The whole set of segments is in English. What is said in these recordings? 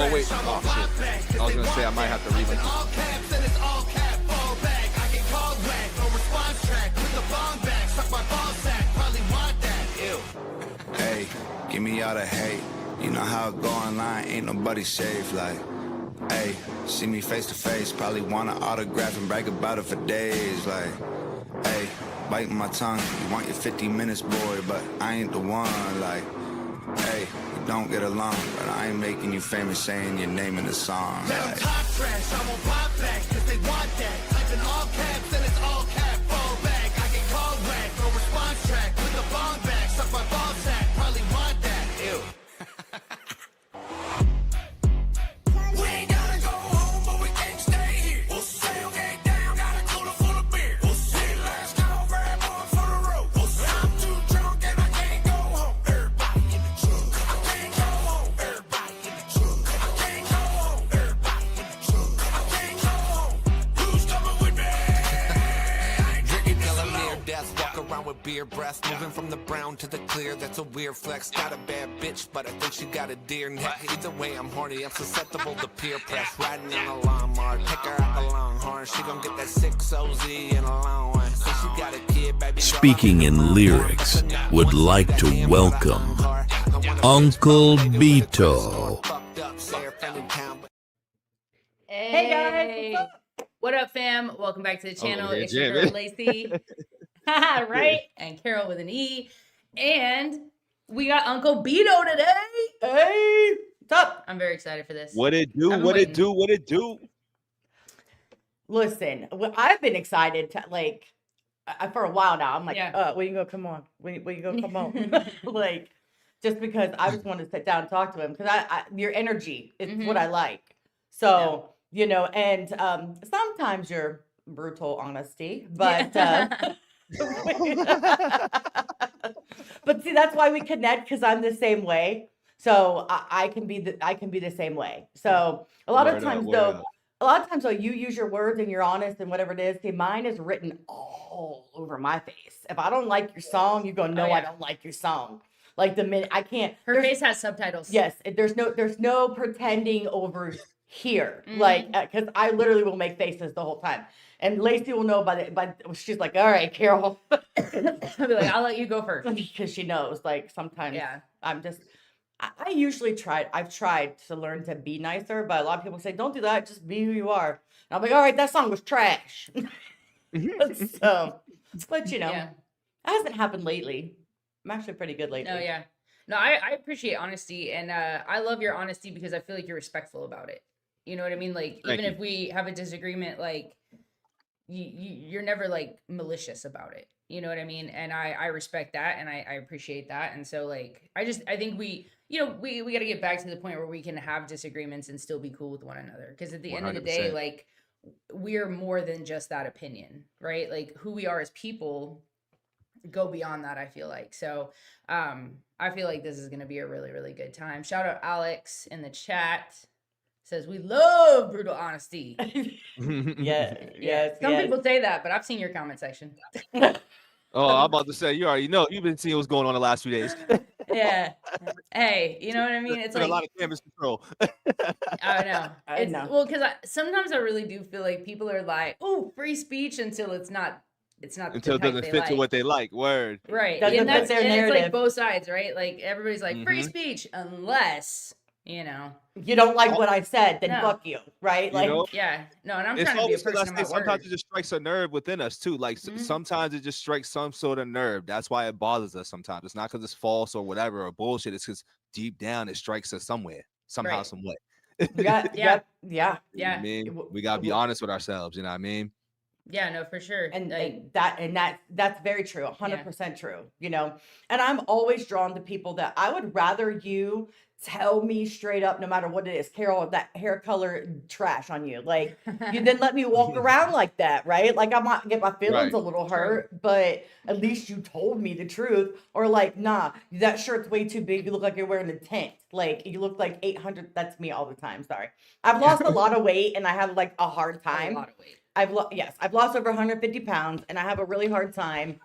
Oh wait, oh shit. I was gonna say I might have to remix All caps and it's all cap, fall back. I get called whack, no response track. With the bomb back, suck my ball sack. Probably want that. Ew. Hey, give me all the hate. You know how it go online, ain't nobody safe. Like, hey, see me face to face, probably want an autograph and brag about it for days. Like, hey, biting my tongue. You want your 50 minutes, boy, but I ain't the one. Like, hey, we don't get along, but I ain't making you famous saying your name in the song. Let them Like, talk trash, I won't pop back, cause they want that. Type in all caps and it's all cap, fall back. I get called whack, no response track. With the bomb back, suck my ball sack. Probably want that. Ew. We ain't gotta go home, but we can't stay here. We'll sail gang down, got a cooler full of beer. We'll see last call, grab on for the road. I'm too drunk and I can't go home. Everybody in the truck. I can't go home. Everybody in the truck. I can't go home. Everybody in the truck. I can't go home. Who's coming with me? I ain't drinking this Near alone. death, walk around with beer breath, moving from the brown to the clear. That's a weird flex. Got a bad bitch, but I think she got a deer neck. Either way, I'm horny. I'm susceptible to peer press. Riding on a lawnmower, pick her out the Longhorn. She gon' get that 6 OZ in a long one. So she got a kid, baby. Speaking in lyrics, would like to welcome Uncle Bito. Hey guys, what's up? What up, fam? Welcome back to the channel. yeah, It's your Jim. girl Lacey, right? And Carol with an E. And we got Uncle Bito today. Hey, what's up? I'm very excited for this. What it do? I've been What waiting. it do? What it do? Listen, I've been excited to for a while now. I'm like, Yeah. when you gonna come on? When you gonna come on? Like, just because I just wanted to sit down and talk to him because I your energy is what I like. So you know, and sometimes you're brutal honesty, but but see, that's why we connect because I'm the same way. So I can be the same way. So a lot Word of up, times word though. up. A lot of times, though, you use your words and you're honest and whatever it is. See, mine is written all over my face. If I don't like your song, you're gonna know I yeah. don't like your song. Like the minute I can't. Her there's- face has subtitles. Yes, there's no pretending over here. Like, because I literally will make faces the whole time. And Lacey will know by she's like, all right, Carol, I'll be like, I'll let you go first. because she knows. Like sometimes, Yeah. I'm just. I've tried to learn to be nicer, but a lot of people say, don't do that, just be who you are. And I'm like, all right, that song was trash. So, but you know, Yeah. it hasn't happened lately. I'm actually pretty good lately. No, yeah. No, I appreciate honesty, and I love your honesty because I feel like you're respectful about it. You know what I mean? Like, Thank even you. if we have a disagreement, like, you're never like malicious about it. You know what I mean? And I respect that, and I appreciate that. And so, like, I think we got to get back to the point where we can have disagreements and still be cool with one another. Because at the end of the day, 100%. like, we're more than just that opinion, right? Like, who we are as people go beyond that, I feel like. So I feel like this is going to be a really, really good time. Shout out Alex in the chat. Says we love brutal honesty. Yes. Some people say that, but I've seen your comment section. Oh, I'm about to say, you already know. You've been seeing what's going on the last few days. Yeah. Hey, you know what I mean? It's Been like a lot of campus control. I know. I It's know. well, because sometimes I really do feel like people are like, "Oh, free speech," until it's not. It's not Until it the type doesn't they fit like. to what they like. Word. Right. Doesn't And fit that's their and it's like narrative. both sides, right? Like everybody's like free Mhm. speech unless, you know. You don't like what I said, then No. fuck you, right? You Like, know? Yeah. No, and I'm It's trying to be a always 'cause person I of say my sometimes word. it just strikes a nerve within us too. Like Mhm. sometimes it just strikes some sort of nerve. That's why it bothers us sometimes. It's not because it's false or whatever or bullshit. It's because deep down it strikes us somewhere, somehow, Right. some way. yeah, Yeah. yeah. You know what I Yeah. mean? We gotta be honest with ourselves, you know what I mean? Yeah, no, for sure. And, Like, that's very true, 100% true, you know. And I'm always drawn to people that I would rather you tell me straight up, no matter what it is, Carol, that hair color trash on you. Like, you then let me walk around like that, right? Like, I might get my feelings Right. a little True. hurt, but at least you told me the truth. Or like, nah, that shirt's way too big. You look like you're wearing a tent. Like, you look like 800. That's me all the time. Sorry. I've lost a lot of weight and I have like a hard a time. lot of weight. I've lost over 150 pounds and I have a really hard time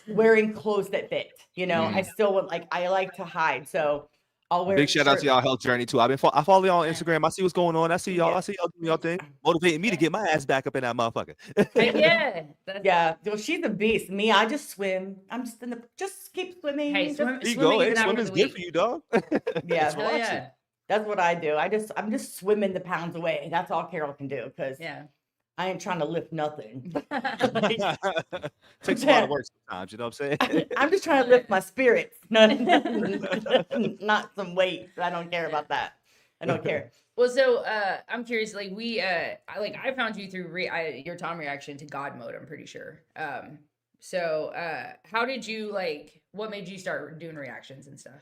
wearing clothes that fit. You know, I still would I like to hide. So I'll wear Big shout out to y'all health journey too. I follow y'all on Yeah. Instagram. I see what's going on. I see y'all. Yeah. I see y'all doing y'all thing, motivating me to get my ass back up in that motherfucker. Heck yeah. That's, Yeah, well, she's a beast. Me, I just swim. I'm just keep swimming. Hey, just- swim, There you swimming go. is Hey, an hour of swimming's the good week. for you, dog. Yeah. It's Hell relaxing. yeah. That's what I do. I'm just swimming the pounds away. That's all Carol can do because Yeah. I ain't trying to lift nothing. Takes a lot of work sometimes. You know what I'm saying? I'm just trying to lift my spirits, not some weight. I don't care about that. I don't care. Well, so I'm curious. Like I found you through your Tom reaction to God Mode. I'm pretty sure. So how did you what made you start doing reactions and stuff?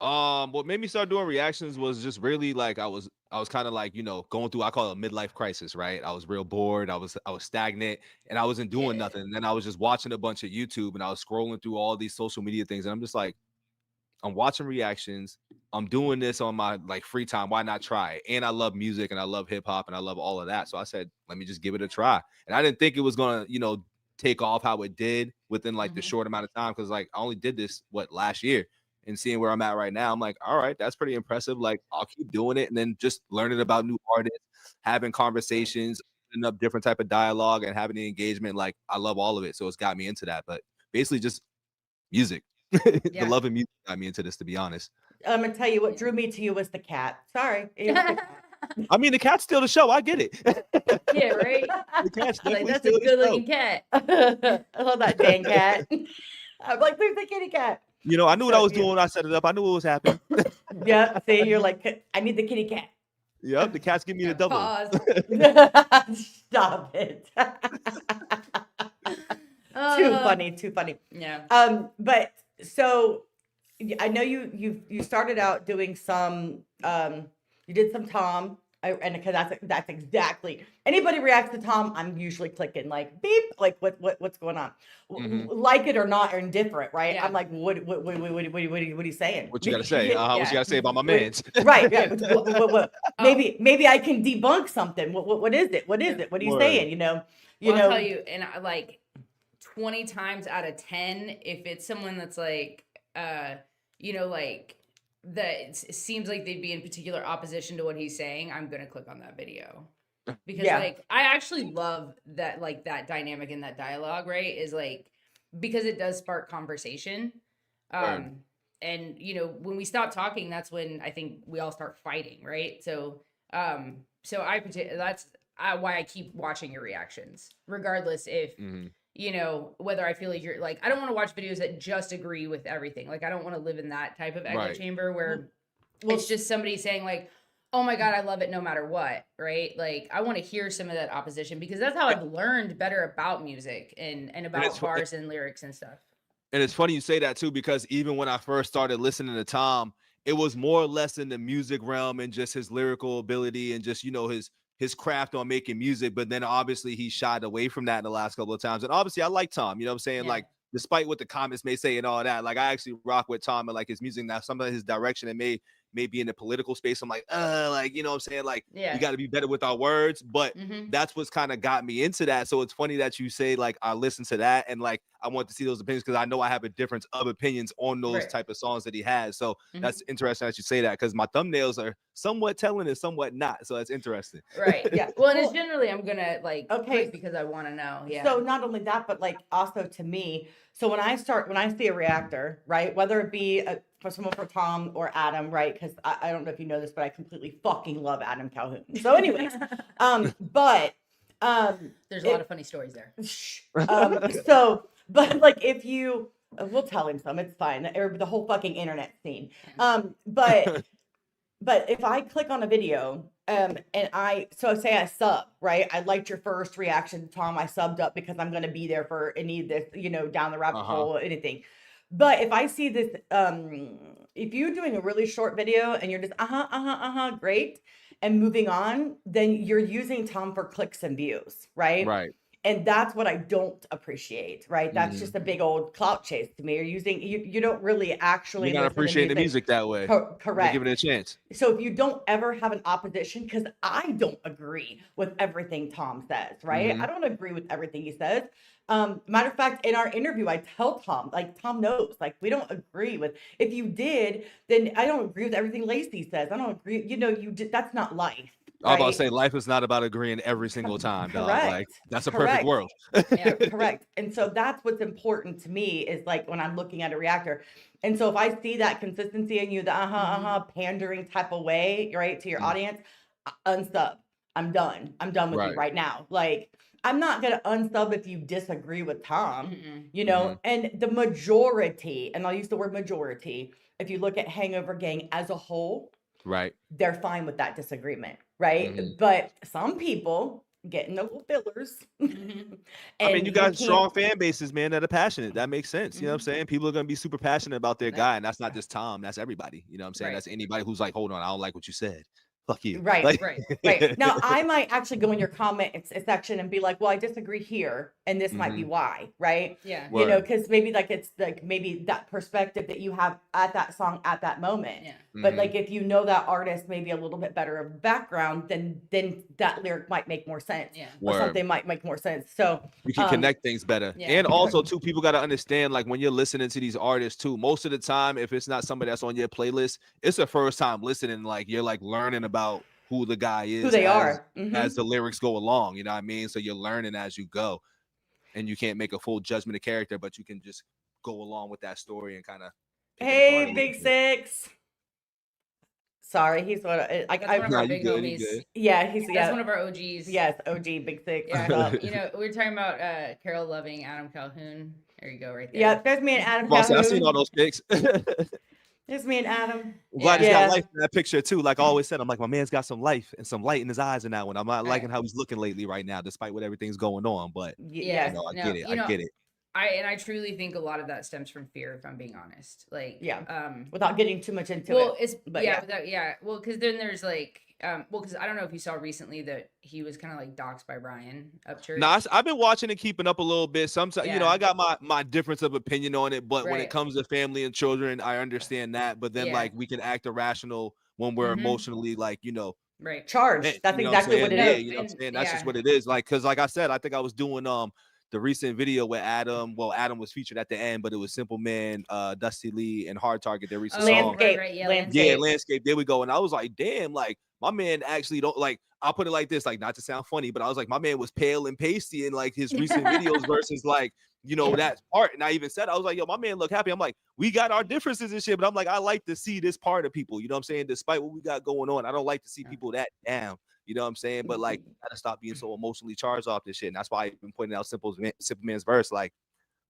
What made me start doing reactions was just really like I was kind of like, going through, I call it a midlife crisis, right? I was real bored, I was stagnant, and I wasn't doing Yeah. nothing. And then I was just watching a bunch of YouTube, and I was scrolling through all these social media things, and I'm just like, I'm watching reactions, I'm doing this on my free time, why not try it? And I love music, and I love hip hop, and I love all of that. So I said, let me just give it a try. And I didn't think it was gonna, take off how it did within the Mhm. short amount of time, because I only did this last year. And seeing where I'm at right now, I'm like, all right, that's pretty impressive. Like, I'll keep doing it, and then just learning about new artists, having conversations, opening up different type of dialogue, and having the engagement. Like, I love all of it, so it's got me into that. But basically, just music. The Yeah. love of music got me into this, to be honest. I'm gonna tell you what drew me to you was the cat. Sorry. It was the cat. I mean, the cat's still the show. I get it. Yeah, right. The cat's Like definitely that's a still the good show. looking cat. I love that dang cat. I'm like, there's the kitty cat. I knew what I So, was yeah. doing when I set it up. I knew what was happening. Yeah, see, you're like, I need the kitty cat. Yep, the cat's giving me the double. Pause. Stop it. Too funny. Yeah. But so I know you started out doing some you did some Tom. And because that's exactly anybody reacts to Tom, I'm usually clicking like beep, like what's going on, like it or not or indifferent, right? Yeah. I'm like, what are you saying? What you gotta say? What you Yeah. gotta say about my man's? Right, yeah. What? Oh. Maybe I can debunk something. What is it? What is it? What are you Word. saying? Well, I'll tell you, and I 20 times out of 10, if it's someone that's that it seems like they'd be in particular opposition to what he's saying, I'm gonna click on that video. Because Yeah. I actually love that that dynamic in that dialogue, right? Is because it does spark conversation. Word. And when we stop talking, that's when I think we all start fighting, right? So that's why I keep watching your reactions, regardless if whether I feel like you're I don't want to watch videos that just agree with everything. I don't want to live in that type of echo Right. chamber where Well, it's just somebody saying oh my God, I love it no matter what, right? I want to hear some of that opposition because that's how I've learned better about music and about it's fu- bars and lyrics and stuff. And it's funny you say that too, because even when I first started listening to Tom, it was more or less in the music realm and just his lyrical ability and just his craft on making music. But then obviously he shied away from that in the last couple of times. And obviously I like Tom, you know what I'm saying? Yeah. Despite what the comments may say and all that, I actually rock with Tom and his music. Now some of his direction and may be in the political space. I'm you know what I'm saying? Yeah. We got to be better with our words, but Mhm. that's what's kind of got me into that. So it's funny that you say I listen to that and I want to see those opinions because I know I have a difference of opinions on those Right. type of songs that he has. So Mhm. that's interesting that you say that because my thumbnails are somewhat telling and somewhat not. So that's interesting. Right. Yeah. Well, and it's Well, generally I'm gonna okay. click because I want to know. Yeah. So not only that, but also to me, so when I see a reactor, right, whether it be for someone for Tom or Adam, right, because I don't know if you know this, but I completely fucking love Adam Calhoun. So anyways, but There's a lot of funny stories there. but if you we'll tell him some, it's fine. The whole fucking internet scene. But if I click on a video, and say I sub, right? I liked your first reaction, Tom. I subbed up because I'm gonna be there for any of this, down the rabbit hole, anything. But if I see this, if you're doing a really short video and you're just great, and moving on, then you're using Tom for clicks and views, right? Right. And that's what I don't appreciate, right? That's Mhm. just a big old clout chase to me. You're using you don't really actually You're not listen to appreciating the music. music that way. You're not Correct. giving it a chance. So if you don't ever have an opposition, because I don't agree with everything Tom says, right? I Mhm. don't agree with everything he says. Matter of fact, in our interview, I tell Tom, like Tom knows, like we don't agree with. If you did, then I don't agree with everything Lacey says. I don't agree. You know, you did. That's not life, I was about to right? say life is not about agreeing every single time, dog. Like Correct. that's a perfect Correct. world. Yeah. Correct. And so that's what's important to me is like when I'm looking at a reactor. And so if I see that consistency in you, the pandering type of way, right, to your Mm, audience, unsub. I'm done. I'm done with you right. right now. Like I'm not gonna unsub if you disagree with Tom, Mm-mm. you know, Mhm. and the majority, and I'll use the word majority, if you look at Hangover Gang as a whole, Right. they're fine with that disagreement, right? Mhm. But some people get in the little fillers Mhm. I mean, and you you got can't. strong fan bases, man, that are passionate. That makes sense. You know what I'm Mhm. saying? People are gonna be super passionate about their That- guy, and that's not just Tom. That's everybody. You know what I'm saying? right. That's anybody who's like, hold on, I don't like what you said. Fuck you. Right, Like, Right. right. Now, I might actually go in your comment section and be like, well, I disagree here, and this might be Mhm. why, right? Yeah. You know, Word. because maybe like it's like maybe that perspective that you have at that song at that moment. Yeah. But Mhm. like if you know that artist maybe a little bit better of background, then that lyric might make more sense. Yeah. Or Word. something might make more sense. So You can connect things better. Yeah. And also, too, people got to understand, like, when you're listening to these artists, too, most of the time, if it's not somebody that's on your playlist, it's the first time listening. Like, you're like learning about who the guy who is they as are. the lyrics go along. You know what I mean? So you're learning as you go, and you can't make a full judgment of character, but you can just go along with that story and kind of pick it apart a Hey, little Big bit. Six. Sorry, he's what That's one of Nah, our you big good. You homies. good. yeah, he's That's yeah, one of our OGs. yes, OG Big Six. What's Yeah. up? You know, we were talking about Carol loving Adam Calhoun. There you go, right there. Yeah, there's me and Adam I'm about to say, I seen all Calhoun. those pics. I'm There's me and Adam. glad Yeah. he's got Yeah. life in that picture too. Like I always said, I'm like, my man's got some life and some light in his eyes in that one. I'm not Right. liking how he's looking lately right now, despite what everything's going on. But Yeah. Yes. I No, get it. you I know, get it. I truly think a lot of that stems from fear, if I'm being honest. Like, Yeah. Without getting too much into well, it. it's But yeah, yeah. without, yeah. Well, because then there's like, well, because I don't know if you saw recently that he was kind of like doxxed by Ryan Upchurch. Nah, I've been watching and keeping up a little bit. Sometimes, you know, Yeah. I got my difference of opinion on it, but when it Right. comes to family and children, I understand that. But then, Yeah. like, we can act irrational when we're Mhm. emotionally, like, Right. Charged. That's you know what I'm exactly what saying? it Yeah, No, is. you know what I'm and saying? That's just yeah. what it is. Like, cause like I said, I think I was doing the recent video where Adam was featured at the end, but it was Simple Man, Dusty Lee, and Hard Target, their recent Oh, song. Landscape. right. Yeah. Yeah, landscape. There we go. And I was like, damn, like my man actually don't like. I'll put it like this, like not to sound funny, but I was like, my man was pale and pasty in like his recent videos versus like, you know, that part. And I even said, I was like, yo, my man look happy. I'm like, we got our differences and shit, but I'm like, I like to see this part of people. You know what I'm saying? Despite what we got going on, I don't like to see people that down. You know what I'm saying? But like, gotta stop being so emotionally charged off this shit. And that's why I've been pointing out Simple Man's verse. Like,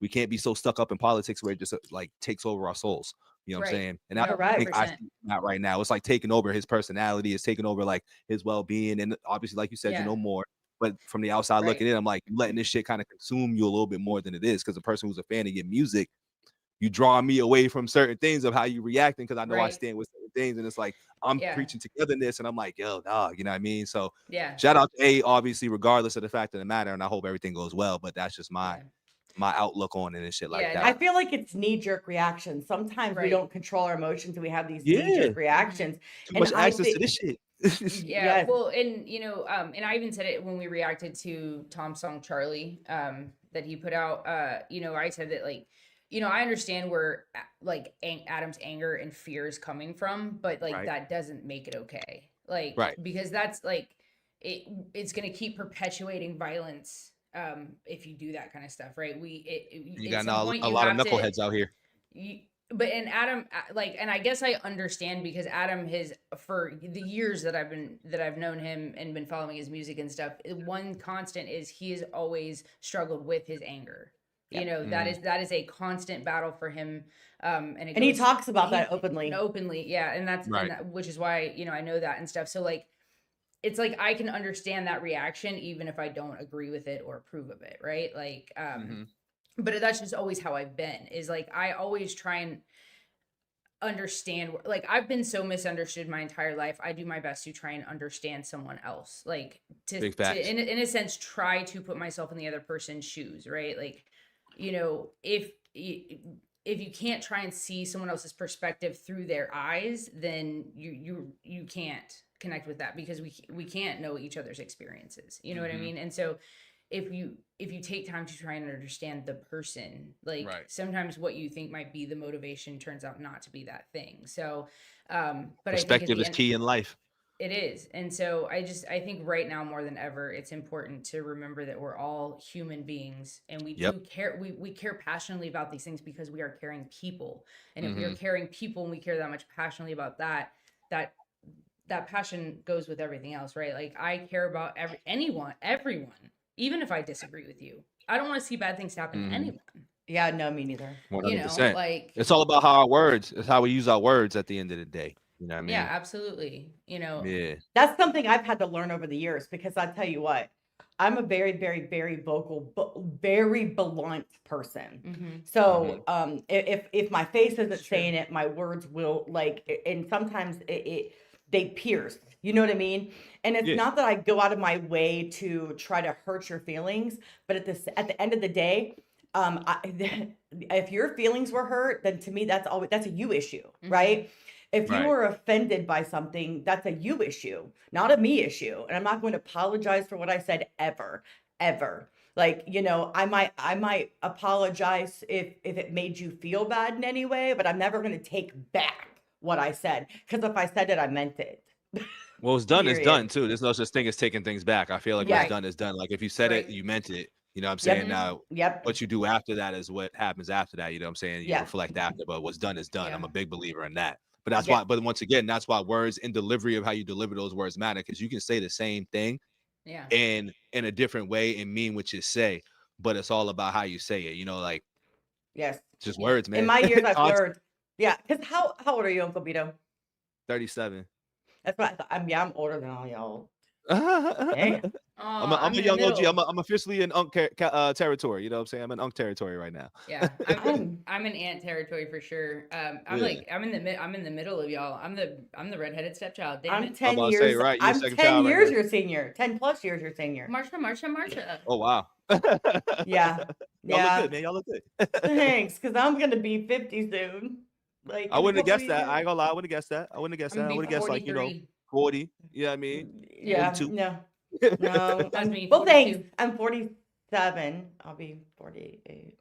we can't be so stuck up in politics where it just like takes over our souls. You know what I'm Right. saying? And No, I think I 100%. see that right now. It's like taking over his personality, it's taking over like his well-being. And obviously, like you said, you Yeah. know more. But from the outside Right. looking in, I'm like, you letting this shit kind of consume you a little bit more than it is. Because a person who's a fan of your music, you draw me away from certain things of how you reacting because I know I Right. stand with certain things. And it's like I'm Yeah. preaching togetherness, and I'm like, yo, dog, you know what I mean? So Yeah. shout out to A, obviously, regardless of the fact of the matter, and I hope everything goes well. But that's just my Yeah. my outlook on it and shit like Yeah, that. I feel like it's knee-jerk reactions. Sometimes we Right. don't control our emotions and we have these Yeah. knee-jerk reactions. Too And much I access to think this shit. Yeah. Yes. Well, and you know, and I even said it when we reacted to Tom's song Charlie, that he put out. You know, I said that like, you know, I understand where like Adam's anger and fear is coming from, but like Right. that doesn't make it okay. Like, Right. because that's like it's gonna keep perpetuating violence if you do that kind of stuff, right? You at got some now point a you lot of have to knuckleheads out here. but and Adam like, and I guess I understand because Adam has, for the years that I've known him and been following his music and stuff, one constant is he has always struggled with his anger. You know, that is a constant battle for him. And he talks about that openly. Openly, yeah. And that's Right. which is why, you know, I know that and stuff. So like it's like I can understand that reaction even if I don't agree with it or approve of it, right? Like Mhm. but that's just always how I've been, is like I always try and understand, like I've been so misunderstood my entire life. I do my best to try and understand someone else, like Big to facts. in a sense try to put myself in the other person's shoes, right? Like, you know, if you can't try and see someone else's perspective through their eyes, then you can't connect with that, because we can't know each other's experiences, you know what I Mm-hmm. mean? And so if you take time to try and understand the person, like Right. sometimes what you think might be the motivation turns out not to be that thing. So but I think at Perspective the is end key in life. it is. And so I think right now more than ever it's important to remember that we're all human beings, and we Yep. do care, we care passionately about these things because we are caring people. And if we are Mm-hmm. caring people and we care that much passionately about that, that that passion goes with everything else, right? Like I care about everyone, even if I disagree with you. I don't want to see bad things happen to Mm-hmm. anyone. Yeah, no, me neither. You know, 100%. like It's all about how our words. It's how we use our words at the end of the day. You know what I yeah, mean? absolutely. You know, Yeah. That's something I've had to learn over the years, because I tell you what, I'm a very, very, very vocal, but very blunt person. mhm, So, if my face isn't it's true. saying it, my words will and sometimes they pierce. You know what I mean? And it's Yeah. not that I go out of my way to try to hurt your feelings, but at the end of the day, if your feelings were hurt, then to me that's a you issue, Mhm. right? If you Right. were offended by something, that's a you issue, not a me issue. And I'm not going to apologize for what I said ever, ever. Like, I might apologize if it made you feel bad in any way, but I'm never going to take back what I said, because if I said it, I meant it. Well, what's done is done Period. too. There's no such thing as taking things back. I feel like what's Yes. Right. done is done. Like if you said it, Right. you meant it. You know what I'm saying? Yep. Now, Yep. what you do after that is what happens after that. You know what I'm saying? You Yeah. reflect after, but what's done is done. I'm Yeah. a big believer in that. But that's Yeah. why, but once again, that's why words and delivery of how you deliver those words matter, because you can say the same thing Yeah. in a different way and mean what you say, but it's all about how you say it. You know, like Yes. it's just Yeah. words, In man. my years, I've Context. learned. Yeah. Because how old are you, Uncle Bito? 37. That's what I thought. I'm older than all y'all. I'm Dang. Oh, I'm I'm a in the young OG. middle. I'm officially in territory. You know what I'm saying? I'm in Unk territory right now. Yeah, I'm I'm in ant territory for sure. Yeah. I'm in the middle of y'all. I'm the redheaded stepchild. Damn I'm it. I'm 10 about to say, years. right, you're a I'm second 10 child right years there. your senior. 10 plus years your senior. Marsha, Marsha, Marsha. Oh wow. Yeah. Y'all look Yeah. good, man. Y'all look good. Thanks, because I'm gonna be 50 soon. Like I in a wouldn't have couple of guessed that. I years. ain't gonna lie. I wouldn't have guessed that. I wouldn't have guessed I'm that. gonna I be would have guessed like, 43. 40. You know what I mean? Yeah. 42. No. No. That's me. Well, thanks. 42. I'm 47. I'll be 48.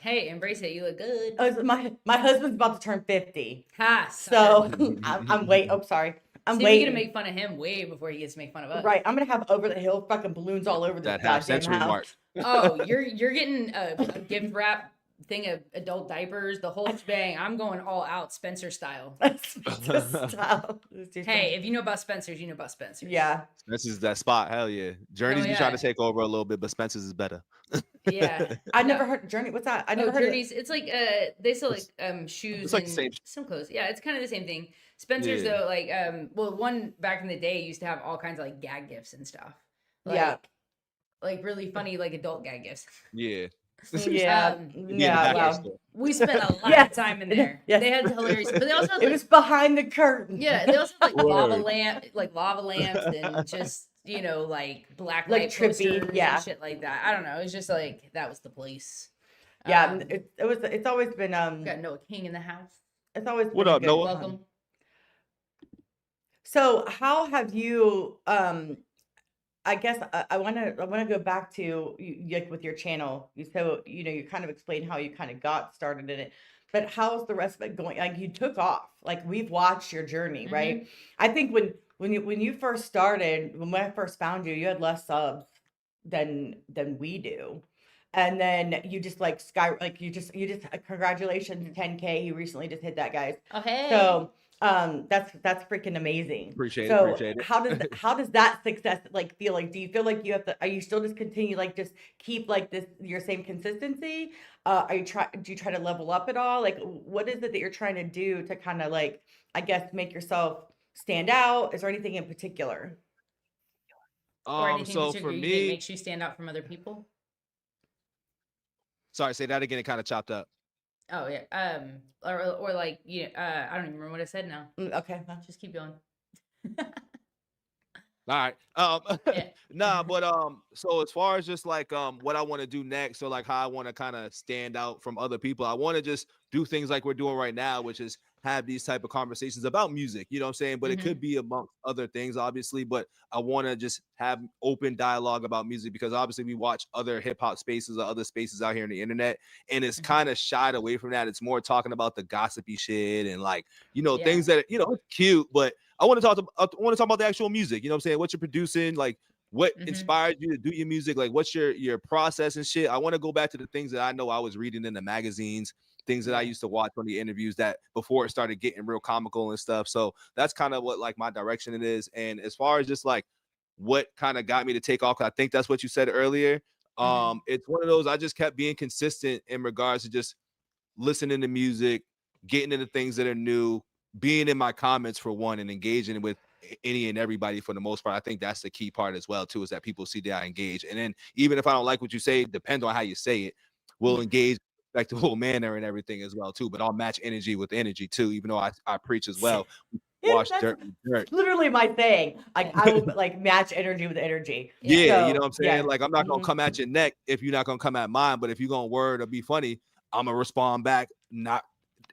Hey, embrace it. You look good. My husband's about to turn 50. Ha. So Sucker. I'm wait. Oh, sorry. I'm See, we get to waiting. make fun of him way before he gets to make fun of us. Right. I'm gonna have over the hill fucking balloons all over this That half goddamn century mark. house. Oh, you're getting a gift wrap thing of adult diapers, the whole shebang. I'm going all out Spencer style. That's just style. Let's do Hey, if you know about Spencer's, you know about Spencer's. Yeah. This is that spot. Hell yeah. Journey's be trying yeah. to take over a little bit, but Spencer's is better. Yeah. I No. never heard Journey. What's that? I Oh, never heard of Journeys. It's like they sell like shoes it's like the and same- some clothes. Yeah, it's kind of the same thing. Spencer's Yeah. though, like well, one back in the day used to have all kinds of like gag gifts and stuff. Like, Yeah. Like really funny like adult gag gifts. Yeah. Yeah. You need Yeah. a Wow. store. We spent a lot Yes. of time in there. Yes. They had hilarious, but they also had It like, was behind the curtain. yeah, they also had like Word. lava lamps and just like black Like light trippy, posters yeah. and shit like that. I don't know. It was just like that was the place. Yeah. It's always been We got Noah King in the house. it's always What been a up, good Noah? time. Welcome. So how have you I guess I want to go back to like with your channel. You kind of explained how you kind of got started in it, but how's the rest of it going? Like you took off. Like we've watched your journey, right? I think when you first started, when I first found you, you had less subs than we do. And then you just like congratulations 10K. You recently just hit that, guys. Oh hey. So that's freaking amazing. Appreciate it, So appreciate it. how does that success like feel? Like do you feel like you have to, are you still just continue like just keep like this your same consistency? Do you try to level up at all? Like what is it that you're trying to do to kind of like I guess make yourself stand out? Is there anything in particular? Or anything So particular for you think me, makes you stand out from other people? sorry, say that again. It kind of chopped up. Oh yeah. Or like I don't even remember what I said now. Okay. Well, Just keep going. All right. Yeah. Nah, but so as far as just like what I want to do next, or like how I want to kind of stand out from other people, I want to just do things like we're doing right now, which is have these type of conversations about music, you know what I'm saying? But it could Mhm. be amongst other things, obviously. But I want to just have open dialogue about music because obviously we watch other hip hop spaces or other spaces out here on the internet, and it's Mhm. kind of shied away from that. It's more talking about the gossipy shit and like, you know, Yeah. things that, you know, it's cute, but I want to talk about the actual music. You know what I'm saying? What you're producing, like what Mhm. inspired you to do your music, like what's your process and shit. I want to go back to the things that I know I was reading in the magazines, things that I Yeah. used to watch on the interviews that before it started getting real comical and stuff. So that's kind of what like my direction it is. And as far as just like what kind of got me to take off, 'cause I think that's what you said earlier. Mhm. It's one of those I just kept being consistent in regards to just listening to music, getting into things that are new, being in my comments for one, and engaging with any and everybody for the most part. I think that's the key part as well too, is that people see that I engage. And then even if I don't like what you say, depends on how you say it, we'll Yeah. engage respectable manner and everything as well too. But I'll match energy with energy too, even though I preach as well. Wash that's dirt with dirt. literally my thing. Like Yeah. I will like match energy with energy. Yeah. Yeah, you know So what I'm saying? yeah. Like, I'm not gonna Mhm. come at your neck if you're not gonna come at mine, but if you're gonna word or be funny, I'm gonna respond back not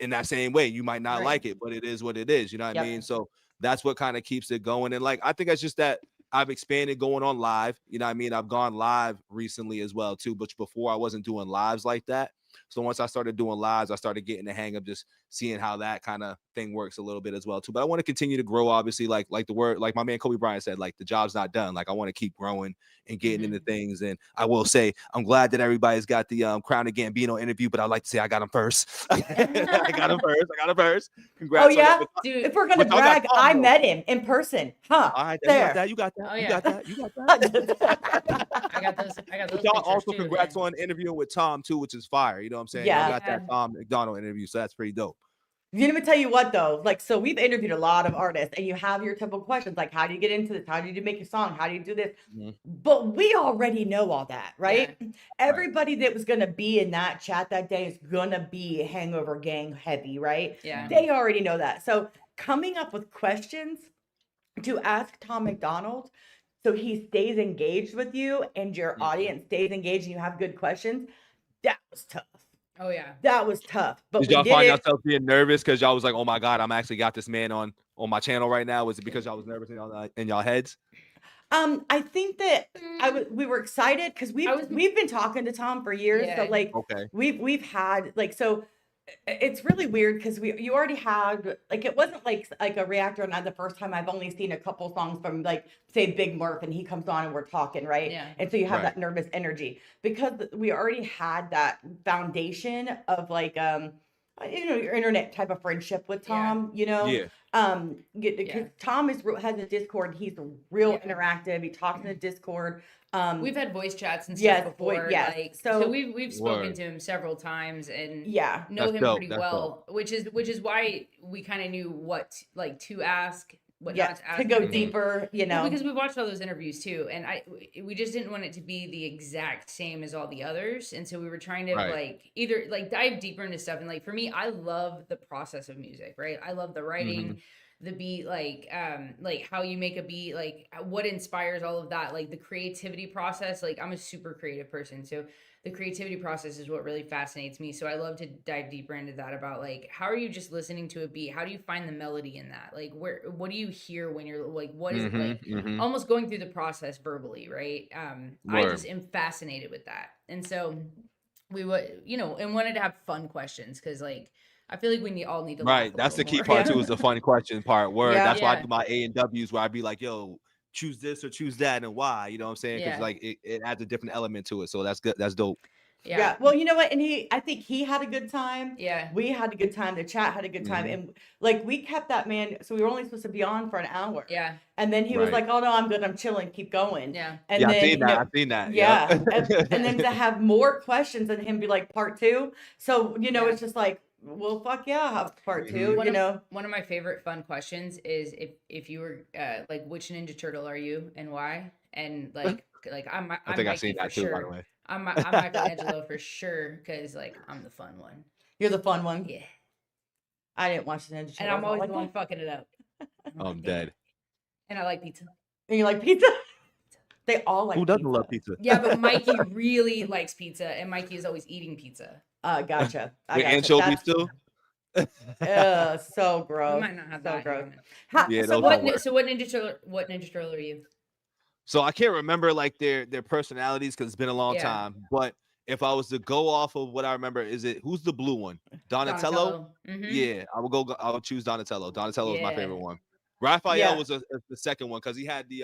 in that same way. You might not Right. like it, but it is what it is. You know what I mean? Yep. So that's what kind of keeps it going. And like, I think that's just that I've expanded going on live. You know what I mean? I've gone live recently as well too, but before I wasn't doing lives like that. So once I started doing lives, I started getting the hang of just seeing how that kind of thing works a little bit as well too. But I want to continue to grow, obviously, like the word, like my man Kobe Bryant said, like the job's not done. Like I want to keep growing and getting into Mhm. things. And I will say, I'm glad that everybody's got the Crown and Gambino interview, but I like to say I got him first. I got him first. I got him first. Oh Congrats on that. yeah. Dude. If we're gonna But y'all got brag, Tom I though. met him in person. Huh. All right, you got There. that. You got that. Oh You yeah. got that. You got that. I got those. I got But those y'all pictures also too, congrats man. on interviewing with Tom too, which is fire. You know what I'm saying? Y'all Yeah. got that Yeah. Tom McDonald interview, so that's pretty dope. Let me tell you what though, like so we've interviewed a lot of artists and you have your typical questions like how do you get into this? How do you make a song? How do you do this? Mhm. But we already know all that, Yeah. right? Right. Everybody that was gonna be in that chat that day is gonna be Hangover Gang heavy, right? Yeah. Mhm. They already know that. So coming up with questions to ask Tom McDonald so he stays engaged with you and your Mhm. audience stays engaged and you have good questions, that was tough. Oh yeah. That was tough, but Did we y'all did find it. yourself being nervous because y'all was like, "Oh my god, I'm actually got this man on my channel right now"? Was it because y'all was nervous in y'all heads? I think that Mm, we were excited because I we've was. we've been talking to Tom for years. So Yeah. like Okay. we've had like so it's really weird because we you already had like it wasn't like a reactor and the first time I've only seen a couple songs from like say Big Murph and he comes on and we're talking, right? Yeah. And so you have Right. that nervous energy because we already had that foundation of like you know your internet type of friendship with Yeah. Tom, you know. Yeah. Because Yeah. Tom has a Discord, he's real Yeah. interactive, he talks in the Discord. We've had voice chats and stuff Yes, boy, before, yes. like so So we've spoken Word. to him several times and yeah. know That's him dope. pretty That's dope. well, which is why we kind of knew what like to ask, what Yeah, not to to ask, go and everything. deeper, you Well, know. because we watched all those interviews too, and we just didn't want it to be the exact same as all the others, and so we were trying to Right. like either like dive deeper into stuff. And like for me, I love the process of music, right? I love the Mhm. writing, the beat, like how you make a beat, like what inspires all of that, like the creativity process. Like I'm a super creative person, so the creativity process is what really fascinates me. So I love to dive deeper into that about like how are you just listening to a beat? How do you find the melody in that? Like what do you hear when you're like what is it Mhm. like Mhm. almost going through the process verbally, right? I Word. just am fascinated with that. And so we would, and wanted to have fun questions because like I feel like all need to laugh Right. a That's little the key more. part Yeah. too, is the fun question part. Word. Yeah. That's why I Yeah. do my A and W's where I'd be like, yo, choose this or choose that and why. You know what I'm saying? Because Yeah. like it adds a different element to it. So that's good. That's dope. Yeah. Yeah. Well, you know what? And I think he had a good time. Yeah. We had a good time. The chat had a good time. Mhm. And like we kept that man. So we were only supposed to be on for an hour. Yeah. And then he was Right. like, oh no, I'm good. I'm chilling. Keep going. Yeah. And Yeah, I then, seen that. I seen that. Yep. yeah. And then to have more questions and him be like part two. So, Yeah. it's just like, well, fuck yeah, have part two, Mhm. One of my favorite fun questions is if you were like which Ninja Turtle are you and why? And like I'm I I'm think I seen Mikey for that too, by the sure. way. I'm Michelangelo for sure because like I'm the fun one. You're the fun one. Yeah. I didn't watch the Ninja Turtles. And I'm always like the one that. fucking it up. I'm dead. And I like pizza. And you like pizza? They all like Who doesn't pizza. love pizza? Yeah, but Mikey really likes pizza, and Mikey is always eating pizza. Gotcha. I With gotcha. anchovies too? So We gross. might not have So that. gross. in it. Yeah, So those What? don't work. So what Ninja Turtle are you? So I can't remember like their personalities because it's been a long Yeah. time. But if I was to go off of what I remember, who's the blue one? Donatello? Mm-hmm. Yeah, I would choose Donatello. Donatello is my Yeah. favorite one. Raphael Yeah. was the second one because he had the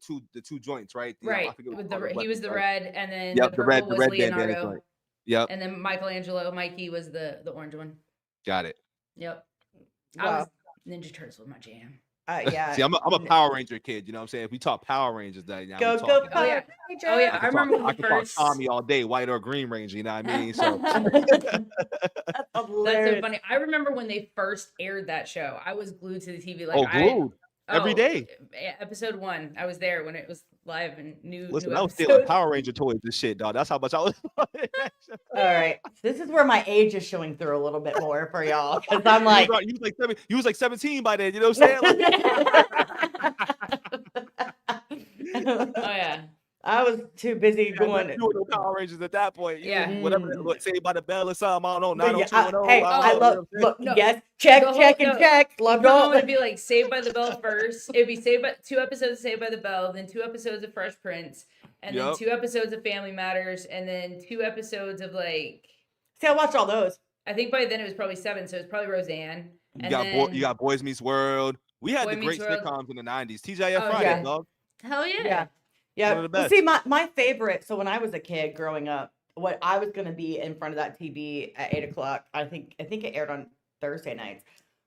two joints, right? I Right. forget what With they call he was the right? red, and then Yep, the the purple was bandana Leonardo, joint. Yep, and then Mikey was the orange one. got it. Yep. Wow. Ninja Turtles was my jam. Yeah. See, I'm a Power Ranger kid. You know what I'm saying? If we talk Power Rangers, then now Go we go talking. Oh, yeah. Power Rangers. Oh yeah, I I remember when I the can talk first. Tommy all day, white or green ranger. You know what I mean? So That's That's hilarious. so funny. I remember when they first aired that show. I was glued to the TV. Like glued every day. Episode 1, I was there when it was live and new. Listen, new I was stealing episodes. Power Ranger toys and shit, dog. That's how much I was. All right. This is where my age is showing through a little bit more for y'all. Because I'm like, you was like 17 by then. You know what I'm saying? Oh yeah. I was too busy going. You were the Power Rangers at that point. Yeah. Whatever. Saved by the Bell or something. I don't know. But yeah, 90210. hey, I I don't know, love. you know what I'm saying? Look, No, yes, check, the whole- check, and no, check. Love No, all. it'd be like Saved by the Bell first. It'd be 2 episodes of Saved by the Bell, then 2 episodes of Fresh Prince, and then Yup. 2 episodes of Family Matters, and then 2 episodes of like. See, I watched all those. I think by then it was probably 7, so it's probably Roseanne. You got Boys Meets World. We had Boy the great Meets World. sitcoms in the 90s. TGIF Oh, Friday, yeah. dog. Hell yeah. Yeah. Yeah. One of the Well, best. see, my favorite. So when I was a kid growing up, what I was gonna be in front of that TV at 8 o'clock. I think it aired on Thursday nights.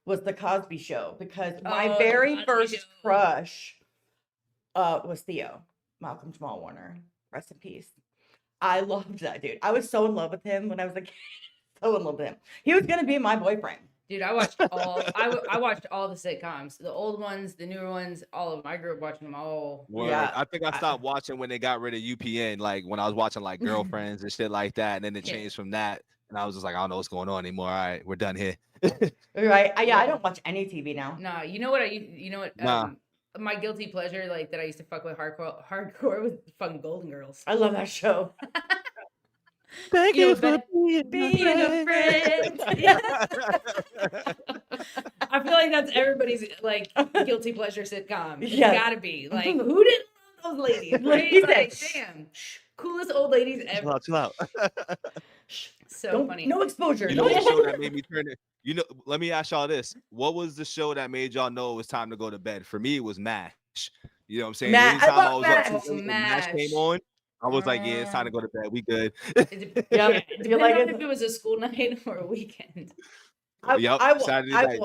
Was the Cosby Show because my Oh, the very Cosby first Show. crush was Theo, Malcolm Jamal Warner. Rest in peace. I loved that dude. I was so in love with him when I was a kid. So in love with him. He was gonna be my boyfriend. Dude, I watched all. I watched all the sitcoms, the old ones, the newer ones, all of them. I grew up watching them all. Word. Yeah. I think I stopped watching when they got rid of UPN, like when I was watching like Girlfriends and shit like that, and then it Yeah. changed from that, and I was just like, I don't know what's going on anymore. All right, we're done here. Right? I don't watch any TV now. Nah, you know what? Nah. My guilty pleasure, like that I used to fuck with hardcore with fucking Golden Girls. I love that show. Thank You you know, for Being a friend. I feel like that's everybody's like guilty pleasure sitcom. It's Yes. gotta be like, who didn't love those ladies? Right? Ladies Like, that- damn, coolest old ladies Chill ever. out, chill out. So Don't- funny. No exposure. You No know the show exposure. that made me turn it. You know, let me ask y'all this: what was the show that made y'all know it was time to go to bed? For me, it was MASH. You know what I'm saying? I Anytime love was MASH. up too late and MASH. came on, I was like, yeah, it's time to go to bed. We good. It Yeah, yeah, you depending like on it? if it was a school night or a weekend. Yep, Saturday night.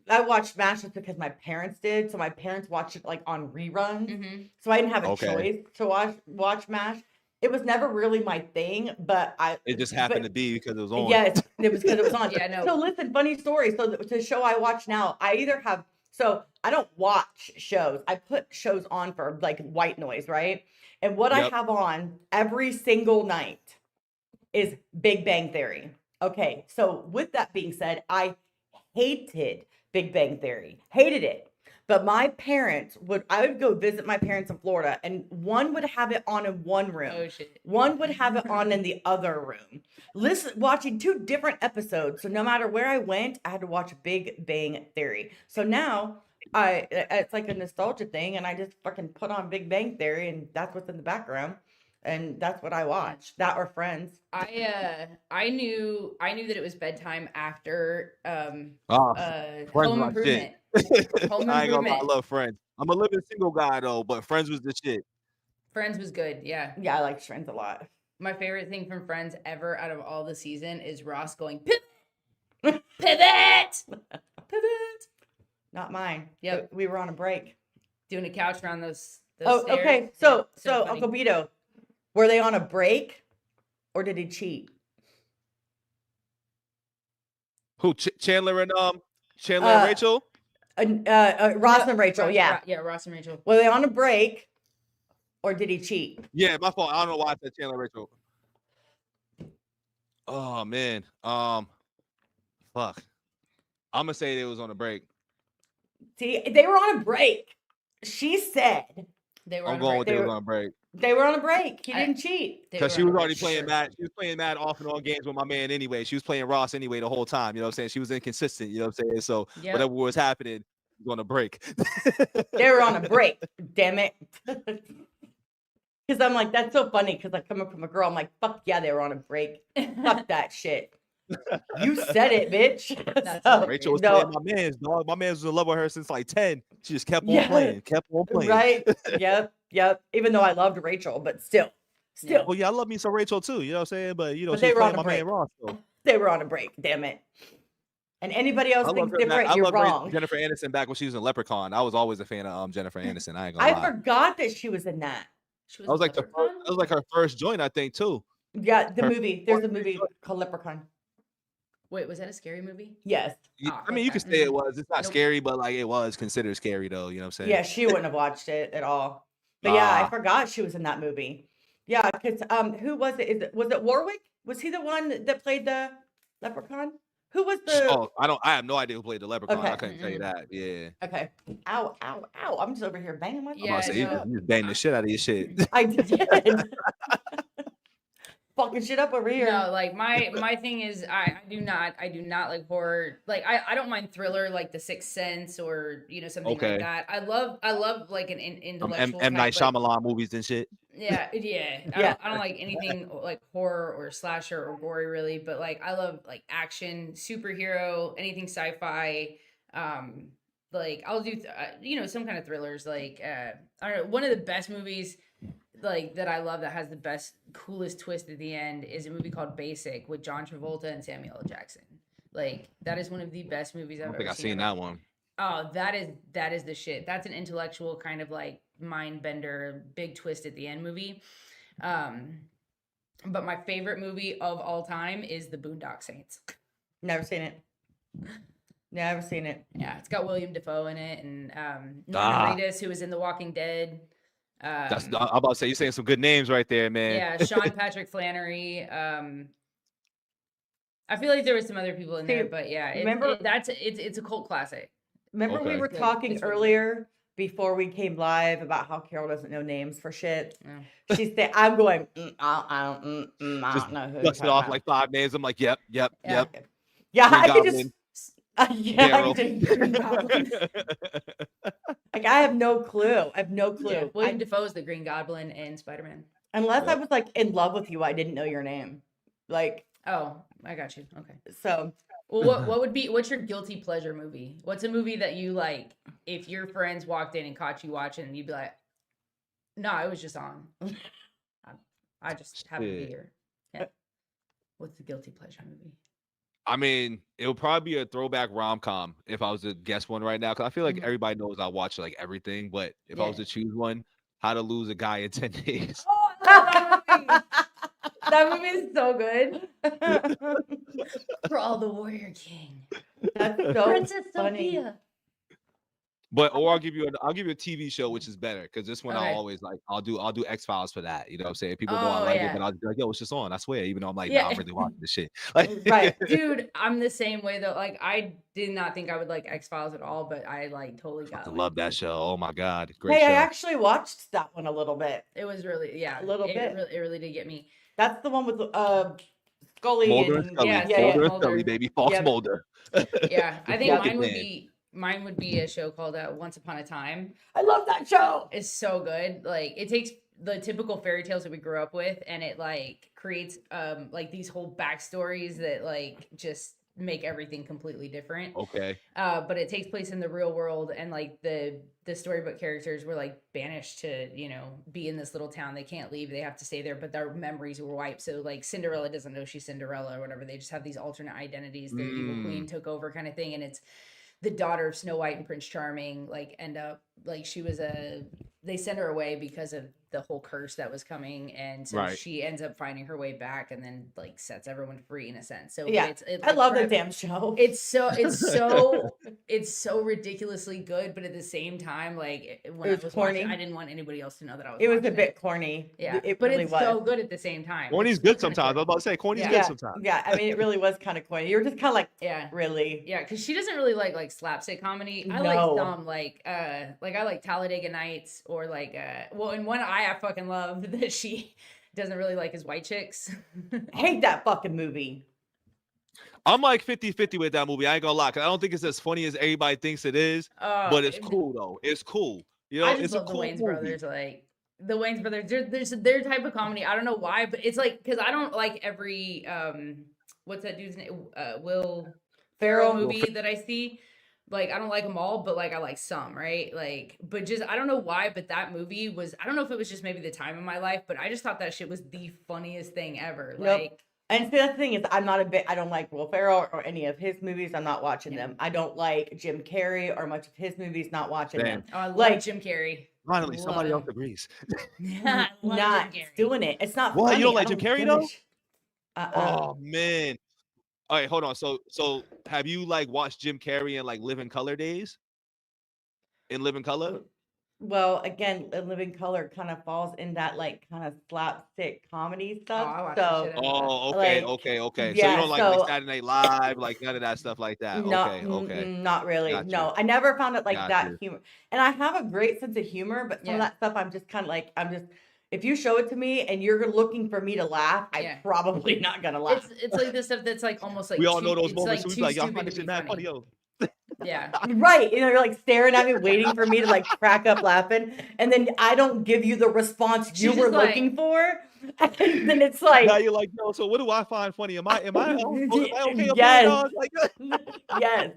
I watched MASH just because my parents did. So my parents watched it like on reruns. Mm-hmm. So I didn't have a Okay. choice to watch MASH. It was never really my thing, but It just happened to be because it was on. Yes, it was because it was on. Yeah, no. So listen, funny story. So the show I watch now, I either have. So I don't watch shows. I put shows on for like white noise, right? And what Yep. I have on every single night is Big Bang Theory. Okay, so with that being said, I hated Big Bang Theory. Hated it. But my parents I would go visit my parents in Florida, and one would have it on in one room. Oh shit. One would have it on in the other room. Watching 2 different episodes. So no matter where I went, I had to watch Big Bang Theory. So now it's like a nostalgia thing, and I just fucking put on Big Bang Theory, and that's what's in the background, and that's what I watch. That or Friends. I knew that it was bedtime after Friends Home my shit. Improvement. Home I ain't gonna lie, I Improvement. love Friends. I'm a living single guy though, but Friends was the shit. Friends was good. Yeah. Yeah, I like Friends a lot. My favorite thing from Friends ever out of all the season is Ross going pivot, pivot, pivot, Not mine. Yep. We were on a break. doing a couch around those Oh, stairs. okay. Yeah, So funny. Uncle Bito, were they on a break, or did he cheat? Who? Chandler and Rachel? Ross and Rachel. Ross- Yeah. yeah, Ross and Rachel. Were they on a break, or did he cheat? Yeah, my fault. I don't know why I said Chandler and Rachel. Oh man. Fuck. I'm gonna say it was on a break. See, they were on a break. She said They were I'm on a going break. with They it was were- on a break. they were on a break. He I- didn't cheat. They Because were she on a was break already for playing sure. mad. She was playing mad off and on games with my man anyway. She was playing Ross anyway the whole time. You know what I'm saying? She was inconsistent. You know what I'm saying? So Yep. whatever was happening, it was on a break. They were on a break. Damn it. Because I'm like, that's so funny. Because I come up from a girl, I'm like, fuck yeah, they were on a break. Fuck that shit. You said it, bitch. That's So, Rachel was no, playing my man's dog. My man's was in love with her since like 10. She just kept on Yeah. playing, kept on playing. right? Yep. Even though I loved Rachel, but still. Well, yeah, I love me some Rachel too. You know what I'm saying? But you know, But she they was were on playing a my man break. Ross. So They were on a break. Damn it. And anybody else I love thinks her back. different, I you're love wrong. Jennifer Aniston back when she was in Leprechaun. I was always a fan of Jennifer Aniston. I ain't gonna I lie. forgot that she was in that. She was That was in like Leprechaun? that was like her first joint, I think, too. Yeah, the Her- movie. There's a movie called Leprechaun. Wait, was that a scary movie? Yes. Ah, I mean, you fuck could that. say it was. It's not Nope. scary, but like it was considered scary though. You know what I'm saying? Yeah, she wouldn't have watched it at all. But yeah, I Ah. forgot she was in that movie. Yeah, because who was it? Was it Warwick? Was he the one that played the Leprechaun? Who was the? Oh, I have no idea who played the Leprechaun. I Okay. couldn't tell you that. Yeah. Okay. Ow, ow, ow! I'm just over here banging my. I'm about to say, Yeah, you just banged the shit out of your shit. I did. Fucking shit up over here. No, like my thing is I do not like horror. Like I don't mind thriller like The Sixth Sense or something Okay. like that. I love like an intellectual M Night type, like, Shyamalan movies and shit. Yeah. Yeah. I don't like anything like horror or slasher or gory really, but like I love like action, superhero, anything sci-fi. Like I'll do some kind of thrillers. Like I don't know, one of the best movies like that I love that has the best coolest twist at the end is a movie called Basic with John Travolta and Samuel L. Jackson. Like that is one of the best movies I've I don't ever think I've seen. seen that one. Oh, that is the shit. That's an intellectual kind of like mind bender, big twist at the end movie. But my favorite movie of all time is The Boondock Saints. Never seen it. Never seen it. Yeah, it's got William Dafoe in it and Norman Ah. Reedus, who was in The Walking Dead. I'm about to say you're saying some good names right there, man. Yeah, Sean Patrick Flannery. I feel like there was some other people in there, See, but yeah, remember- it's a cult classic. Remember we Okay. were Good. talking It's really good. earlier before we came live about how Carol doesn't know names for shit. Yeah. She said, "I'm going. I Just don't know who." you're Dusted talking off about." like 5 names. I'm like, yep. Yeah. Yeah, Green I could Goblin, just. Yeah, I Carol. did. Green Goblin. Like I have no clue. I have no clue. Yeah, William I- Dafoe is the Green Goblin and Spider-Man. unless I Yep. was like in love with you, I didn't know your name. Like Oh, I got you. Okay. so. Well, what's your guilty pleasure movie? What's a movie that you like if your friends walked in and caught you watching and you'd be like, no, it was just on. I just happened to be Shit. here. Yeah. What's the guilty pleasure movie? I mean, it would probably be a throwback rom-com if I was to guess one right now. Because I feel like Mhm. everybody knows I watch like everything. But if I was Yeah. to choose one, How to Lose a Guy in 10 Days. Oh, I love that movie. That movie is so good. For all the Warrior King. That's so Princess funny. Sophia. But or I'll give you a TV show, which is better because this one Okay. I'll always like. I'll do X-Files for that. You know what I'm saying? People know I Oh, like yeah. it, but I'll be like, yo, it's just on. I swear, even though I'm like, Yeah. nah, I'm really watching this shit. Like, Right. Dude, I'm the same way though. Like I did not think I would like X-Files at all, but I like totally I got like, love that show. Oh my god, great Hey, I show. actually watched that one a little bit. it was really A little bit. It really did get me. That's the one with Scully Mulder and and Scully, yeah, Mulder and Mulder. Scully, baby, Fox Yep. Mulder. Yeah, I think Yeah. mine would be a show called Once Upon a Time. I love that show. It's so good. Like it takes the typical fairy tales that we grew up with and it like creates like these whole backstories that like just make everything completely different. Okay. But it takes place in the real world and like the storybook characters were like banished to be in this little town. They can't leave, they have to stay there, but their memories were wiped. So like Cinderella doesn't know she's Cinderella or whatever, they just have these alternate identities. The evil queen took over kind of thing, and it's the daughter of Snow White and Prince Charming like end up like she was they sent her away because of the whole curse that was coming, and so Right. she ends up finding her way back and then like sets everyone free in a sense. So Yeah, it's I like love for the every- damn show. it's so ridiculously good, but at the same time, like when It I was was corny. watching, I didn't want anybody else to know that I was. It was a watching bit corny. Yeah, It but really it's was. so good at the same time. Corny's It's still good kinda sometimes. I was corny. about to say corny's Yeah. good Yeah, sometimes. yeah. I mean, it really was kind of corny. You were just kind of like, Yeah. really? Yeah, because she doesn't really like slapstick comedy. I No. like some like I like Talladega Nights, or like well, and one I fucking love that she doesn't really like is White Chicks. Hate that fucking movie. I'm like 50-50 with that movie. I ain't gonna lie, 'cause I don't think it's as funny as everybody thinks it is, but it's cool though. It's cool. You know, I just it's love a the cool Wayans movie. brothers. Like the Wayans brothers, there's their type of comedy. I don't know why, but it's like because I don't like every what's that dude's name? Will Ferrell Ferrell. movie that I see. Like I don't like them all, but like I like some, right? Like, but just I don't know why, but that movie was, I don't know if it was just maybe the time in my life, but I just thought that shit was the funniest thing ever. Nope. Like, And see, that's the thing is, I don't like Will Ferrell or any of his movies. I'm not watching Yeah. them. I don't like Jim Carrey or much of his movies. Not watching Damn. them. oh, I love Like- Jim Carrey. Finally, Love somebody else him. agrees. I love Not Jim Carrey. doing it. It's not. What? You Funny. don't I like Jim Carrey, give though? Uh-uh. Oh man. All right, hold on. So have you like watched Jim Carrey in like Living Color days? In Living Color? Well, again, Living Color kind of falls in that like kind of slapstick comedy stuff. I watch that so shit. Oh, okay, Like, okay. So yeah, you don't like so- Saturday Night Live, like none of that stuff like that. not, Okay, okay. not really. Got No, you. I never found it like Got that you. humor. And I have a great sense of humor, but some of Yeah. that stuff I'm just kind of like, if you show it to me and you're looking for me to laugh, I'm Yeah. probably not gonna laugh. It's like this stuff that's like almost like We all too- know those it's moments. like we too be like, y'all stupid find to this shit be mad funny, funny. yo. Yeah. Right. You know, you're like staring at me, waiting for me to like crack up laughing. And then I don't give you the response you She's were just like- looking for. And then it's like, Now you're like, yo, so what do I find funny? Am I okay up Yes. here, dog? Like, yes.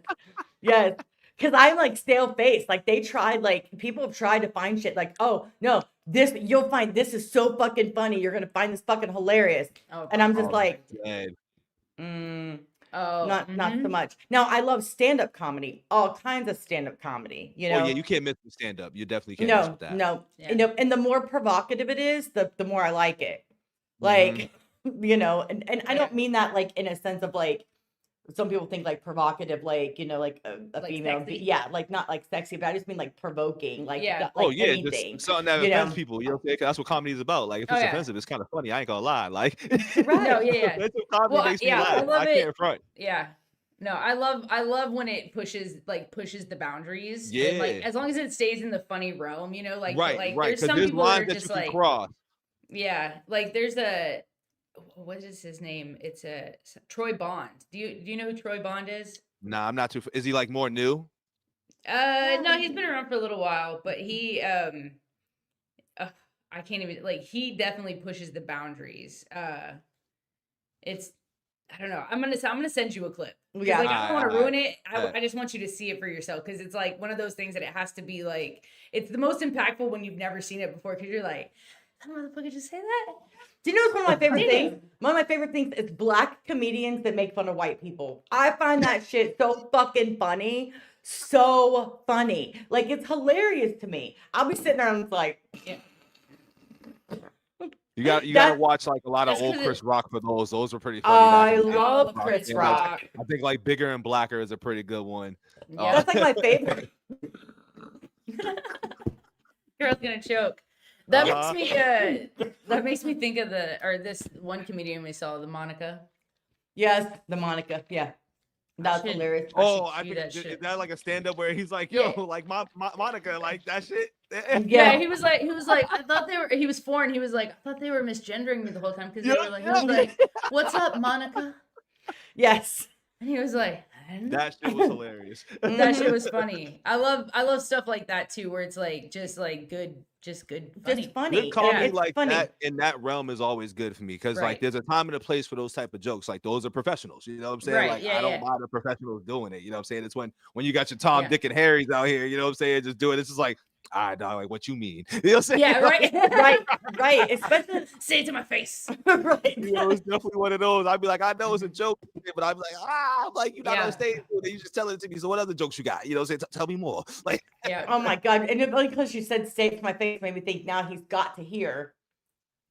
Yes. Because I'm like stale face. Like people have tried to find shit like, oh no, you'll find this is so fucking funny. You're gonna find this fucking hilarious. Oh, And I'm just Oh, like, dead. oh, not so mhm. much. Now I love stand-up comedy, all kinds of stand-up comedy, you know. Oh yeah, you can't miss the stand up. You definitely can't miss No, with that. no. Yeah. You know, and the more provocative it is, the more I like it. Mm-hmm. Like, you know, and I Yeah. don't mean that like in a sense of like some people think like provocative, like, you know, like a Like female, sexy? yeah, like not like sexy, but I just mean like provoking, like, Yeah. like Oh yeah, anything. just something that you offends know? people. You know what I'm saying? 'Cause that's what comedy is about. Like if Oh, it's yeah. offensive, it's kind of funny. I ain't gonna lie. Like Right. No, yeah. offensive comedy Well, makes me yeah, I laugh. love I it. can't front. Yeah. No, I love when it pushes the boundaries. And, like, Yeah. as long as it stays in the funny realm, you know, like Right, like right. there's Because some there's people that are lines that just you can like cross. yeah, like there's a what is his name? It's a Troy Bond. Do you know who Troy Bond is? Nah, I'm not too. Is he like more new? No, he's been around for a little while, but he I can't even like he definitely pushes the boundaries. It's I don't know. I'm gonna send you a clip. 'Cause, Yeah. like I don't want to Alright, ruin it. alright. I just want you to see it for yourself because it's like one of those things that it has to be like it's the most impactful when you've never seen it before because you're like, that motherfucker just say that. Do you know what's one of my favorite Did things? you? One of my favorite things is black comedians that make fun of white people. I find that shit so fucking funny. So funny. Like it's hilarious to me. I'll be sitting there and it's like, You gotta That- watch like a lot of That's old 'cause Chris Rock for those. Those were pretty funny. I back in the day. love Rock Chris and, Rock. I think like Bigger and Blacker is a pretty good one. Yeah. That's like my favorite. Girl's gonna choke. That Uh-huh. makes me think of this one comedian we saw, the Monica. Yes, the Monica. Yeah. That's Shit. hilarious. Oh, should I see think that is shit. that like a stand up where he's like, yo, Yeah. like Monica, like that shit. Yeah, he was like, I thought he was foreign. He was like, I thought they were misgendering me the whole time because they Yeah, were like, yeah. he was like, what's up, Monica? Yes. And he was like, I don't know. That shit was hilarious. That shit was funny. I love stuff like that too, where it's like just good, funny. Just funny. Good comedy It's like funny. that in that realm is always good for me because Right. like there's a time and a place for those type of jokes. Like those are professionals. You know what I'm saying? Right, Like yeah, I don't yeah. mind the professionals doing it. You know what I'm saying? It's when you got your Tom, Yeah. Dick, and Harrys out here. You know what I'm saying? Just do it. It's just like all right, dog, like what you mean? You know what I'm saying? Yeah, right. right. Especially Say it to my face. right. You know, it's definitely one of those. I'd be like, I know it's a joke, but I'd be like, I'm like, you're not Yeah. on stage. You just telling it to me. So what other jokes you got? You know, say, tell me more. Like, Yeah. Oh my god! And because you said "say it to my face" made me think now he's got to hear.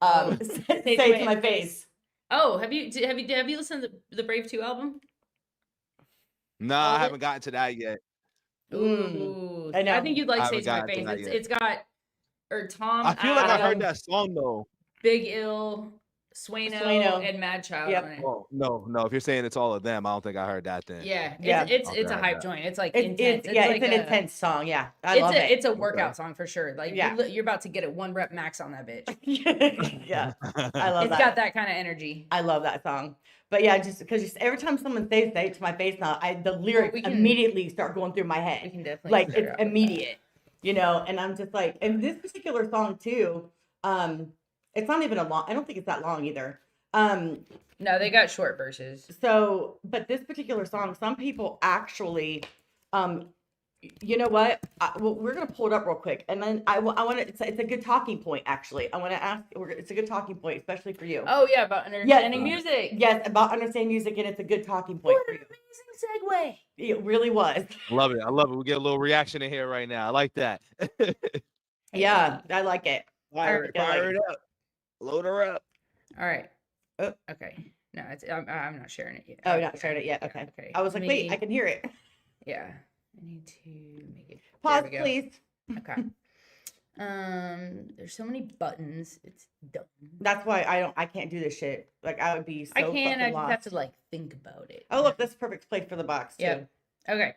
Say it to my face. Oh, have you listened to the Brave 2 album? nah, All I of it? haven't gotten to that yet. Ooh, I know. I think you'd like I Say It haven't to My gotten to Face. that yet. It's got Tom. I feel like I heard Adam, that song though. Big Ill, Sueno, Sueno. and Mad Child. Yep. On it. Oh no. If you're saying it's all of them, I don't think I heard that then. Yeah, Yeah. it's Okay, a I hype got joint. It's like It's intense. yeah, like it's an a- intense song. Yeah, I love it. It's a workout song for sure. Like Yeah. you're about to get it 1 rep max on that bitch. yeah, I love It's that. got that kind of energy. I love that song. But yeah, just because every time someone says "say it to my face" now, the lyrics we can- immediately start going through my We head. can definitely Like figure it's out what that- immediate, you know. And I'm just like, and this particular song too, it's not even a long. I don't think it's that long either. No, they got short verses. So, but this particular song, some people actually, you know what? Well, we're gonna pull it up real quick, and then I want to. It's a good talking point, actually. I want to ask. It's a good talking point, especially for you. Oh yeah, about understanding music. Yes, about understanding music, and it's a good talking point What for an you. amazing segue. It really was. I love it. We get a little reaction in here right now. I like that. Yeah, I like it. Fire I like it up. Load her up. All right. Oh. Okay. No, I'm not sharing it yet. Oh, not shared it yet. Okay. Okay. I was like, wait, I can hear it. Yeah. I need to make it. Pause, there we go. please. Okay. There's so many buttons. It's dumb. That's why I can't do this shit. Like I would be so I can. fucking I just lost. have to like think about it. Oh look, that's a perfect place for the box too. Yep. Okay.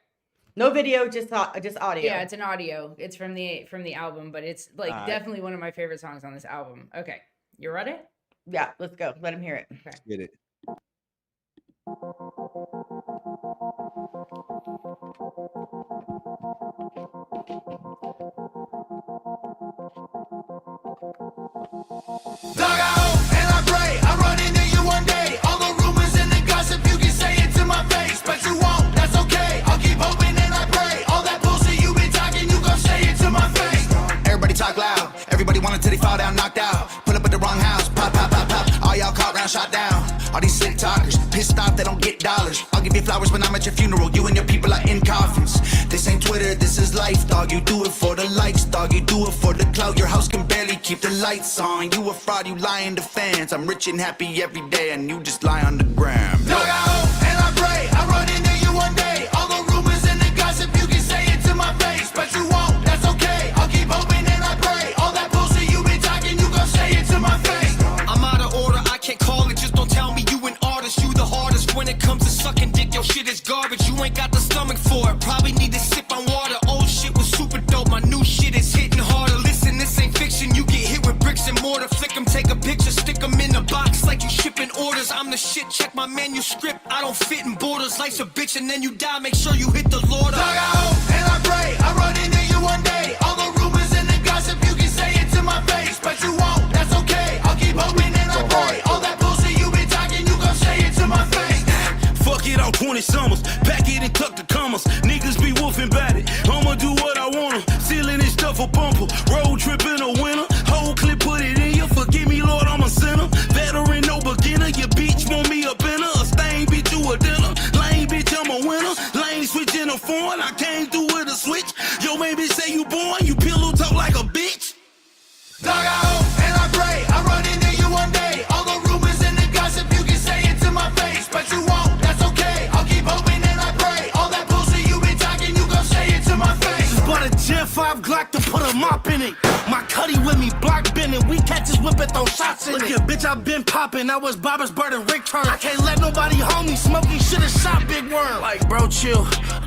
No video, just audio. Yeah, it's an audio. It's from the album, but it's like Alright. definitely one of my favorite songs on this album. Okay. You ready? Yeah, let's go. Let him hear it. Okay. Get it. Dog, I hope and I pray I run into you one day. All the rumors and the gossip, you can say it to my face, but you won't. That's okay. I'll keep hoping and I pray. All that bullshit you been talking, you gon' say it to my face. Everybody talk loud. Everybody want until they fall down, knocked out. Pull up at the wrong house. Pop, pop, pop, pop. All y'all caught round, shot down. All these sick talkers, pissed off they don't get dollars. I'll give you flowers when I'm at your funeral. You and your people are in coffins. This ain't Twitter, this is life, dog. You do it for the likes, dog. You do it for the clout. Your house can barely keep the lights on. You a fraud, you lying to fans. I'm rich and happy every day, and you just lie on the gram. Dog, I hope and I pray I run into you one day. All the rumors and the gossip, you can say it to my face, but you won't. That's okay. I'll keep hoping and I pray. All that bullshit you been talking, you gon' say it to my face. I'm out of order, I can't call it. Just don't tell me you an artist. You the hardest when it comes to sucking dick. Your shit is garbage. You ain't got the stomach for it. Probably need to sip on water. Old shit was super dope. My new shit is hitting harder. Listen, this ain't fiction. You get hit with bricks and mortar. Flick 'em, take a picture, stick 'em in a box like you shipping orders. I'm the shit. Check my manuscript. I don't fit in borders. Life's a bitch and then you die. Make sure you hit the Lord Dog, I up. hope and I pray I run into you one day. All the rumors and the gossip, you can say it to my face, but you won't. That's okay. I'll keep hoping and I pray. All that bullshit you been talking, you gon' say it to my face. Fuck it, all 20 summers. Pack it and tuck the commas. Niggas be wolfing about it. I'ma do what I wanna. Stealing this stuff a bumper. Road trip in a winter. Whole clip, put it in you. Forgive me, Lord, I'm a sinner. Veteran, no beginner. Your bitch want me up in her. A stain, bitch, you a dinner. Lame, bitch, I'm a winner. Lane switch in a foreign. I came through with a switch. Yo, maybe say you born. You pillow talk like a bitch. Dog, I hope and I pray I run into you one day. All the rumors and the gossip, you can say it to my face, but you won't. That's okay. I'll keep hoping and I pray. All that bullshit you been talking, you gon' say it to my face. But a Gen 5 Glock to put a mop in it. My cutty with me, block bending. We catch his whip and throw shots in it. Look here, bitch, I been popping. I was Bobber's Bird and Rick Turner. I can't let nobody hold me. Smoking shit and shot Big Worm. Like, bro, chill.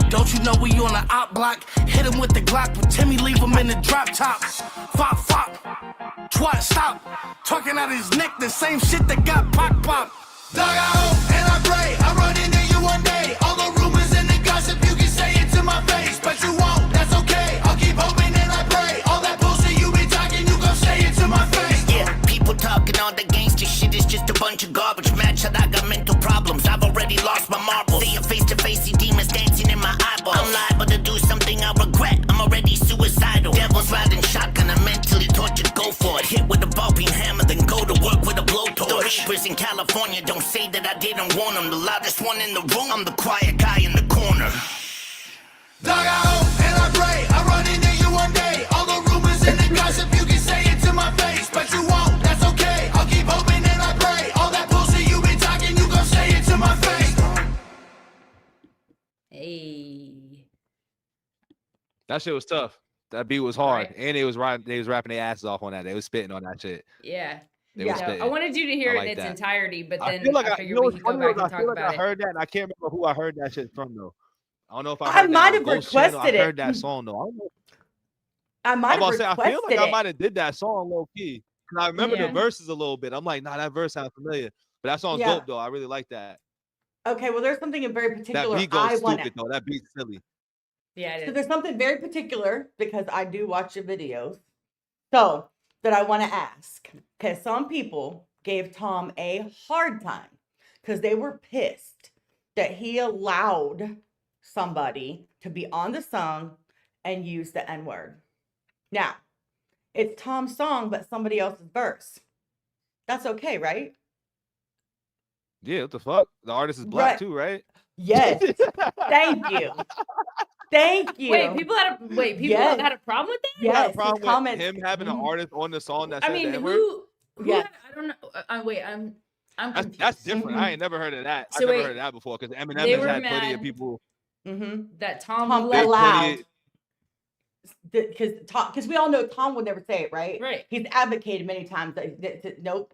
Don't you know we on the op block? Hit him with the Glock, but Timmy leave him in the drop top. Fop, fop. Twat, stop. Talking out his neck, the same shit that got pop, pop. Dog, I hope and I pray I run into you one day. All the rumors and the gossip, you can say it to my face, but you won't. That's okay. I'll keep hoping and I pray. All that bullshit you been talking, you gon' say it to my face. Yeah, people talking all the gangster shit is just a bunch of garbage. Mad shit, I got mental problems. I've already lost my marbles. See you face to face, see demons dancing in my eyeballs. I'm liable to do something I regret. I'm already suicidal. Devils riding Rappers in California don't say that I didn't want them. The loudest one in the room, I'm the quiet guy in the corner. Dog, I hope and I pray I run into you one day. All the rumors and the gossip, you can say it to my face, but you won't, that's okay. I'll keep hoping and I pray. All that bullshit you been talking, you gon' say it to my face. Hey. That shit was tough. That beat was hard, Right. and they was rapping their asses off on that. They was spitting on that shit. Yeah. They was So spitting. I wanted you to hear I it like in its that. entirety, but I then feel like I you figured know we what's could go funny back is I and talk feel like about I it. heard that, and I can't remember who I heard that shit from though. I don't know if I I heard that might on have Ghost Channel. I requested heard it. that song though. I don't know. I I'm might have about to say I feel requested like I it. might have did that song low key. 'Cause I remember the Yeah. verses a little bit. I'm like, nah, that verse sounds familiar. But that song's Yeah. dope though. I really like that. Okay, well, there's something in very That particular beat goes I want stupid though. That beat's silly. Yeah, it So is. there's something very particular because I do watch your videos. So that I want to ask. Because some people gave Tom a hard time because they were pissed that he allowed somebody to be on the song and use the N-word. Now, it's Tom's song, but somebody else's verse. That's okay, right? Yeah, what the fuck? The artist is black Right. too, right? Yes. Thank you. Thank you. Wait, people had Yes. a problem with that? You had a Yes, his problem with comments. him having an Mhm. artist on the song that I said mean, the N-word? who Yes. had, I don't know. Wait, I'm confused. That's different. Mhm. I ain't never heard of that. So I've never wait, heard of that before because Eminem they has were had plenty of mad people. Mm-hmm. that Tom Tom There's allowed plenty. because we all know Tom would never say it, right? Right. He's advocated many times that nope,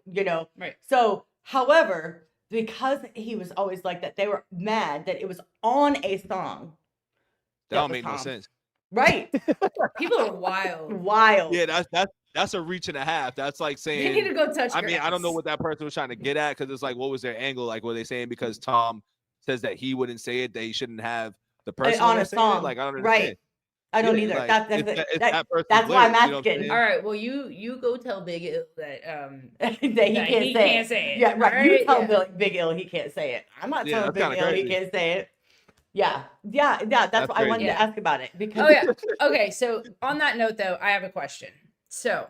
Right. So, however, because he was always like that, they were mad that it was on a song. That don't was make no Tom. sense. Right. People are wild. Wild. Yeah, that's a reach and a half. That's like They need to saying. go touch I mean, I don't know grass. what that person was trying to get at because it's like, what was their angle? Like, were they saying because Tom says that he wouldn't say it, that he shouldn't have the person on there a saying it? song. Like, I don't Right. understand. I don't Yeah, either. like, That's it's that person's that's why I'm lyrics, you know what I'm asking. saying? All right, well, you go tell Big Ill that that he that can't he say can't it. say it. Yeah, right. You Alright, tell yeah. Big Ill he can't say it. I'm not Yeah, telling that's Big kinda Ill he crazy. can't say it. Yeah. That's That's what I wanted crazy. Yeah. to ask about it because Oh yeah. Okay, so on that note though, I have a question. So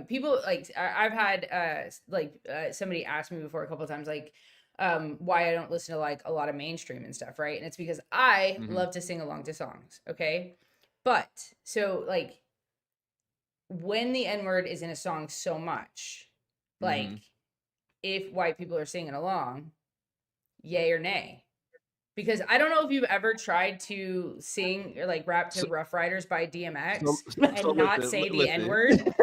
people like I've had somebody ask me before a couple of times like why I don't listen to like a lot of mainstream and stuff, right? And it's because I Mhm. love to sing along to songs, okay? But so like when the N-word is in a song so much, like Mhm. if white people are singing along, yay or nay? Because I don't know if you've ever tried to sing or like rap to So- Rough Riders by DMX So and not listen, say the listen. N-word,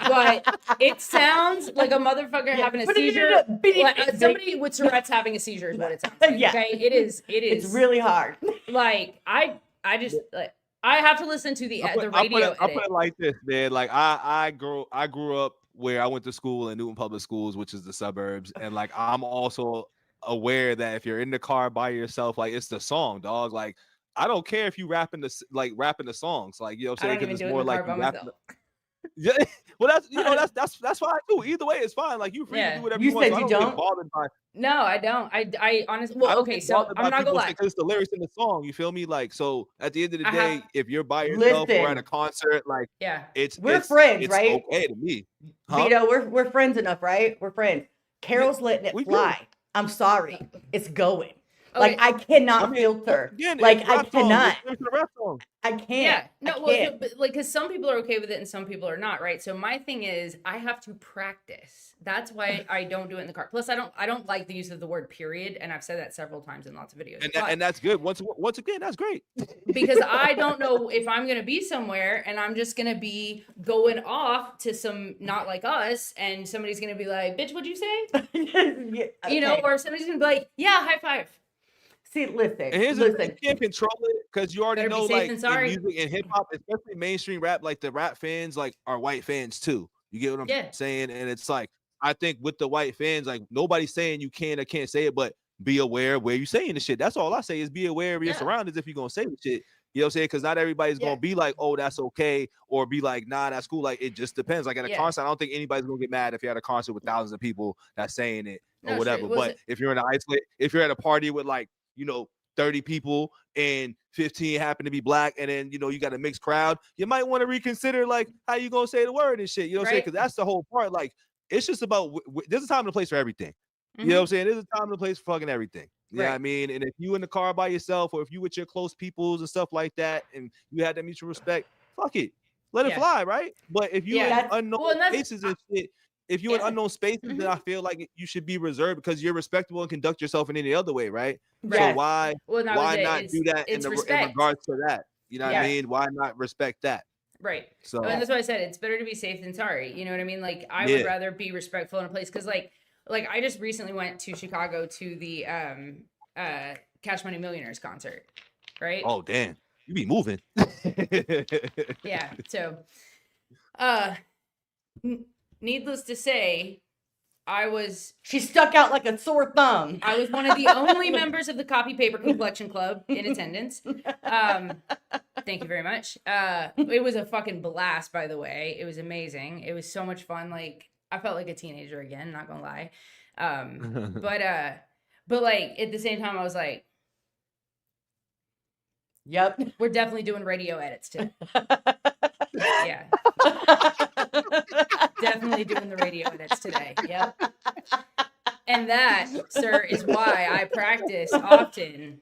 but it sounds like a motherfucker having a But seizure. Like, it's somebody with Tourette's having a seizure is what it sounds like. Yeah. Okay, it is. it's really hard. like I just like I have to listen to the radio I'll put edit. it like this, man. Like I grew up where I went to school in Newton Public Schools, which is the suburbs, and like I'm also aware that if you're in the car by yourself, like it's the song, dog. Like I don't care if you rapping the songs, like you know what I I'm don't saying, even because do it's it more in the like car you by rapping. myself. Yeah, well that's what I do. Either way, it's fine. Like you free to Yeah. do whatever You you want. said So I you don't don't? get bothered by. No, I don't. I honestly. I Well, don't okay, get so bothered by I'm not gonna people lie. saying because it's the lyrics in the song. You feel me? Like so, at the end of the I day, have- if you're by yourself or at a Listen. concert, like Yeah. We're friends, it's right? okay to me. Huh? Vito, we're friends enough, right? We're friends. Carol's letting it we do. fly. I'm sorry. It's going. Okay. Like I cannot I mean, filter. again, Like it's I rap songs. cannot. It's a rap song. I can't. Yeah, I no, well, can't. but like, because some people are okay with it and some people are not, right? So my thing is, I have to practice. That's why I don't do it in the car. Plus, I don't like the use of the word period, and I've said that several times in lots of videos. And that's good. Once again, that's great. Because I don't know if I'm gonna be somewhere and I'm just gonna be going off to some not like us, and somebody's gonna be like, "Bitch, what'd you say?" Yeah, You know, okay. or somebody's gonna be like, "Yeah, high five." See, listen, And here's the thing, listen. you can't control it because you already Better be know, safe like than in sorry. music and hip hop, especially mainstream rap, like the rap fans, like are white fans too. You get what I'm Yeah. saying? And it's like I think with the white fans, like nobody's saying you can or can't say it, but be aware where you saying the shit. That's all I say is be aware of your Yeah. surroundings if you're gonna say the shit. You know what I'm saying? Because not everybody's Yeah. gonna be like, oh, that's okay, or be like, nah, that's cool. Like it just depends. Like at a Yeah. concert, I don't think anybody's gonna get mad if you're at a concert with thousands of people that's saying it or No, whatever. straight. But if you're in an isolate, if you're at a party with like, 30 people and 15 happen to be black, and then you got a mixed crowd, you might want to reconsider like how you gonna say the word and shit. You know what I'm saying? Right. Because that's the whole part. Like it's just about there's a time and a place for everything. You know what I'm saying? There's a time and a place for fucking everything. You know what I Right. mean? And if you in the car by yourself, or if you with your close peoples and stuff like that, and you had that mutual respect, fuck it. Let it Yeah. fly, right? But if you in Yeah. unknown Well, and that's spaces and shit, if you in yeah. unknown spaces, then I feel like you should be reserved because you're respectable and conduct yourself in any other way, right? So Yes. Well, that was why it. not do that It's in respect. regards to that? You know what I Yeah. mean? Why not respect that? Right. So And that's why I said it's better to be safe than sorry. You know what I mean? Like I would yeah. rather be respectful in a place because like I just recently went to Chicago to the Cash Money Millionaires concert. Right? Oh damn. You be moving. Yeah. So needless to say, She stuck out like a sore thumb. I was one of the only members of the Copy Paper Collection Club in attendance. Thank you very much. It was a fucking blast, by the way. It was amazing. It was so much fun. Like I felt like a teenager again, not gonna lie. But like at the same time, I was like, Yep. we're definitely doing radio edits too. Yeah. Definitely doing the radio edits today. Yep. And that, sir, is why I practice often.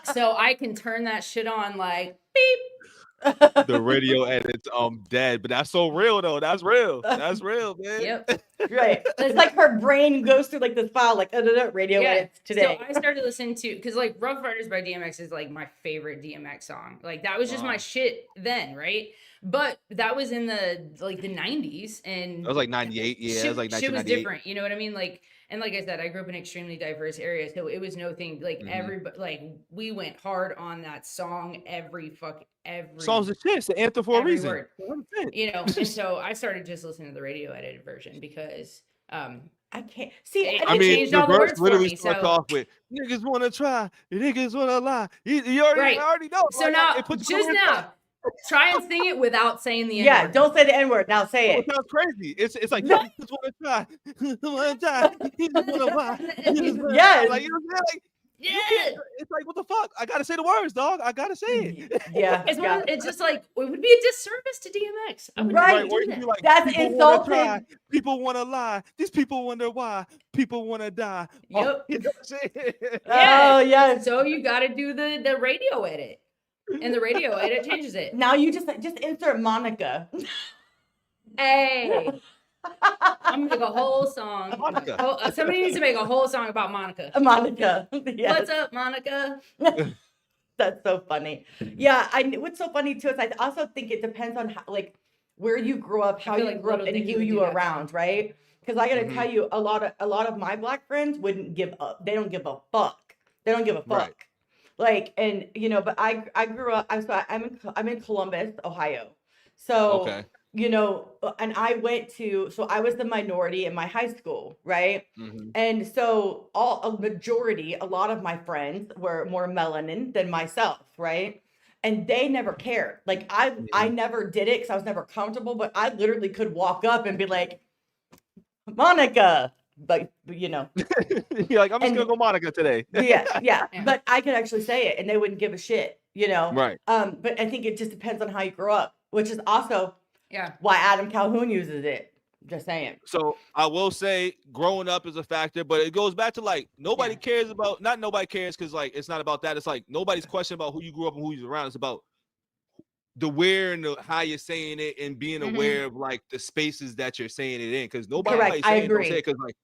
So I can turn that shit on like beep. The radio edits dead, but that's so real though. That's real. That's real, man. Yep. Right. It's like her brain goes through like this file, like radio edits today. So I started listening to because like Rough Riders by DMX is like my favorite DMX song. Like that was just my shit then, right? But that was in the 90s and That was like 98. Yeah, shit, it was like shit was 1998. different. You know what I mean? Like, and like I said, I grew up in an extremely diverse area, so it was no thing. Like everybody, like we went hard on that song every Songs of shit. It's the anthem for a every reason. word. 100%. You know, and so I started just listening to the radio edited version because I can't see. It- I it mean, changed the all the verse words for literally me, starts so- off with "niggas wanna try, niggas wanna lie." You already, Right. I already know. So Like, now, it puts just you now, try and sing it without saying the Yeah, N-word. don't say the N-word. Now say It it. sounds crazy. It's like No. niggas wanna try, wanna die, niggas wanna lie, niggas wanna Yes. lie. Like, you know what I'm saying? Like, you Yeah. can't. It's like, what the fuck? I gotta say the words, dog. I gotta say it. Yeah. It's, yeah. it's just like, it would be a disservice to DMX. I would Right. never Or do you can that. be like, That's people wanna try, insulting. people wanna lie. These people wonder why. People wanna die. Yep. Oh, you know what I'm saying? Yeah. Oh yes. So you got to do the radio edit. And the radio edit changes it. Now you just insert Monica. Hey. I'm gonna make a whole song. Monica. Somebody needs to make a whole song about Monica. Monica. Yes. What's up, Monica? That's so funny. Yeah, what's so funny too is I also think it depends on how, like where you grew up, how feel you like grew up, Little and Dicky who would you do were that. around, right? Because I gotta Mhm. tell you, a lot of my black friends wouldn't give up. They don't give a fuck. They don't give a fuck. Right. Like, and but I grew up. I'm in Columbus, Ohio. So Okay. and I I was the minority in my high school, right? Mhm. And so a lot of my friends were more melanin than myself, right? And they never cared. Like I never did it because I was never comfortable, but I literally could walk up and be like, Monica. Like, You're like, I'm just And- gonna go Monica today. yeah. Yeah. But I could actually say it and they wouldn't give a shit, Right. But I think it just depends on how you grow up, which is also Yeah. why Adam Calhoun uses it. Just saying. So I will say growing up is a factor, but it goes back to like nobody cares about, not nobody cares because like it's not about that. It's like nobody's question about who you grew up and who you're around. It's about the where and how you're saying it and being Mhm. aware of like the spaces that you're saying it in. Because nobody Correct, like I saying don't agree. say it. Because like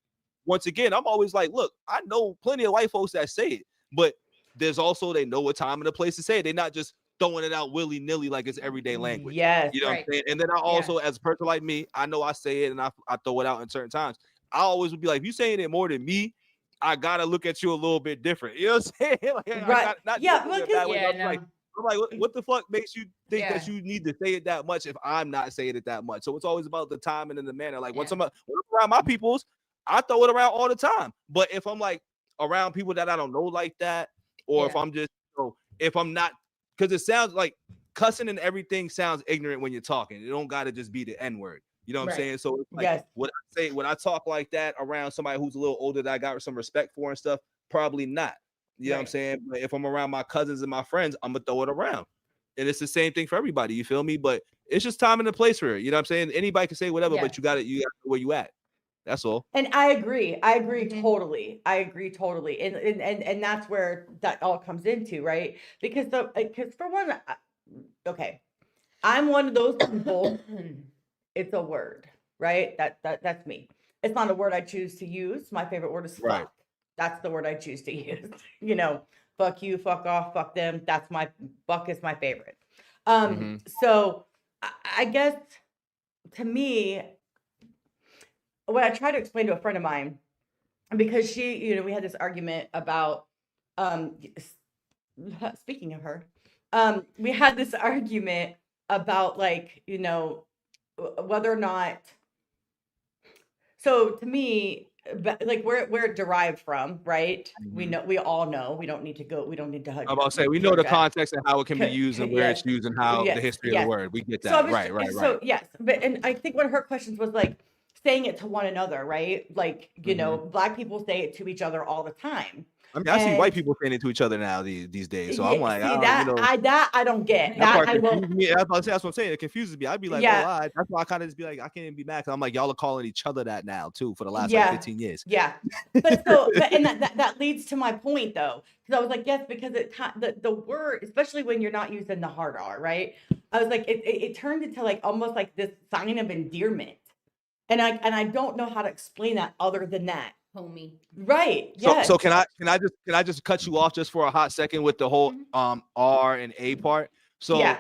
once again, I'm always like, look, I know plenty of white folks that say it, but there's also they know what time and a place to say it. They're not just throwing it out willy-nilly like it's everyday language. Yes. You know what Right. I'm saying? And then I also, as a person like me, I know I say it and I throw it out in certain times. I always would be like, if you saying it more than me, I gotta look at you a little bit different. You know what I'm saying? Like, I Right. got, not Yeah, just in a because- bad way, Yeah, but I'm no. like, what the fuck makes you think Yeah. that you need to say it that much if I'm not saying it that much? So it's always about the timing and the manner. Like when Yeah. I'm around my peoples, I throw it around all the time. But if I'm like around people that I don't know like that, or if Yeah. I'm just, if I'm not, because it sounds like cussing and everything sounds ignorant when you're talking. It don't gotta just be the N-word. You know what Right. I'm saying? So it's like Yes. when I talk like that around somebody who's a little older that I got some respect for and stuff, probably not. You know what I'm Right. saying? But if I'm around my cousins and my friends, I'm gonna throw it around. And it's the same thing for everybody. You feel me? But it's just time and the place for it. You know what I'm saying? Anybody can say whatever, Yeah. but you got know where you at. That's all. And I agree. I agree totally. I agree totally. And that's where that all comes into, right? Because for one, okay, I'm one of those people. It's a word, right? That's me. It's not a word I choose to use. My favorite word is Right. fuck. That's the word I choose to use. You know, fuck you, fuck off, fuck them. That's my fuck is my favorite. Mm-hmm. So I guess to me, what I try to explain to a friend of mine, because she, we had this argument about, um, speaking of her, we had this argument about like, whether or not, so to me, like where it derived from, right? Mm-hmm. We all know, we don't need to I'm about to say we know drug the that. context and how it can be used and where Yes, it's used and how the yes, history of the yes. word. We get So I that. was, Right, right, right. so yes, and I think one of her questions was like saying it to one another, right? Like, Mm-hmm. black people say it to each other all the time. I mean, I see white And people saying it to each other now these days. So I'm yeah, like, I see don't, that I don't get. that That part I confuses will, me. I was about to say that's what I'm saying. It confuses me. I'd be like, oh, yeah, that's why I kind of just be like, I can't even be mad because I'm like, y'all are calling each other that now too for the last like yeah, 15 years. yeah. But and that leads to my point though, because I was like, yes, because the word, especially when you're not using the hard R, right? I was like, it turned into like almost like this sign of endearment, and I don't know how to explain that other than that. Homie. Right? So Yes. can I just cut you off just for a hot second with the whole Mhm. R and A part? Yeah. So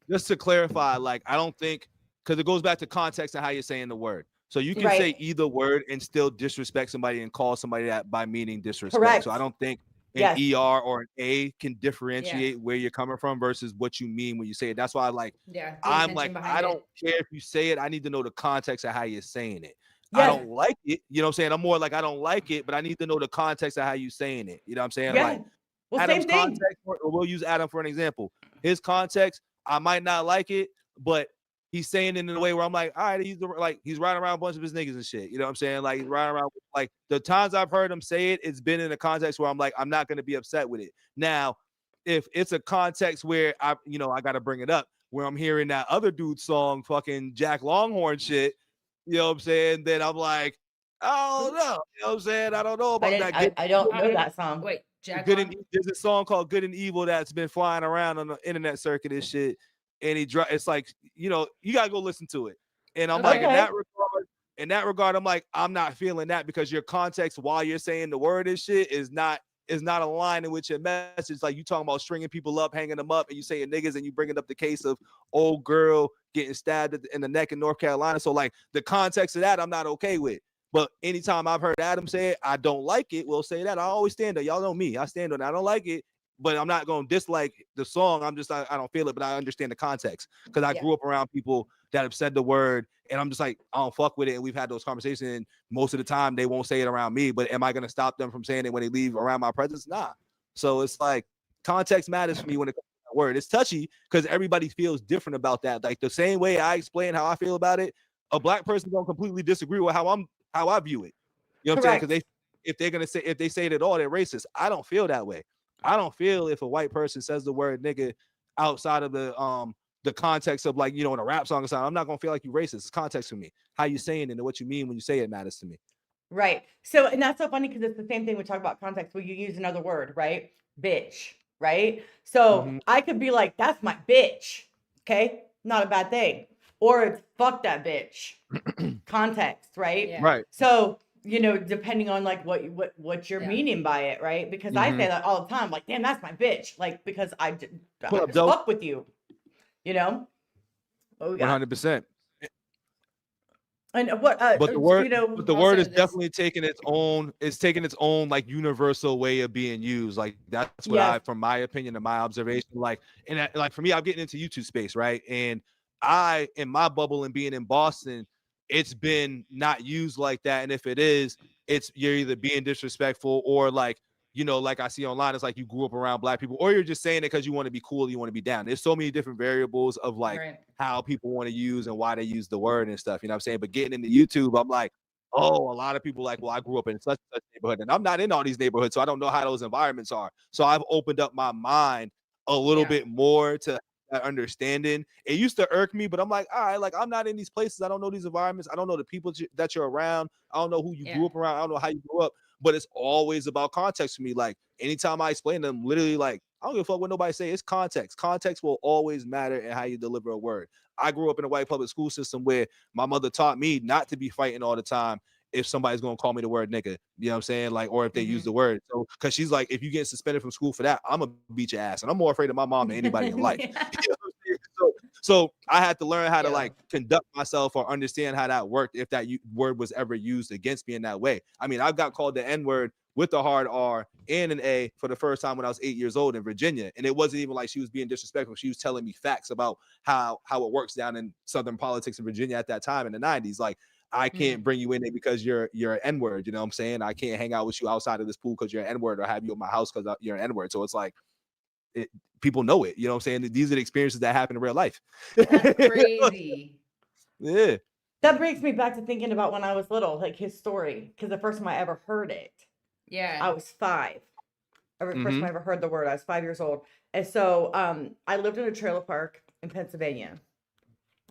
just to clarify, like I don't think because it goes back to context and how you're saying the word. So you can say Right. either word and still disrespect somebody and call somebody that by meaning disrespect. So I Correct. don't think an Yes. ER or an A can Yeah. differentiate where you're coming from versus what you mean when you say it. That's why Yeah. The I'm intention like, behind I don't it. care if you say it. I need to know the context of how you're saying it. I Yes. don't like it. You know what I'm saying? I'm more like I don't like it, but I need to know the context of how you saying it. You know what I'm saying? Yeah. Like Well, Adam's same thing. context, or we'll use Adam for an example. His context, I might not like it, but he's saying it in a way where I'm like, all right, he's riding around a bunch of his niggas and shit. You know what I'm saying? Like he's riding around like the times I've heard him say it, it's been in a context where I'm like, I'm not gonna be upset with it. Now, if it's a context where I gotta bring it up, where I'm hearing that other dude's song, fucking Jack Longhorn shit, you know what I'm saying? Then I'm like, oh no, you know what I'm saying? I don't know about that. I don't know that song. Wait, Jack Good and Long. there's a song called "Good and Evil" that's been flying around on the internet circuit and shit. And it's like you gotta go listen to it. And I'm like, Okay. Okay. in that regard, I'm like, I'm not feeling that because your context while you're saying the word and shit is not aligning with your message. Like you talking about stringing people up, hanging them up, and you saying niggas, and you bringing up the case of old girl getting stabbed in the neck in North Carolina. So like the context of that, I'm not okay with. But anytime I've heard Adam say it, I don't like it. We'll say that. I always stand on. Y'all know me. I stand on it. I don't like it, but I'm not going to dislike the song. I don't feel it, but I understand the context because I Yeah. grew up around people that have said the word, and I'm just like, I don't fuck with it. And we've had those conversations, and most of the time they won't say it around me. But am I going to stop them from saying it when they leave around my presence? Nah. So it's like context matters for me when it comes to that word. It's touchy because everybody feels different about that. Like the same way I explain how I feel about it, a black person don't completely disagree with how I view it. You know what I'm saying? Correct. Because if they say it at all, they're racist. I don't feel that way. I don't feel if a white person says the word nigga outside of the context of like in a rap song or something, I'm not gonna feel like you racist. It's context for me. How you saying it and what you mean when you say it matters to me. Right. So, and that's so funny because it's the same thing we talk about context where you use another word, right? Bitch, right? So Mm-hmm. I could be like, that's my bitch. Okay. Not a bad thing. Or it's fuck that bitch. Context, right? Yeah. Right. So, depending on like what you're Yeah. meaning by it, right? Because I Mm-hmm. say that all the time, like, damn, that's my bitch. Like, because I What up, just Dope? fuck with you, you know? What we got? 100%. And what, But the Also, word is this. definitely taking its own like universal way of being used. Like that's what yes. from my opinion and my observation, like, and like for me, I'm getting into YouTube space, right? And in my bubble and being in Boston, it's been not used like that. And if it is, it's you're either being disrespectful or like, like I see online, it's like you grew up around black people, or you're just saying it because you want to be cool, you want to be down. There's so many different variables of like Right. how people want to use and why they use the word and stuff. You know what I'm saying? But getting into YouTube, I'm like, oh, a lot of people like, well, I grew up in such and such neighborhood, and I'm not in all these neighborhoods, so I don't know how those environments are. So I've opened up my mind a little Yeah. bit more to that understanding. It used to irk me, but I'm like, all right, like I'm not in these places. I don't know these environments. I don't know the people that you're around. I don't know who you grew up around. I don't know how you grew up. But it's always about context for me. Like anytime I explain them, literally, like I don't give a fuck what nobody say. It's context. Context will always matter in how you deliver a word. I grew up in a white public school system where my mother taught me not to be fighting all the time if somebody's gonna call me the word nigga, you know what I'm saying? Like, or if they use the word. So, cause she's like, if you get suspended from school for that, I'm gonna beat your ass. And I'm more afraid of my mom than anybody in life. You know what I'm saying? So I had to learn how to like conduct myself or understand how that worked if that word was ever used against me in that way. I mean, I've got called the N-word with the hard R and an A for the first time when I was 8 years old in Virginia. And it wasn't even like she was being disrespectful. She was telling me facts about how it works down in Southern politics in Virginia at that time in the 90s. Like, I can't bring you in there because you're an N-word, you know what I'm saying? I can't hang out with you outside of this pool because you're an N-word or have you at my house because you're an N-word. So it's like, people know it, you know what I'm saying? These are the experiences that happen in real life. That's crazy. Yeah. That brings me back to thinking about when I was little, like his story, because the first time I ever heard it, I was 5. First time I ever heard the word, I was 5 years old. And so I lived in a trailer park in Pennsylvania.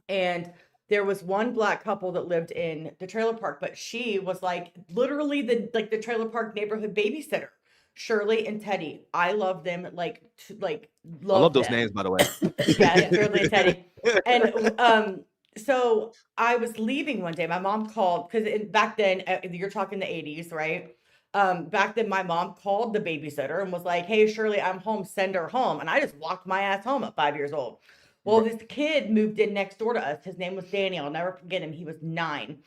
And there was one black couple that lived in the trailer park, but she was like literally the trailer park neighborhood babysitter. Shirley and Teddy. I love them I love those them. names, by the way. Yeah, Shirley and Teddy. And so I was leaving one day. My mom called because back then, you're talking the 80s, right? Back then, my mom called the babysitter and was like, "Hey, Shirley, I'm home. Send her home." And I just walked my ass home at 5 years old. Well, this kid moved in next door to us. His name was Danny. I'll never forget him. He was 9.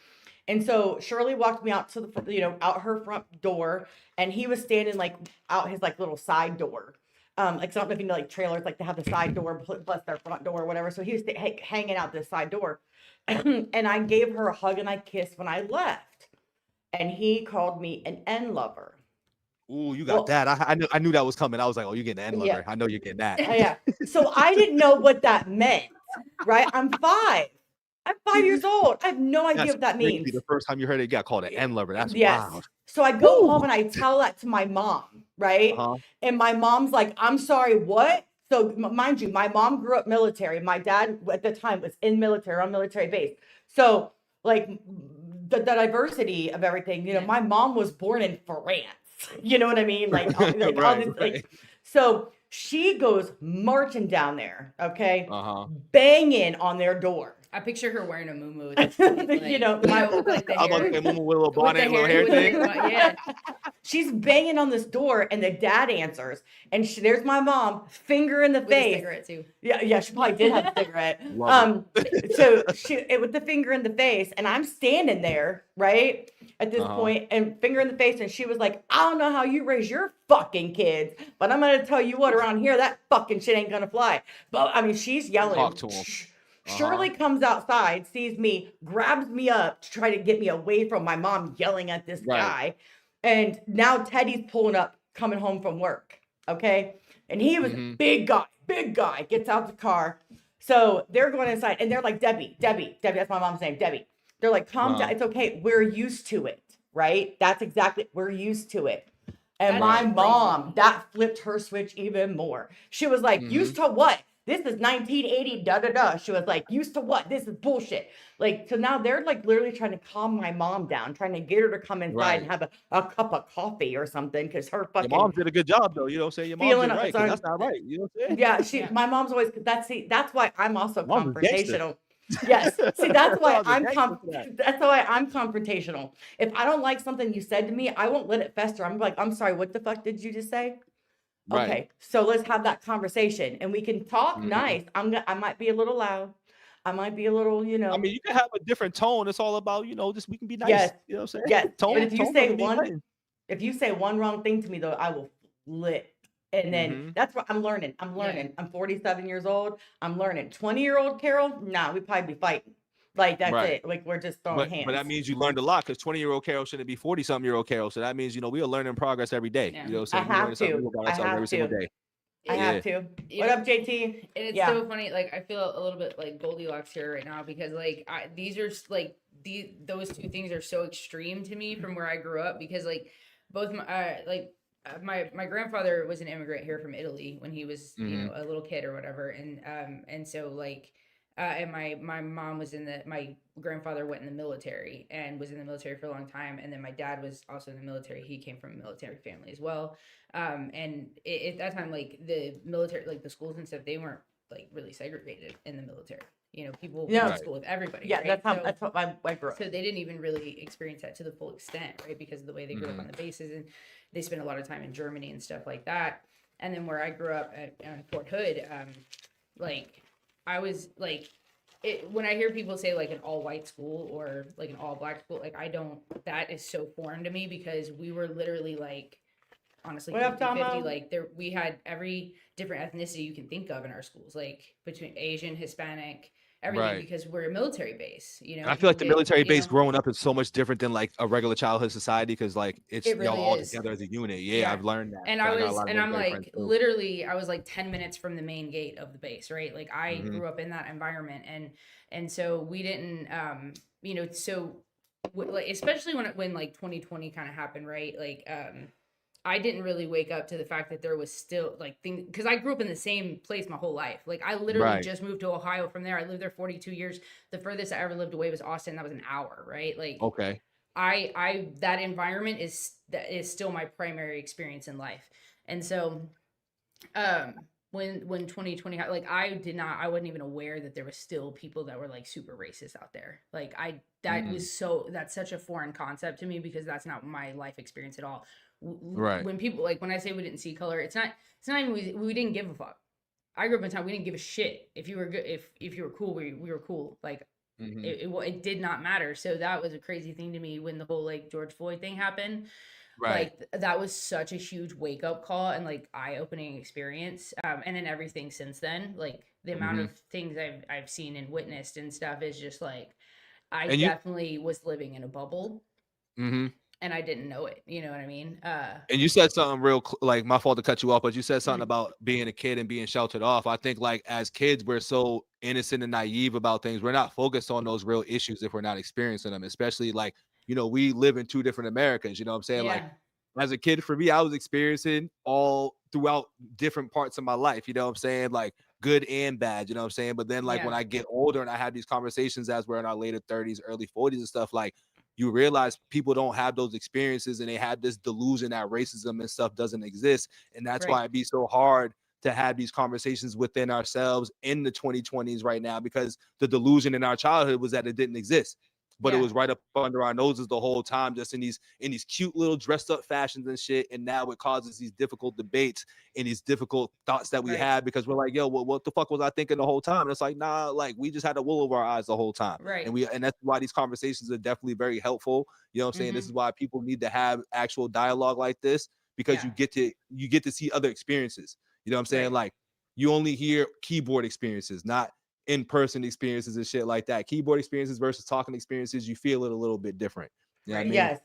And so Shirley walked me out to the, out her front door, and he was standing like out his like little side door. Like, so I don't know if you know, like trailers, like they have the side door plus their front door or whatever. So he was hanging out this side door, and I gave her a hug and I kissed when I left, and he called me an N lover. Ooh, you got that. I knew that was coming. I was like, oh, you're getting an N lover. I know you're getting that. Yeah. So I didn't know what that meant, right? I'm 5. I'm 5 years old. I have no idea what that means. The first time you heard it, you got called an N lover. That's wild. So I go home and I tell that to my mom, right? And my mom's like, "I'm sorry, what?" So mind you, my mom grew up military. My dad at the time was in military, on military base. So like the diversity of everything, my mom was born in France. You know what I mean? Like, all this, like, so she goes marching down there, okay? Banging on their door. I picture her wearing a muumuu. Like the I'm about to say muumuu with a little bonnet and little hair thing. Yeah. She's banging on this door, and the dad answers, and there's my mom, finger in the face. A cigarette too. Yeah, she probably did have a cigarette. So with the finger in the face, and I'm standing there, right, at this point, and finger in the face, and she was like, "I don't know how you raise your fucking kids, but I'm gonna tell you what, around here, that fucking shit ain't gonna fly." But I mean, she's yelling. Talk to him. Shirley comes outside, sees me, grabs me up to try to get me away from my mom yelling at this guy. And now Teddy's pulling up, coming home from work. Okay. And he was big guy, gets out the car. So they're going inside and they're like, Debbie, that's my mom's name, Debbie. They're like, calm down. It's okay. We're used to it. Right. That's exactly, we're used to it. And my mom, that flipped her switch even more. She was like, used to what? This is 1980, da-da-da. She was like, used to what? This is bullshit. Like, so now they're like literally trying to calm my mom down, trying to get her to come inside and have a cup of coffee or something, because her fucking... Your mom did a good job, though. You know what I'm saying? Your mom did right, that's not right. You know what I'm saying? Yeah, my mom's always... That's why I'm also confrontational. Yes. See, that's why I'm confrontational. If I don't like something you said to me, I won't let it fester. I'm like, I'm sorry, what the fuck did you just say? Okay, so let's have that conversation and we can talk nice. I might be a little loud. I might be a little, I mean, you can have a different tone. It's all about, just we can be nice. Yes. You know what I'm saying? Yes. Tone, but if you say one wrong thing to me though, I will flip. And then that's what I'm learning. Yeah. I'm 47 years old. I'm learning. 20-year-old Carol, nah, we'd probably be fighting. Like, that's it. Like, we're just throwing hands. But that means you learned a lot, because 20-year-old Carol shouldn't be 40-something-year-old Carol. So that means, we are learning progress every day. Yeah. You know what I'm saying? I have to. Every single day. I have to. What up, JT? And it's so funny. Like, I feel a little bit like Goldilocks here right now, because like these are like those two things are so extreme to me from where I grew up, because like both my my grandfather was an immigrant here from Italy when he was Mhm. a little kid or whatever, and so like and my mom was my grandfather went in the military and was in the military for a long time, and then my dad was also in the military. He came from a military family as well, and at that time, like the military, like the schools and stuff, they weren't like really segregated in the military. People went to Right. school with everybody, Yeah, right? that's what I grew up. So they didn't even really experience that to the full extent, right? Because of the way they grew up on the bases, and they spent a lot of time in Germany and stuff like that. And then where I grew up at Fort Hood, like I was like, when I hear people say like an all white school or like an all black school, like that is so foreign to me because we were literally like, honestly, What up, 50-50. Tomo? Like we had every different ethnicity you can think of in our schools, like between Asian, Hispanic, everything, Right. because we're a military base. I feel like the military base grown. growing up is so much different than like a regular childhood society because like it's It y'all really all is. together as a unit. Yeah, Yeah. I've learned that. And So I got a was, lot of and I'm military friends like, too. literally, I was like 10 minutes from the main gate of the base, right? Like I Mhm. grew up in that environment, and so we didn't, so like especially when like 2020 kind of happened, right? Like, I didn't really wake up to the fact that there was still like things, because I grew up in the same place my whole life. Like I literally Right. just moved to Ohio from there. I lived there 42 years. The furthest I ever lived away was Austin. That was an hour, right? Like Okay. that environment is still my primary experience in life. And so when 2020 like I wasn't even aware that there was still people that were like super racist out there. Like that's such a foreign concept to me because that's not my life experience at all. Right. When people like when I say we didn't see color, it's not even we didn't give a fuck. I grew up in a time we didn't give a shit if you were good, if you were cool, we were cool. Like Mhm. it did not matter. So that was a crazy thing to me when the whole like George Floyd thing happened. Right. Like that was such a huge wake up call and like eye opening experience. And then everything since then, like the amount Mhm. of things I've seen and witnessed and stuff is just like I And you definitely was living in a bubble Mhm. and I didn't know it. You know what I mean? And you said something like my fault to cut you off, but you said something Mhm. about being a kid and being sheltered off. I think like as kids, we're so innocent and naive about things. We're not focused on those real issues if we're not experiencing them, especially like, we live in two different Americas. You know what I'm saying? Like Yeah. as a kid, for me, I was experiencing all throughout different parts of my life. You know what I'm saying? Like good and bad. You know what I'm saying? But then like when Yeah. I get older and I have these conversations as we're in our later 30s, early 40s and stuff, like you realize people don't have those experiences and they have this delusion that racism and stuff doesn't exist. And that's Right. why it'd be so hard to have these conversations within ourselves in the 2020s right now, because the delusion in our childhood was that it didn't exist. But it Yeah. was right up under our noses the whole time, just in these cute little dressed up fashions and shit. And now it causes these difficult debates and these difficult thoughts that we Right. have because we're like, yo, well, what the fuck was I thinking the whole time? And it's like, nah, like we just had a wool over our eyes the whole time. Right. And that's why these conversations are definitely very helpful. You know what I'm saying? This is why people need to have actual dialogue like this, because Yeah. you get to see other experiences. You know what I'm saying? Right. Like you only hear keyboard experiences, not in-person experiences and shit like that. Keyboard experiences versus talking experiences, you feel it a little bit different. You know what I mean? Yes,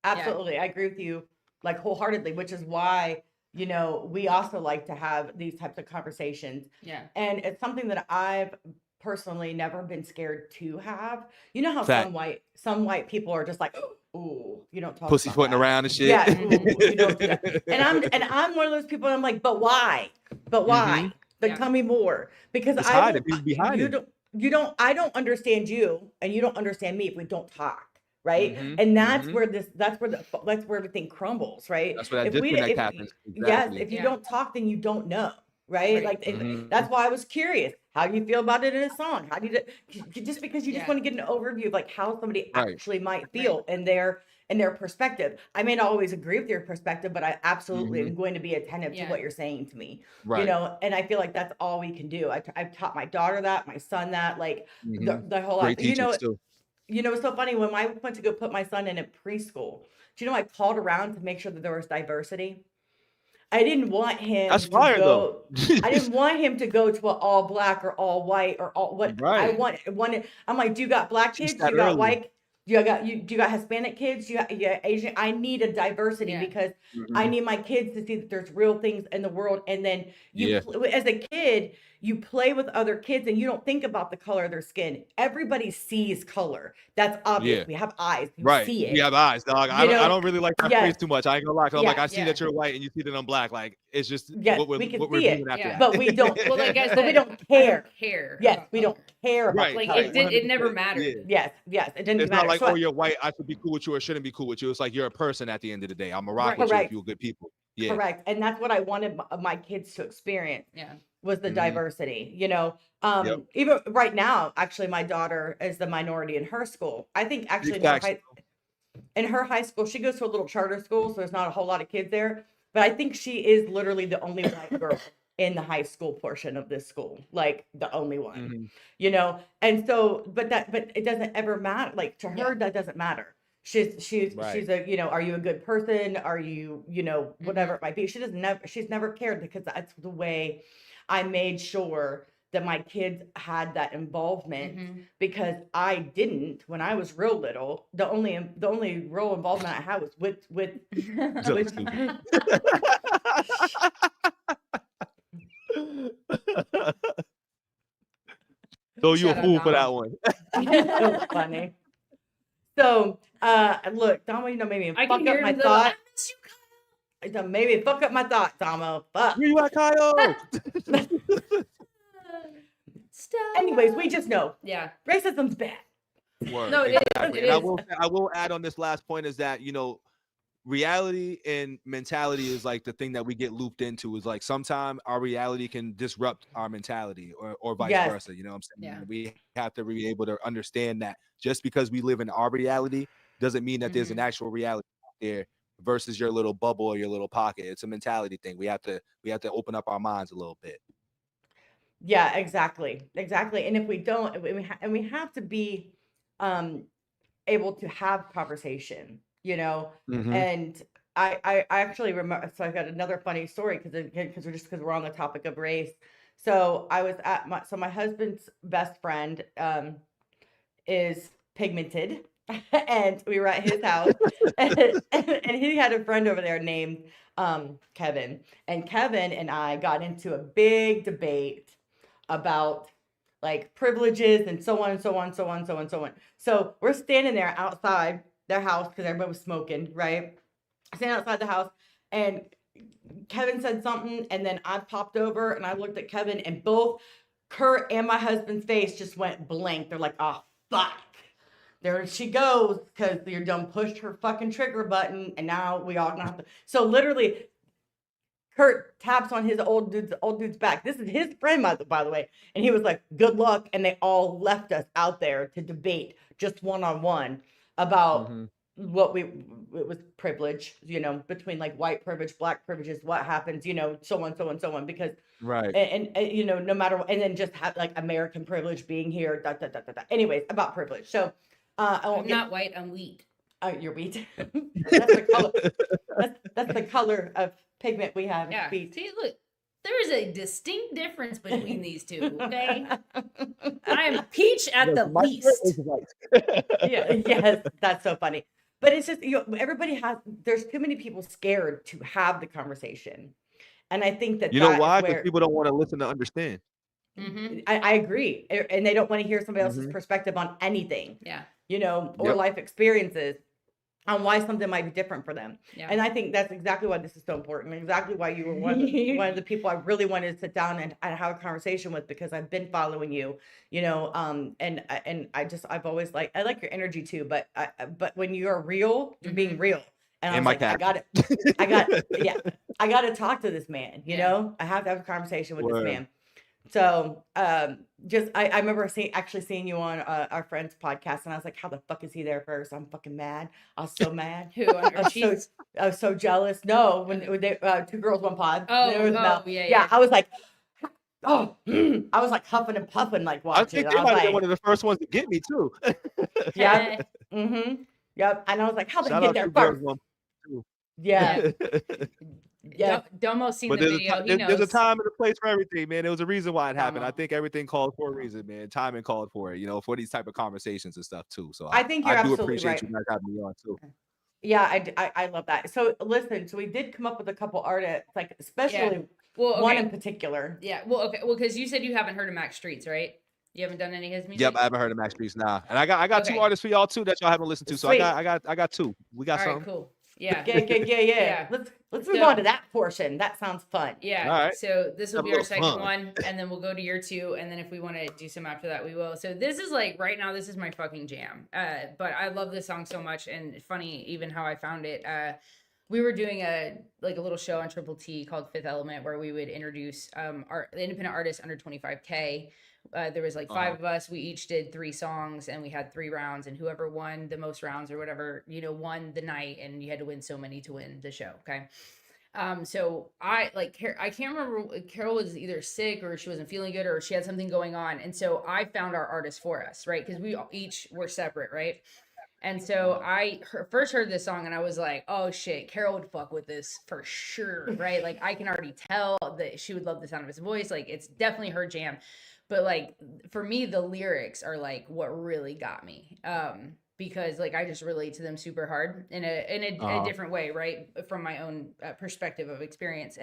absolutely. I agree with you like wholeheartedly, which is why, we also like to have these types of conversations. Yeah. And it's something that I've personally never been scared to have. You know how Fact. some white people are just like, ooh, you don't talk about Pussyfooting that. around and shit. Yeah, ooh, you don't do that. And I'm one of those people. I'm like, but why? But why? Mhm. Like, Yeah. tell me more, because It's I hiding. won't- People be you hiding. I don't understand you, and you don't understand me if we don't talk, right? Mhm, And that's mhm. where that's where everything crumbles, right? That's where that If we disconnect if happens. yes, Exactly. if you Yeah. don't talk, then you don't know, right? Right. Like Mhm. that's why I was curious. How do you feel about it in a song? How do you just because you just Yeah. want to get an overview of like how somebody Right. actually might feel in their perspective. I may not always agree with your perspective, but I absolutely Mhm. am going to be attentive to Yeah. what you're saying to me. Right. And I feel like that's all we can do. I've taught my daughter that, my son that, like Mhm. the whole Great life. teachings too. It's so funny when I went to go put my son in a preschool. Do you know I called around to make sure that there was diversity? I didn't want him That's to fire though. go. I didn't want him to go to an all black or all white or all what I Right. wanted. I'm like, do you got black Teach kids? that Do you got early. white? Do you got Hispanic kids? You got Asian? I need a diversity Yeah. because I Mhm. need my kids to see that there's real things in the world. And then Yeah. as a kid, you play with other kids and you don't think about the color of their skin. Everybody sees color. That's obvious. Yeah. We have eyes. You Right. see We it. have eyes, dog. I You don't, I know? don't really like that Yes. phrase too much. I ain't gonna lie. 'Cause I'm like, Yeah. I see that you're white and you see that I'm black. Like, it's just Yes, what we're we can what we're see it. viewing after Yeah. that. But we don't. Well, like I But we said, don't I care. don't care. Yes, about we don't color. care about Right. Like color. it never 100%. mattered. Yeah. Yes, it didn't It's matter. not like, So oh, you're white, I should be cool with you or shouldn't be cool with you. It's like you're a person at the end of the day. I'm gonna rock Right. with you if Correct. you're good people. Yeah. Correct. And that's what I wanted my kids to experience Yeah. was the Mhm. diversity, you know. Yep. Even right now, actually, my daughter is the minority in her school. I think actually Facts. in her high school, she goes to a little charter school, so there's not a whole lot of kids there. But I think she is literally the only white girl in the high school portion of this school, like the only one, Mhm. you know. And so, but it doesn't ever matter. Like to her, that doesn't matter. She's Right. a, you know, are you a good person? Are you, you know, Mm-hmm. whatever it might be. She's never cared because that's the way I made sure that my kids had that involvement Mhm. because I didn't when I was real little. The only real involvement I had was with So with stupid. So you a Shut up, fool for that Dom. one. so funny. So look, Damo, you know, maybe I fuck can up hear my him. Though. I thought. miss you, It done made me fuck up my thought, Damo. Fuck. Where you at, Kyle? Stop. Anyways, we just know Yeah. racism's bad. Word. No, it is, Exactly. it And is. I will add on this last point is that, you know, reality and mentality is like the thing that we get looped into is like sometimes our reality can disrupt our mentality or vice Yes. versa. You know what I'm saying? Yeah. We have to be able to understand that just because we live in our reality doesn't mean that there's an actual reality out there versus your little bubble or your little pocket. It's a mentality thing. We have to open up our minds a little bit. Yeah, exactly. And if we don't, we have to be able to have conversation, you know. Mhm. And I actually remember. So I got another funny story because we're on the topic of race. So I was at my husband's best friend is pigmented, and we were at his house, and he had a friend over there named Kevin, and Kevin and I got into a big debate about like privileges and so on and so on, so on, so on, so on. So we're standing there outside their house because everybody was smoking, right? Standing outside the house, and Kevin said something, and then I popped over and I looked at Kevin, and both Kurt and my husband's face just went blank. They're like, "Oh fuck, there she goes," because you done pushed her fucking trigger button, and now we all gonna have to. So literally, Kurt taps on his old dude's back. This is his friend, by the way. And he was like, "Good luck." And they all left us out there to debate just one-on-one about what it was privilege, you know, between like white privilege, black privileges, what happens, you know, so on, so on, so on. Because Right. and you know, no matter what, and then just have like American privilege being here, da, da, da, da, da. Anyways, about privilege. So I won't I'm get not white. I'm wheat. you're wheat. That's the color. That's the color of pigment we have. Yeah. Wheat. See, look, there is a distinct difference between these two. Okay, I am peach at the least. Yeah, yes, that's so funny. But it's just, you know, everybody there's too many people scared to have the conversation. And I think that You know that is why? Because where people don't want to listen to understand. Mm-hmm. I agree. And they don't want to hear somebody else's Mhm. perspective on anything, Yeah. you know, or Yep. life experiences on why something might be different for them. Yeah. And I think that's exactly why this is so important. Exactly why you were one of the people I really wanted to sit down and have a conversation with, because I've been following you, you know, and I've always I like your energy too, but when you're real, you're being real. And I And was my like, cat. I got to talk to this man, you Yeah. know, I have to have a conversation with this Word. man. So, I remember seeing you on our friend's podcast, and I was like, how the fuck is he there first? I'm fucking mad. I was so mad. Who on I was so, Hershey's? I was so jealous. No, when they, Two Girls, One Pod. Oh, There was Mel. yeah. I was like, oh, I was like huffing and puffing, like I watching. think I they was might have been like, one of the first ones to get me too. yeah, yep. And I was like, how they Shout get out there to Girls first? One too. Yeah, yeah. Domo's seen But the there's video. He there's a knows. time and a place for everything, man. There was a reason why it happened. I Domo. think everything calls for a reason, man. Timing called for it, you know, for these type of conversations and stuff too. So I think you're I do absolutely appreciate right. you guys having me on too. Yeah, I love that. So listen, so we did come up with a couple artists, like especially Well, One okay. in particular. Yeah. Well, okay. Well, because you said you haven't heard of Max Streets, right? You haven't done any of his music. Yep, I haven't heard of Max Streets now, and I got two Okay. artists for y'all too that y'all haven't listened to. So Sweet. I got two. We got All right. something. Cool. Yeah. Yeah. Yeah. Let's move So- on to that portion. That sounds fun. Yeah. All right. So this will Have a be our little second fun. one, and then we'll go to your two, and then if we want to do some after that, we will. So this is like right now, this is my fucking jam. But I love this song so much, and funny even how I found it. We were doing a little show on Triple T called Fifth Element, where we would introduce our independent artists under 25K. There was like 5 of us. We each did 3 songs, and we had 3 rounds, and whoever won the most rounds or whatever, won the night, and you had to win so many to win the show. Okay. So I can't remember. Carol was either sick or she wasn't feeling good or she had something going on, and so I found our artist for us, right? Because we each were separate, right? And so I first heard this song and I was like, oh shit, Carol would fuck with this for sure, right? Like I can already tell that she would love the sound of his voice. Like it's definitely her jam. But like for me, the lyrics are like what really got me. Because like I just relate to them super hard in a different way, right? From my own perspective of experience.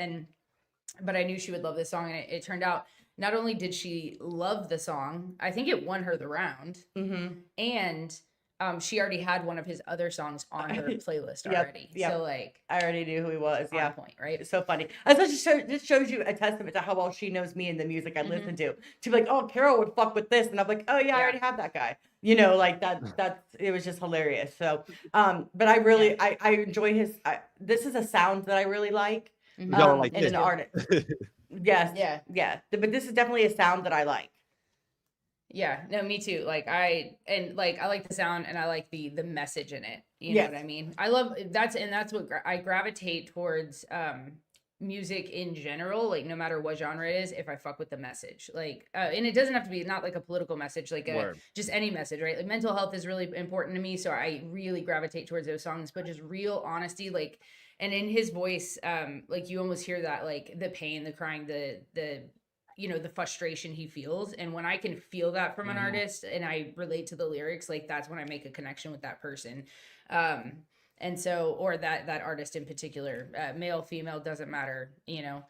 But I knew she would love this song, and it turned out not only did she love the song, I think it won her the round, and she already had one of his other songs on her playlist already. Yep. So like I already knew who he was. on Yeah. point, right? It's so funny. And so this shows you a testament to how well she knows me and the music I listen to. To be like, oh, Carol would fuck with this, and I'm like, oh yeah, I already have that guy. Like that. It was just hilarious. So, but I really, I enjoy his. This is a sound that I really like. Y'all like in this. an artist. Yes. Yeah. But this is definitely a sound that I like. Yeah, no, me too. Like I like the sound and I like the message in it. You know what I mean? I love that's what I gravitate towards music in general, like no matter what genre it is, if I fuck with the message. Like and it doesn't have to be not like a political message, like just any message, right? Like mental health is really important to me, so I really gravitate towards those songs, but just real honesty, like, and in his voice, like you almost hear that, like the pain, the crying, the the frustration he feels. And when I can feel that from an artist and I relate to the lyrics, like that's when I make a connection with that person. And so, or that artist in particular, male, female, doesn't matter, and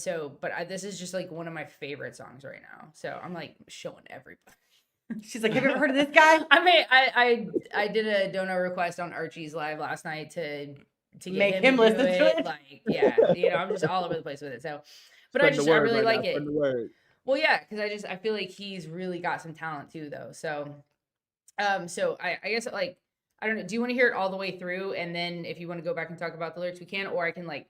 so, but this is just like one of my favorite songs right now. So I'm like showing everybody. She's like, have you ever heard of this guy? I mean, I did a donor request on Archie's live last night to make get him to listen do to it. Like, yeah, I'm just all over the place with it. So, but I really like it. Well, yeah, because I feel like he's really got some talent too, though. So, so I guess like I don't know. Do you want to hear it all the way through, and then if you want to go back and talk about the lyrics, we can, or I can like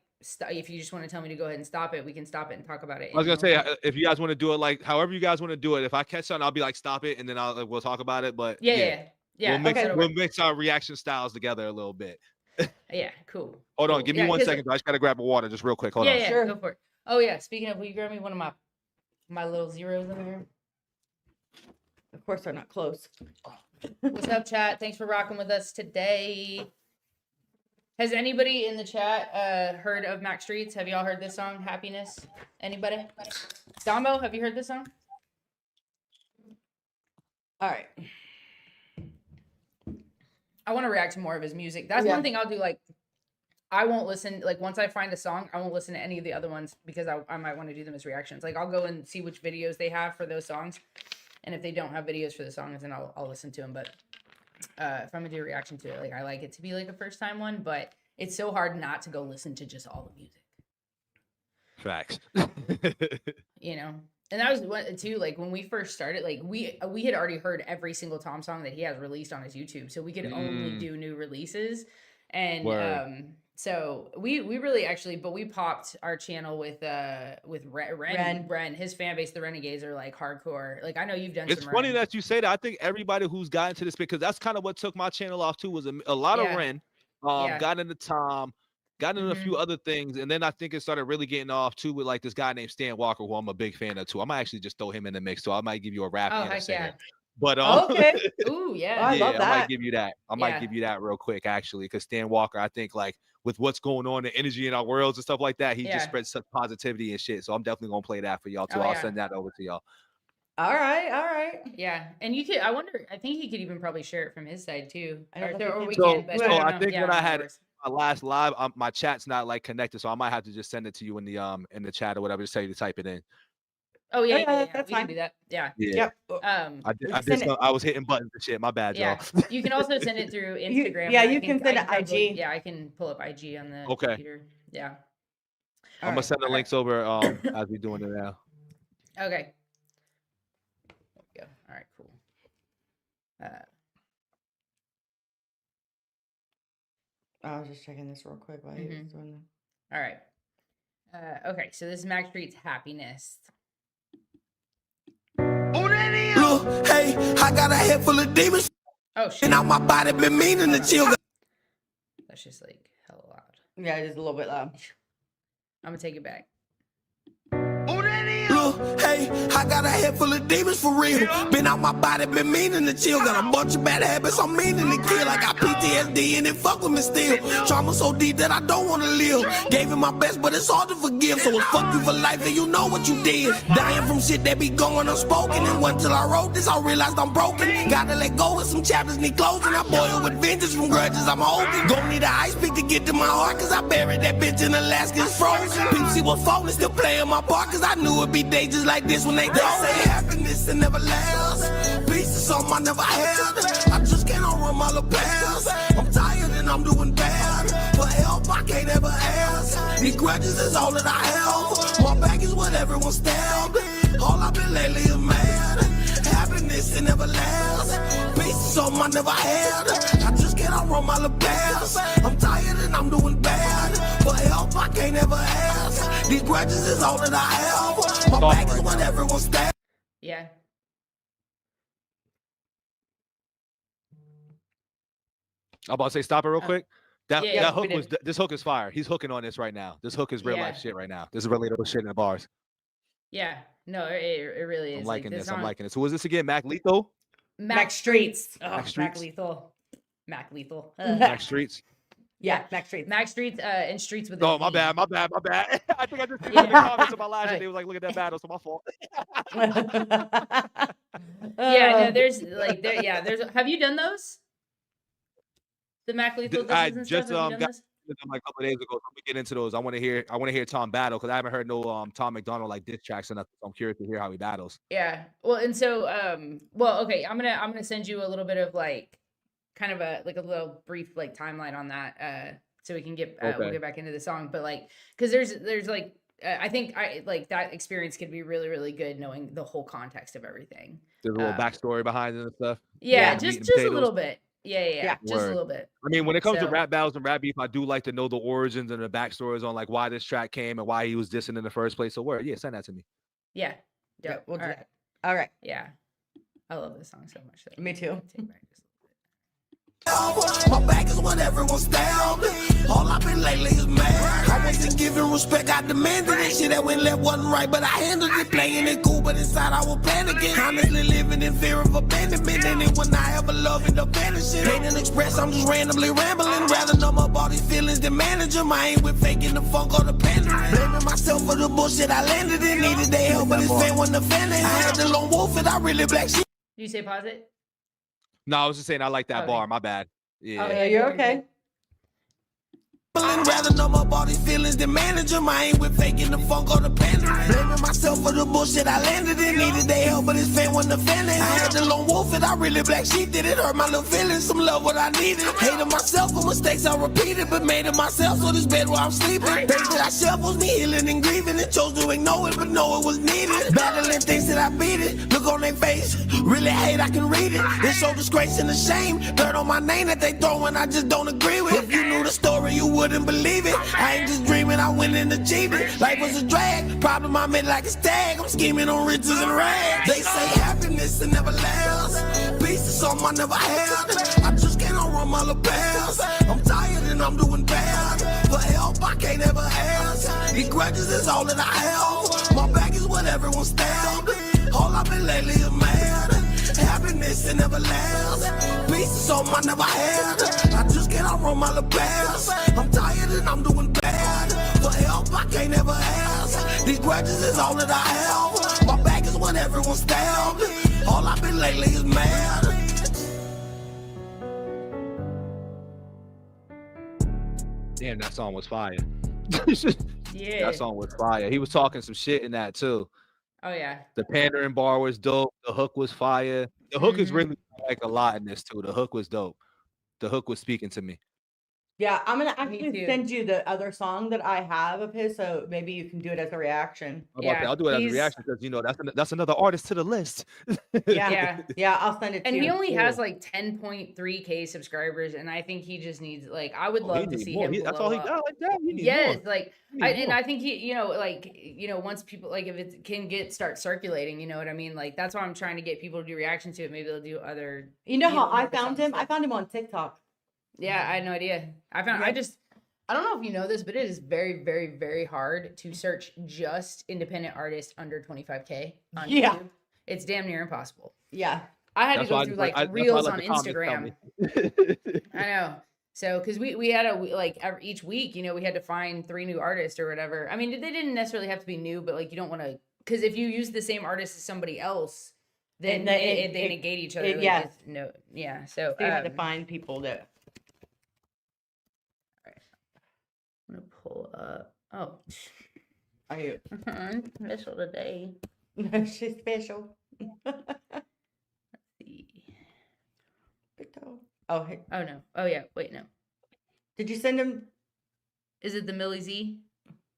if you just want to tell me to go ahead and stop it, we can stop it and talk about it. I was gonna say if you guys want to do it like however you guys want to do it. If I catch something, I'll be like stop it, and then we'll talk about it. But yeah. We'll mix our reaction styles together a little bit. Yeah, cool. Hold on, give me 1 second. I just gotta grab a water, just real quick. Hold on. Yeah, sure. Go for it. Oh yeah. Speaking of, will you grab me one of my little zeros in there? Of course, they're not close. What's up, chat? Thanks for rocking with us today. Has anybody in the chat heard of Max Streets? Have y'all heard this song, Happiness? Anybody? Dombo, have you heard this song? All right. I want to react to more of his music. That's one thing I'll do. Like, I won't listen. Like, once I find a song, I won't listen to any of the other ones because I might want to do them as reactions. Like, I'll go and see which videos they have for those songs. And if they don't have videos for the songs, then I'll listen to them. But if I'm gonna do a reaction to it, like I like it to be like a first time one, but it's so hard not to go listen to just all the music. Facts. And that was one too. Like when we first started, like we had already heard every single Tom song that he has released on his YouTube, so we could only do new releases. And so we really actually, but we popped our channel with Ren. His fan base, the Renegades, are like hardcore. Like I know you've done. It's funny that you say that. I think everybody who's gotten to this, because that's kind of what took my channel off too, was a lot of Ren. Got into Tom, got into a few other things, and then I think it started really getting off too with like this guy named Stan Walker, who I'm a big fan of too. I might actually just throw him in the mix, so I might give you a rap and a singer. But okay. Ooh, yeah. I love that. I might give you that. I might give you that real quick, actually, because Stan Walker, I think like with what's going on, the energy in our worlds and stuff like that, he just spreads such positivity and shit. So I'm definitely gonna play that for y'all too. I'll send that over to y'all. All right. Yeah, and you could. I wonder. I think he could even probably share it from his side too. I think what I had my last live, my chat's not like connected, so I might have to just send it to you in the chat or whatever. Just tell you to type it in. Oh yeah, that's we fine. can do that. Yeah. Yeah. Um, I was hitting buttons and shit. My bad, yeah. y'all. You can also send it through You- Instagram. yeah, and you can send it probably- IG. Yeah, I can pull up IG on the Okay. computer. Yeah. I'm gonna send the links over as we doing it now. Okay. There we go. All right, cool. I was just checking this real quick while he was doing All right. Okay, so this is Mac Street's Happiness. Look, hey, I got a head full of demons. Oh shit. And out my body been meaning to chill. That's just like hella loud. Yeah, it is a little bit loud. I'm gonna take it back. Look, hey, I got a head full of demons for real. Been out my body, been meaning to chill. Got a bunch of bad habits, I'm meaning to kill. I got PTSD and it fuck with me still. Trauma so deep that I don't wanna live. Gave it my best, but it's hard to forgive. So it's fuck you for life and you know what you did. Dying from shit that be going unspoken. And until I wrote this, I realized I'm broken. Gotta let go of some chapters need closing. I boil with vengeance from grudges I'm holding. Gon' need an ice pick to get to my heart. Cause I buried that bitch in Alaska, it's frozen. People see what's falling, still playing my part. Cause I knew it'd be days just like this when they go. They say happiness and never lasts. Peace is something I never had. I just can't run my little past. I'm tired and I'm doing bad. For help I can't ever ask. These grudges is all that I have. My back is what everyone stabbed. All I've been lately is mad. Happiness and never lasts. Peace is something I never had. I just can't run my little past. I'm tired and I'm doing bad. For help I can't ever ask. These grudges is all that I have. My back is what everyone stabbed. Yeah. I'm about to say stop it real quick. That yeah, that we hook was did. this hook is fire. He's hooking on this right now. This hook is real life Yeah. shit right now. This is relatable shit in the bars. Yeah. No, it really is. I'm Like, liking this. song- I'm liking this. Who is this again? Mac Lethal? Mac Streets. Oh, Mac Mac Streets? Lethal. Mac Lethal. Mac Streets. Yeah, Mac Streets. Mac Streets and Streets with Oh, a my Z. bad. I think I just seen Yeah. in the comments about last year. Right. They was like, look at that battle. So my fault. Yeah, no, there's like there's have you done those? The Mac Lethal I disses and just stuff? Have you done got those? them like a couple of days ago. So let me get into those. I want to hear Tom battle because I haven't heard no Tom McDonald like diss tracks and nothing. So I'm curious to hear how he battles. Yeah. Well, and so well, okay, I'm gonna send you a little bit of like kind of a little brief like timeline on that so we can get we'll Okay. get back into the song, but like because there's like I think I like that experience could be really really good knowing the whole context of everything. There's a little backstory behind it and stuff. Yeah, Meat just and a potatoes. little bit. Yeah, Yeah. just Word. a little bit. I mean, when it comes to So- rap battles and rap beef, I do like to know the origins and the backstories on like why this track came and why he was dissing in the first place. So word, yeah, send that to me. Yeah. Yeah, Dope. we'll do All right. that. All right. Yeah. I love this song so much. though. Me too. Take back just a My back is what everyone stabbed. All I've been lately is mad. I wasn't giving respect, I demanded it. Shit that went left wasn't right, but I handled it. Playing it cool, but inside I was panicking. Honestly living in fear of abandonment. And it when I ever love end up vanishing. Ain't an express, I'm just randomly rambling. Rather numb up all these feelings than manage them. I ain't with faking the funk or the pandering. Blaming myself for the bullshit I landed in. Needed their help, but this fan wasn't offended. I had the lone wolf and I really black shit. Did you say pause it? No, I was just saying I like that Okay. bar. My bad. Yeah. Oh, Yeah, you're okay. Rather numb up all these feelings than manage them. I ain't with faking the funk or the pandering. Blaming myself for the bullshit I landed in. Needed their help, but his fan wasn't offended. I had the lone wolf and I really black sheep. Did it hurt my little feelings? Some love what I needed. Hated myself for mistakes I repeated, but made it myself so this bed where I'm sleeping. Things that I shoved was me healing and grieving and chose to ignore it, but know it was needed. Battling things that I beat it. Look on their face, really hate I can read it. It's so disgrace and a shame. Dirt on my name that they throwing, I just don't agree with. If you knew the story, you wouldn't believe it. I ain't just dreaming, I went and achieved it. Life was a drag, problem I made like a stag. I'm scheming on riches and rags. They say happiness will never last. Peace is something I never had. I just can't run my little past. I'm tired and I'm doing bad. For help I can't ever ask. These grudges is all that I have. My back is what everyone stabbed. All I've been lately is mad. Happiness will never last. Peace is something I never had. I just can't run my little past. I'm tired and I'm doing bad. For help I can't ever ask. These grudges is all that I have. My back is what everyone stabbed. All I've been lately is mad. Damn, that song was fire. Yeah. That song was fire. He was talking some shit in that too. Oh yeah. The pandering bar was dope. The hook was fire. The hook is Mhm. really like a lot in this too. The hook was dope. The hook was speaking to me. Yeah, I'm gonna Me actually too. send you the other song that I have of his, so maybe you can do it as a reaction. I'm about to say, Yeah, I'll do it as a he's reaction because that's another artist to the list. Yeah, yeah. yeah, I'll send it to And you. he only has like 10.3K subscribers, and I think he just needs like I would Oh, he love to need see more. him That's blow all he up. got. Like that, he need Yes, more. like He need and more. I think he, once people like if it can start circulating, you know what I mean? Like that's why I'm trying to get people to do reaction to it. Maybe they'll do other. You know how I more found songs him? I stuff. found him on TikTok. Yeah, I had no idea. I don't know if you know this, but it is very, very, very hard to search just independent artists under 25K on Yeah. YouTube. It's damn near impossible. Yeah. I had That's to why go I through just like that's why I reels let on the comments tell Instagram. me. I know. So, because we had each week, we had to find 3 new artists or whatever. I mean, they didn't necessarily have to be new, but like you don't want to, because if you use the same artist as somebody else, then they negate each other. yeah. No, yeah. So, So you had to find people that. I'm gonna pull up. Oh, Are you? I'm special today. She's special. See. Bito. Oh, hey. Oh no. Oh yeah. Wait, no. Did you send him? Is it the Millie Z?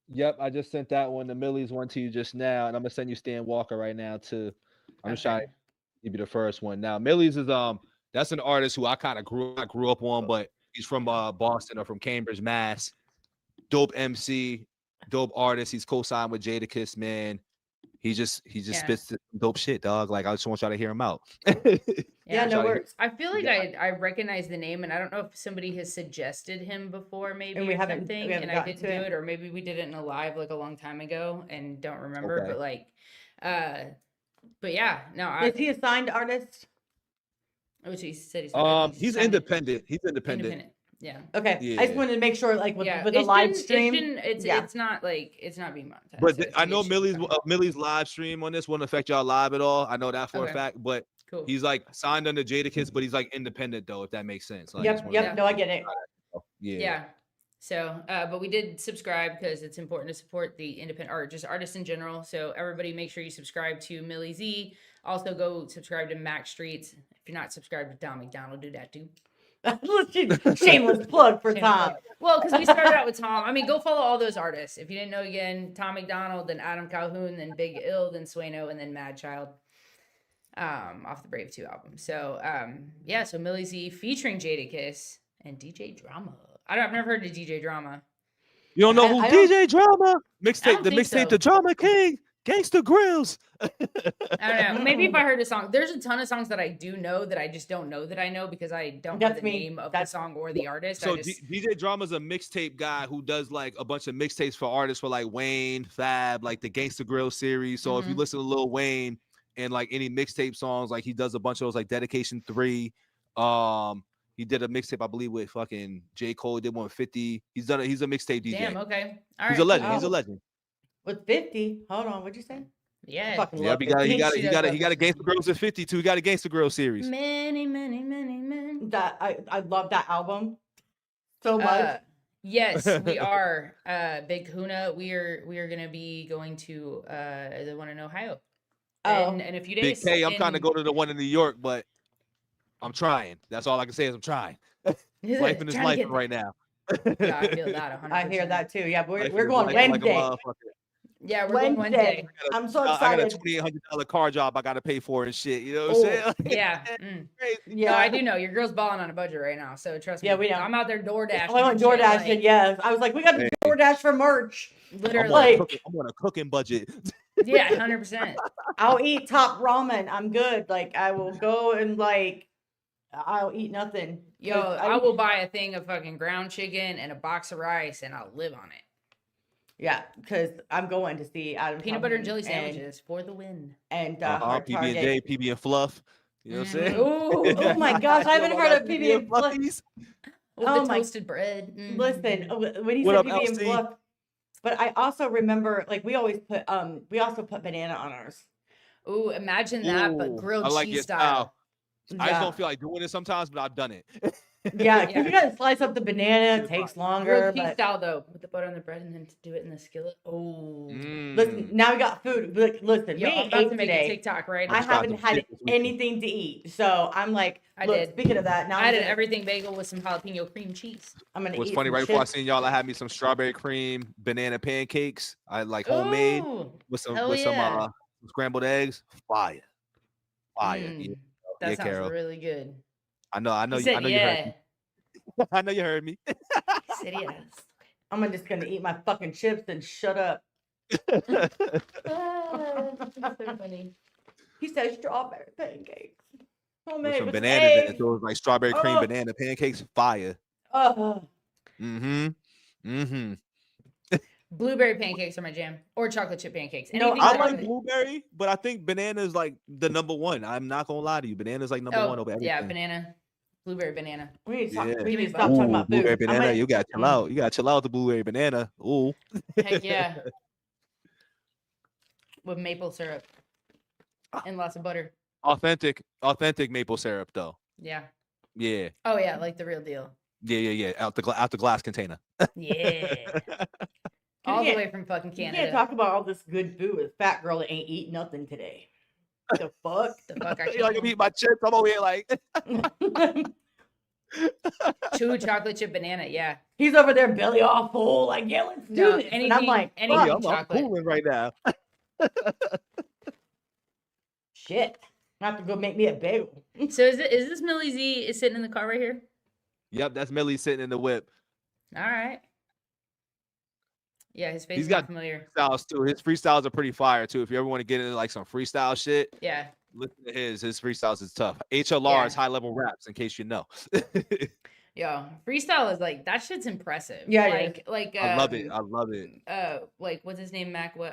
Yep, I just sent that one, the Millie's one to you just now, and I'm gonna send you Stan Walker right now too. I'm just trying to give you the first one. Now, Millie's is that's an artist who I kind of grew up on, but he's from Boston or from Cambridge, Mass. Dope MC, dope artist. He's co-signed with Jadakiss, man. He just Yeah. spits dope shit, dog. Like I just want y'all to hear him out. Yeah, no Sorry. worries. I feel like I recognize the name, and I don't know if somebody has suggested him before, maybe we or haven't- something, we haven't and I gotten didn't to do it. it, or maybe we did it in a live like a long time ago and don't remember. Okay. But like, but yeah, no, Is he a signed artist? he said he's He's signed- independent. He's independent. Yeah. Okay. I Yeah. just wanted to make sure, like with Yeah, the it live shouldn't- stream. it shouldn't- it's yeah. it's not like it's not being monetized. But so I it know should be fine. Millie's live stream on this won't affect y'all live at all. I know that for a Okay. fact. But Cool. he's like signed under Jadakiss, but he's like independent though, if that makes sense. Like, Yep. just Yep. wanna- No, I get it. Yeah. Yeah. So, but we did subscribe because it's important to support the independent art, just artists in general. So everybody make sure you subscribe to Millie Z. Also go subscribe to Mac Streets. If you're not subscribed to Don McDonald, do that too. Shameless plug for Shameless Tom. plug. Well, because we started out with Tom. I mean, go follow all those artists. If you didn't know, again, Tom McDonald, then Adam Calhoun, then Big Ill, then Sueno, and then Mad Child. Off the Brave 2 album. So yeah, so Millie Z featuring Jadakiss and DJ Drama. I've never heard of DJ Drama. You don't know who I don't- DJ Drama? I Mixtape, don't the think mixtape, so. the Drama King, Gangsta Grills. I don't know. Maybe if I heard a song, there's a ton of songs that I do know that I just don't know that I know because I don't know That's the me. name of That's- the song or the artist. So I just, DJ Drama's a mixtape guy who does like a bunch of mixtapes for artists for like Wayne, Fab, like the Gangsta Grill series. So if you Mhm. listen to Lil Wayne and like any mixtape songs, like he does a bunch of those, like Dedication 3. He did a mixtape, I believe, with fucking J. Cole. Did one with 50. He's a mixtape DJ. damn, okay. All He's right, a legend. cool. He's a legend. With 50. Hold on. What'd you say? Yeah. Fucking Yeah, love he got 50. he got She he does got love he got a Gangsta Grills at 50 too. He got a Gangsta Grill series. Many, many, many, many. That I love that album so much. Yes, we are. Big Kahuna. We are gonna be going to the one in Ohio. Oh. In a few Big days. K, I'm trying to in- go to the one in New York, but I'm trying. That's all I can say is I'm trying. Life in his Trying to life get- right now. Yeah, I feel that 100%. I hear that too. Yeah, Life we're in we're his going life like a Wednesday. motherfucker. Yeah, we're going Wednesday. I'm so I got a excited. $2,800 car job I got to pay for and shit. You know what I'm saying? Oh, Yeah. Mm. Crazy. Yeah, No, I do know your girl's balling on a budget right now, so trust me. Yeah, we know. I'm out there DoorDash. Oh, I went DoorDash and yes, I was like, we got to Hey. DoorDash for merch. Literally. Like- I'm on a cooking budget. Yeah, 100%. I'll eat top ramen. I'm good. Like I will go and like I'll eat nothing. Yo, 'Cause I will buy a thing of fucking ground chicken and a box of rice, and I'll live on it. Yeah, because I'm going to see Adam Peanut butter and Calhoun jelly sandwiches for the win. and PB and J, PB and Fluff. You know what I'm saying? Ooh. Oh my gosh, I haven't Yo, heard that of PB and Fluff. Fluffies. With Oh the my- toasted bread. Mm. Listen, when he What said up, PB and LC? Fluff, but I also remember like we also put banana on ours. Ooh, imagine that, but Ooh, grilled I like cheese your style. style. I just Yeah. don't feel like doing it sometimes, but I've done it. Yeah, because you gotta slice up the banana. It takes longer. Grilled cheese But style though, with the butter on the bread and then to do it in the skillet. Oh, listen, now we got food. Look, listen, yo, we I'm ain't about to ate make a today. TikTok right I now. haven't some had shit this weekend. anything to eat, so I'm like, I look. did. Speaking of that, now I had I'm an gonna, everything bagel with some jalapeno cream cheese. I'm gonna What's eat funny, some right before I chips. seen y'all, I had me some strawberry cream banana pancakes. I like homemade Ooh, with some hell yeah. some scrambled eggs. Fire. Fire. Yeah, That yeah, sounds Carol. really good. I He said, know you heard yeah. me. I know you heard me. He said, yes. I'm just gonna eat my fucking chips and shut up. That's so funny. He said strawberry pancakes. With Homemade some with bananas in it. eggs. So it was like strawberry cream Oh. banana pancakes. Fire. Oh. Blueberry pancakes are my jam, or chocolate chip pancakes. No, Anything I chocolate. like blueberry, but I think banana is like the number one. I'm not gonna lie to you. Banana is like number one over everything. Yeah, banana, blueberry banana. We need to, talk, Yeah. we Give need me to stop talking about Blueberry food. I banana. might- You gotta chill out. You gotta chill out with the blueberry banana. Ooh. Heck yeah, with maple syrup and lots of butter. Authentic maple syrup though. Yeah. Yeah. Oh yeah, like the real deal. Yeah. Out the glass container. Yeah. All the can't- way from fucking You Canada. can't talk about all this good food with fat girl that ain't eat nothing today. The fuck? The fuck I You like can't. eat my chips? I'm over here like Chew chocolate chip banana. Yeah. He's over there belly all full, like, yeah, let's do No, this. And I'm like, anything yeah, I'm chocolate. cooling right now. shit. I have to go make me a bagel. So is this Millie Z is sitting in the car right here? Yep, that's Millie sitting in the whip. All right. Yeah, his face He's is got not familiar. Freestyles too. His freestyles are pretty fire too. If you ever want to get into like some freestyle shit, Yeah. listen to his freestyles is tough. HLR is high level raps, in case you know. Yo, freestyle is like that shit's impressive. Yeah, it like I love it. I love it. like what's his name? Mac what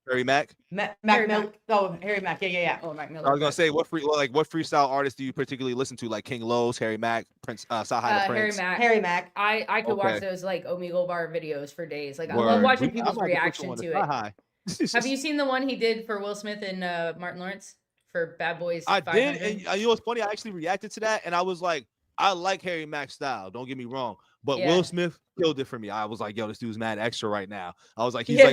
Harry Mac. Mac Harry Miller. Mack. Oh, Harry Mack. Yeah. Oh, Mac Miller. I was gonna say what freestyle artists do you particularly listen to? Like King Los, Harry Mack, Prince, Sahai the Harry Prince. Mac. Harry Mack. I could watch Okay. those like Omegle Bar videos for days. Like I Word. love watching I people's might have to put reaction you on to the it. Sahai. Have you seen the one he did for Will Smith and Martin Lawrence for Bad Boys? I 500? did, and you know what's funny? I actually reacted to that, and I was like, I like Harry Mack's style. Don't get me wrong, but Yeah. Will Smith killed it for me. I was like, yo, this dude's mad extra right now. I was like, he's Yeah.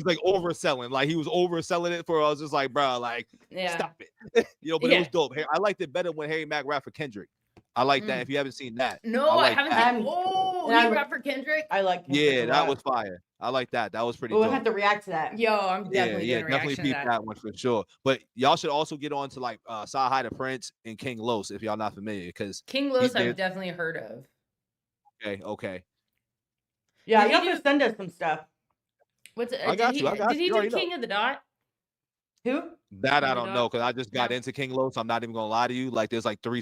like overselling. Like he was overselling it for. I was just like, bro, like Yeah. stop it. But it Yeah. was dope. I liked it better when Harry Mack rapped for Kendrick. I like that. Mm. If you haven't seen that, No, I like haven't that. seen. Oh, And he I'm- rap for Kendrick. I like. Yeah, that was fire. I like that. That was pretty We'll dope. have to react to that. Yo, I'm definitely yeah, doing a definitely reaction peep to that. that one for sure. But y'all should also get on to like Sahai the Prince and King Los if y'all not familiar, because King Los, did- I've definitely heard of. okay. Yeah, Did you he have to send us some stuff. What's I got you, I got did he you, do already know. King of the Dot? Who? That I King don't Los? know because I just got No. into King Los. I'm not even gonna lie to you. Like there's like 4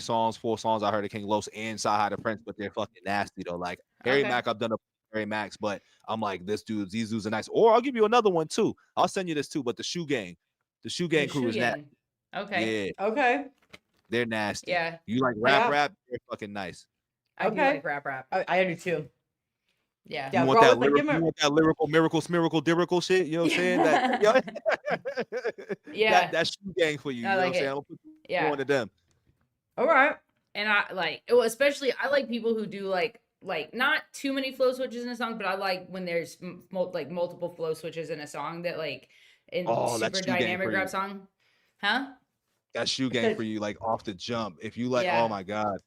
songs I heard of King Los and Sahai the Prince, but they're fucking nasty though. Like Harry Okay. Mack, I've done a Harry Max, but I'm like these dudes are nice. Or I'll give you another one too. I'll send you this too. But the Shoe Gang The crew is Shoe nasty. Gang. Okay. Yeah, Okay. they're nasty. Yeah. You like Yeah. rap? They're fucking nice. I do Okay. like rap. I do too. Yeah. Yeah, You want bro, that, it's like, give me- you want that lyrical, miracle, smiracle, dirical shit? You know what I'm saying? That, Yeah. that Shoe Gang for you. You I know like what I'm saying? it. I'm gonna put you Yeah. on to them. All right. And I like, well, especially I like people who do like not too many flow switches in a song, but I like when there's like multiple flow switches in a song that like in Oh, that's super Shoe Gang dynamic for you. rap song. Huh? That Shoe Gang for you, like off the jump. If you like, Yeah. oh my god.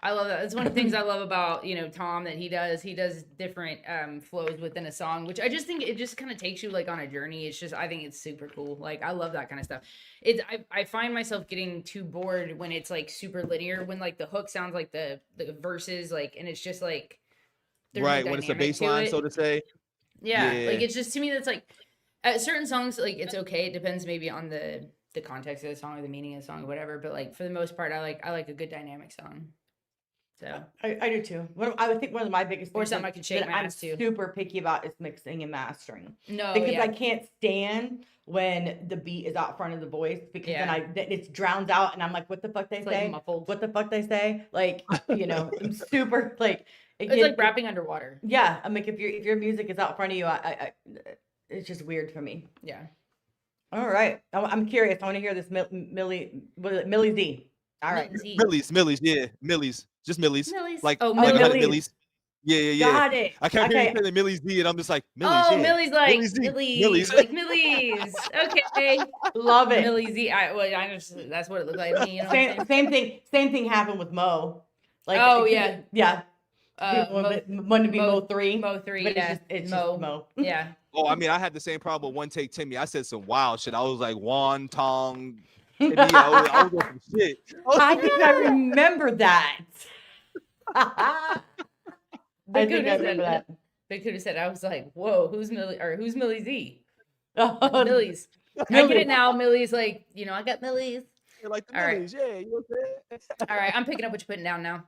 I love that. It's one of the things I love about, Tom, that he does different flows within a song, which I just think it just kind of takes you like on a journey. It's just, I think it's super cool. Like, I love that kind of stuff. I find myself getting too bored when it's like super linear, when like the hook sounds like the verses, like, and it's just like, there's Right, no when it's a dynamic to baseline, it. so to say. Yeah, Yeah. like it's just, to me, that's like, at certain songs, like it's okay. It depends maybe on the context of the song or the meaning of the song or whatever. But like for the most part, I like a good dynamic song. So I do too. I would think one of my biggest Or things something I could shake that my I'm ass to. super picky about is mixing and mastering. no, Because yeah. I can't stand when the beat is out front of the voice because Yeah. then it drowns out and I'm like, what the fuck they It's, like, say? muffled. What the fuck they say? Like, I'm super like. It's like rapping underwater. Yeah, I'm like if your music is out front of you, I it's just weird for me. Yeah. All right, I'm curious. I want to hear this Millie Z. All right. Milton Z. Millie's, yeah, Millie's, just Millie's. Millie's. Like, Oh, like you had Millie's. Millie's. Yeah. Got it. I kept hearing Okay. you saying Millie's D, and I'm just like, Millie's. Oh, yeah. Millie's like Millie's Z. Millie's, like Millie's. Okay, Love it. Millie's Z. I just that's what it looked like to me. You know what I'm saying? Same thing happened with Mo. Like, Oh, it- yeah. yeah. Mo, Wanted to be Mo- Mo 3. Mo 3, but yeah. it's just Mo. Mo. Yeah. Oh, I mean, I had the same problem with One Take Timmy. I said some wild shit. I was like, Won, Tong, Timmy. I was doing some shit. I think I remember that. They I could think I have remember said that. They could have said, I was like, whoa, who's Millie Z? Oh, Millie's. I get Millie. it now. Millie's like, I got Millie's. Like the All right. Millies, yeah. You know what I'm saying? All right, I'm picking up what you're putting down now.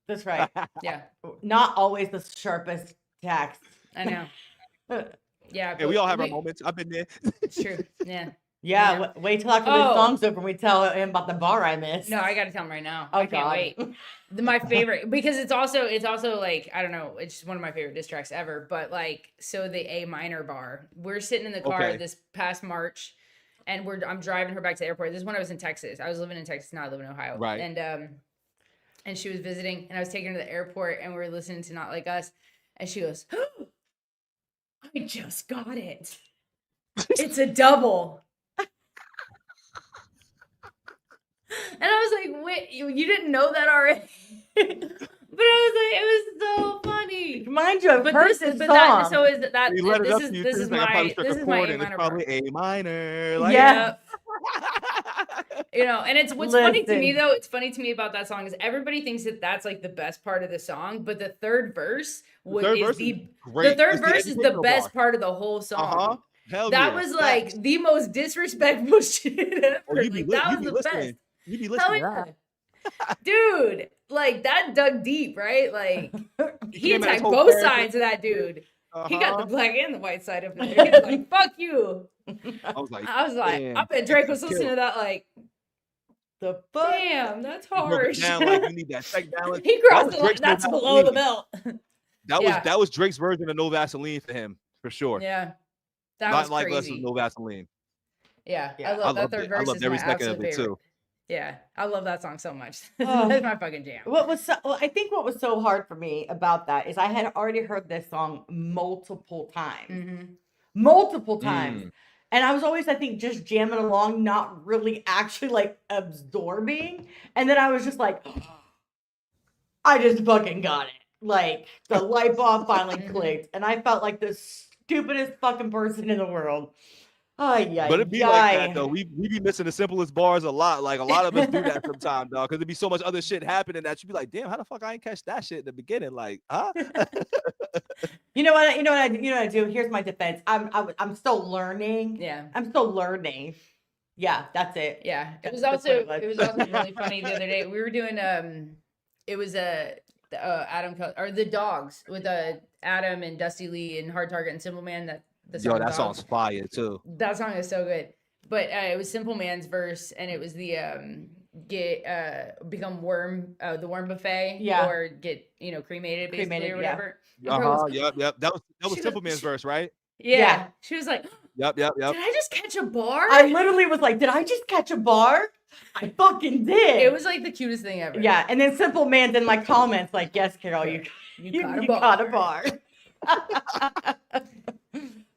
That's right. Yeah, Not always the sharpest tax. I know. Yeah, Hey, we all have our we- moments. I've been there. It's true. Yeah. Yeah, Yeah. wait till after Oh. this song's over and we tell him about the bar I missed. No, I gotta tell him right now. Oh, I can't God. wait. My favorite, because it's also like, I don't know, it's just one of my favorite diss tracks ever. But like, so the A minor bar, we're sitting in the car Okay. this past March, and I'm driving her back to the airport. This is when I was in Texas. I was living in Texas, now I live in Ohio. Right. And she was visiting, and I was taking her to the airport, and we were listening to Not Like Us, and she goes, I just got it. It's a double. And I was like, wait, you didn't know that already? But I was like, it was so funny. Mind you, I've But heard this this is, but song. that, so is that, You let it this up is, to you. this too. is It's like, I probably my, struck this a is my chord A and it's minor bar. probably A minor. Like, Yeah. And it's what's funny to me Listen. though. It's funny to me about that song is everybody thinks that that's like the best part of the song, but the third verse The third verse the is great. third It's the verse is the educational best bar. part of the whole song. Uh-huh. Hell That yeah. was like Facts. the most disrespectful shit ever. Oh, you be, Like, li- that you was be the listening. best. You be Hell listening. yeah. Dude, like that dug deep, right? Like he came at his attacked whole both character. sides of that dude. He got the Uh-huh. black and the white side of it. He was like, fuck you. I was like, I was like, damn. I bet Drake was Kill. listening to that like, The fuck? damn, that's You broke it harsh. down like you need that check balance. He That crossed was the line. Drake's No That's below the Vaseline. belt. That Yeah. was Drake's version of No Vaseline for him, for sure. Yeah. That Not was like us crazy. with No Vaseline. Yeah. Yeah. I I love that loved third it. I verse. loved Is every my second of absolute it favorite. too. Yeah. I love that song so much. Oh. That's my fucking jam. I think what was so hard for me about that is I had already heard this song multiple times. Mm-hmm. Multiple times. Mm. And I was always, I think, just jamming along, not really actually like absorbing. And then I was just like, I just fucking got it. Like the light bulb finally clicked. And I felt like the stupidest fucking person in the world. Yeah, But it'd be like that though. We be missing the simplest bars a lot. Like a lot of us do that sometimes, dog. Because there'd be so much other shit happening that you'd be like, damn, how the fuck I ain't catch that shit in the beginning? Like, huh? You know what I do? Here's my defense. I'm still learning. Yeah. I'm still learning. Yeah, that's it. Yeah. It was That's also what it was. really funny the other day. We were doing it was Adam or the Dogs with Adam and Dusty Lee and Hard Target and Simple Man the Yo, song that Dogs. song's fire too. That song is so good. But it was Simple Man's verse, and it was the become worm the worm buffet, Yeah. or get cremated basically Cremated, or yeah. whatever. And Pro was- Yep. That was She Simple was- Man's verse, right? Yeah. Yeah. She was like, Yep. "Did I just catch a bar?" I literally was like, did I just catch a bar? I fucking did. It was like the cutest thing ever. Yeah, and then Simple Man's in my comments like, yes, Carol, you You caught a you bar. caught a bar.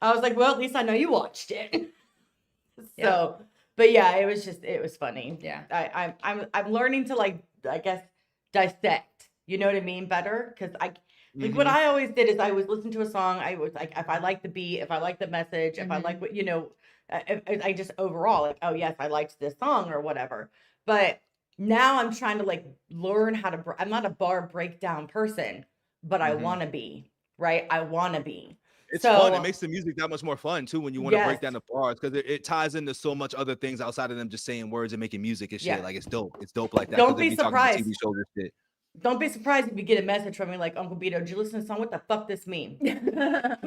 I was like, well, at least I know you watched it. So, but yeah, it was funny. Yeah. I'm learning to like, I guess, dissect. You know what I mean? Better because what I always did is I was listen to a song. I was like, if I like the beat, if I like the message, if I like what I just overall like, oh yes, I liked this song or whatever. But now I'm trying to like learn how to. I'm not a bar breakdown person, but I want to be. Right? I want to be. It's So- fun. It makes the music that much more fun too when you want to break Yes. down the bars because it ties into so much other things outside of them just saying words and making music and shit. Yeah. Like it's dope. It's dope like that. Don't 'cause they be talking about surprised. TV shows and shit. Don't be surprised if you get a message from me like, Uncle Bito, did you listen to the song? What the fuck this mean?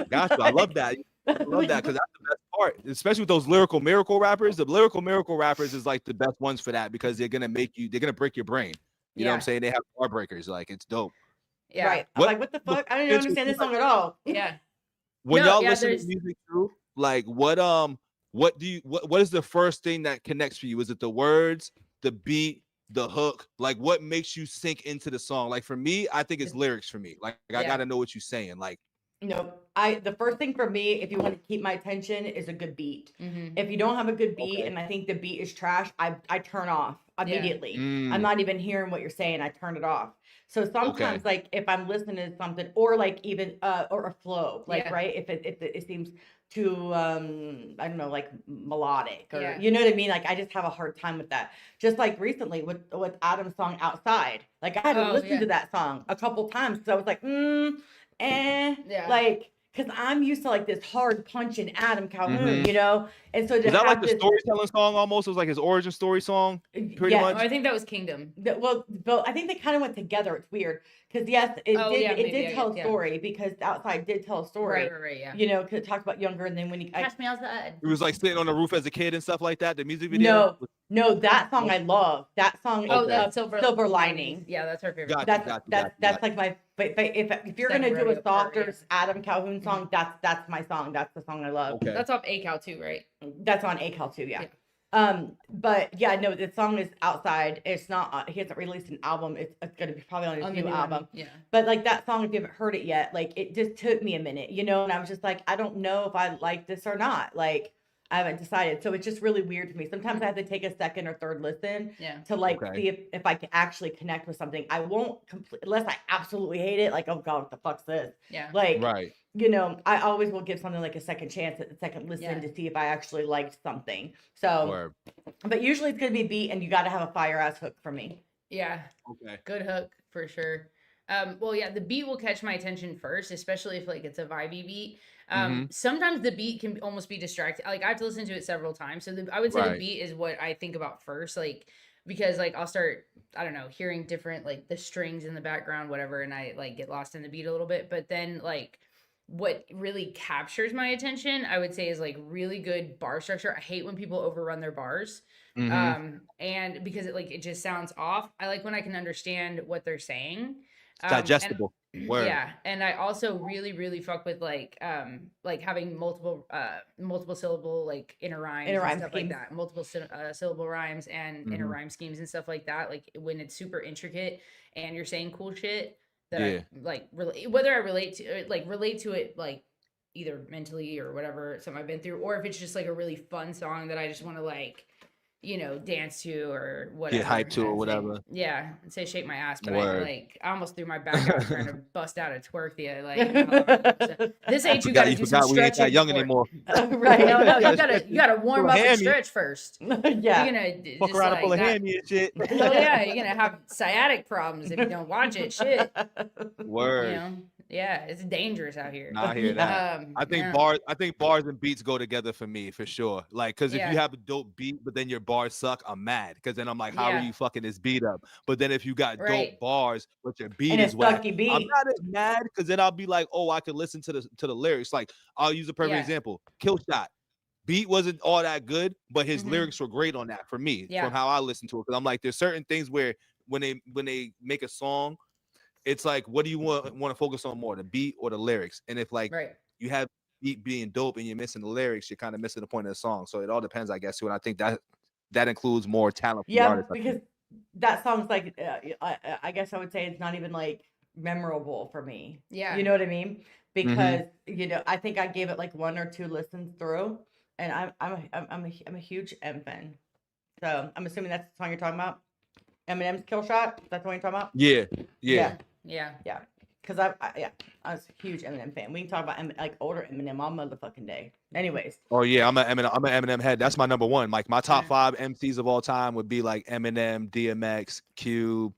Gotcha. I love that. I love that because that's the best part, especially with those lyrical miracle rappers. The lyrical miracle rappers is like the best ones for that because they're gonna break your brain. You know what I'm Yeah. saying? They have bar breakers. Like it's dope. Yeah. Right. I'm What- like, what the what fuck? I don't gets understand you this song at all. Yeah. When No, y'all yeah, listen there's- to music too, like what is the first thing that connects for you? Is it the words, the beat, the hook? Like, what makes you sink into the song? Like, for me, I think it's lyrics for me. Like, I Yeah. gotta know what you're saying. Like, No, the first thing for me, if you want to keep my attention, is a good beat. Mhm. If you don't have a good beat okay, and I think the beat is trash, I turn off immediately. I'm mm, not even hearing what you're saying. I turn it off. So okay, sometimes, like if I'm listening to something, or like even or a flow, like Yeah. right, if it seems too I don't know, like melodic, or Yeah. you know what I mean. Like I just have a hard time with that. Just like recently with Adam's song "Outside," like I had to Oh, listen yeah. to that song a couple times because I was like, Yeah. like, because I'm used to like this hard punching Adam Calhoun, mm-hmm. and so to Was that like have the this, storytelling song almost? It was like his origin story song, pretty yes, Oh, much. I think that was Kingdom. well, but I think they kind of went together. It's weird because yes, Oh, yeah, it maybe, did I tell guess, a yeah. story because Outside did tell a story, Right, yeah. because it talked about younger, and then when he Catch me outside. He was like sitting on the roof as a kid and stuff like that. The music video. no, that song I love. That song Oh, is that's Silver Silver Lining. Yeah, that's her favorite. Got you, That's got you, that's got you, that's got you. like my, but if you're Second gonna do rodeo a part, softer yeah. Adam Calhoun song, that's my song. That's the song I love. Okay. That's off ACAL too, right? That's on ACAL too, yeah. Yeah. But yeah, no, the song is Outside. It's not. He hasn't released an album. It's gonna be probably on his On the new new album. one, yeah. But like that song, if you haven't heard it yet, like it just took me a minute, and I was just like, I don't know if I like this or not. Like I haven't decided. So it's just really weird to me. Sometimes I have to take a second or third listen Yeah. to like Okay. see if I can actually connect with something. I won't complete unless I absolutely hate it. Like, oh god, what the fuck's this? Yeah. Like, Right. I always will give something like a second chance, a second listen Yeah. to see if I actually liked something. So, Word. but usually it's gonna be beat, and you got to have a fire ass hook for me. Yeah. Okay. Good hook for sure. Well, yeah, the beat will catch my attention first, especially if like it's a vibey beat. Mhm. Sometimes the beat can almost be distracting. Like I have to listen to it several times. So I would say the Right. beat is what I think about first. Like because like I'll start, I don't know, hearing different like the strings in the background, whatever, and I like get lost in the beat a little bit. But then like what really captures my attention, I would say, is like really good bar structure. I hate when people overrun their bars. Mhm. And because it just sounds off. I like when I can understand what they're saying. And Digestible. Word. yeah, and I also really, really fuck with like having multiple syllable like inner rhymes Inner and rhyme stuff schemes. like that, multiple syllable rhymes and inner Mhm. rhyme schemes and stuff like that. Like when it's super intricate and you're saying cool shit that Yeah. I like whether I relate to it like either mentally or whatever something I've been through, or if it's just like a really fun song that I just want to like dance to or whatever. Get hyped to or I'd say. whatever. Yeah, I'd say shake my ass, but Word. I almost threw my back out trying to bust out a twerk the other like so this age you gotta You do some forgot we ain't that stretching young before- anymore. Right. No, you gotta gotta warm up and hammy. stretch first. Yeah. You're gonna Fuck just around and like pull a not- hammy and shit. Hell yeah, you're gonna have sciatic problems if you don't watch it. Shit, Word. yeah, it's dangerous out here. Nah, I hear that. I think yeah. bars and beats go together for me for sure. Like, cause if Yeah. you have a dope beat, but then your bars suck, I'm mad. Cause then I'm like, how Yeah. are you fucking this beat up? But then if you got Right. dope bars, but your beat And is a whack, sucky I'm beat. not as mad because then I'll be like, oh, I could listen to the lyrics. Like, I'll use a perfect Yeah. example. Kill Shot. Beat wasn't all that good, but his Mhm. lyrics were great on that for me, Yeah. from how I listen to it. Cause I'm like, there's certain things where when they make a song, it's like, what do you want to focus on more, the beat or the lyrics? And if like Right. you have beat being dope and you're missing the lyrics, you're kind of missing the point of the song. So it all depends, I guess, too. And I think that includes more talent for the Yeah, artist. I think. because that song's like, I guess I would say it's not even like memorable for me. Yeah. You know what I mean? Because I think I gave it like one or two listens through, and I'm a huge M fan. So I'm assuming that's the song you're talking about. Eminem's Kill Shot. That's the one you're talking about. Yeah. Yeah. Because I was a huge Eminem fan. We can talk about like older Eminem all motherfucking day. Anyways, Oh yeah, I'm an Eminem head. That's my number one. Like my top Yeah. 5 MCs of all time would be like Eminem, DMX, Cube.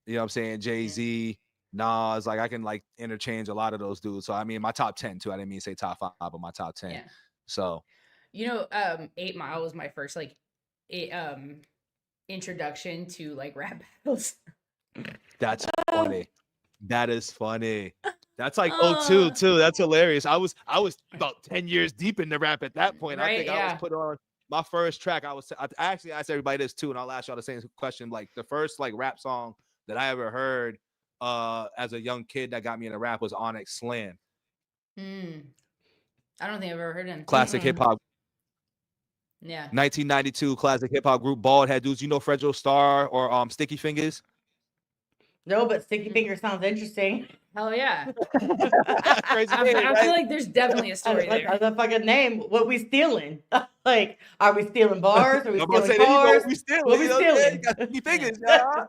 You know what I'm saying? Jay-Z, Nas. Like I can like interchange a lot of those dudes. So I mean, my top 10 too. I didn't mean to say top 5, but my top 10. Yeah. So 8 Mile was my first like introduction to like rap battles. that's funny. That is funny. That's like 02 too. That's hilarious. I was about 10 years deep in the rap at that point. I Right, think I yeah. was put on my first track. I actually asked everybody this too, and I'll ask y'all the same question. Like the first like rap song that I ever heard as a young kid that got me into rap was Onyx Slam. I don't think I've ever heard him. Classic hip hop. Yeah. 1992 classic hip hop group, bald head dudes. You know Fredro Starr or Sticky Fingers? No, but Sticky Finger sounds interesting. Hell yeah. Crazy I, name, I right? feel like there's definitely a story Like there. the fucking name. What we stealing? Like, are we stealing bars? Are we I'm about to stealing say, there you go. cars? We stealing. What we You know what I'm saying? You stealing? got Sticky Fingers, y'all.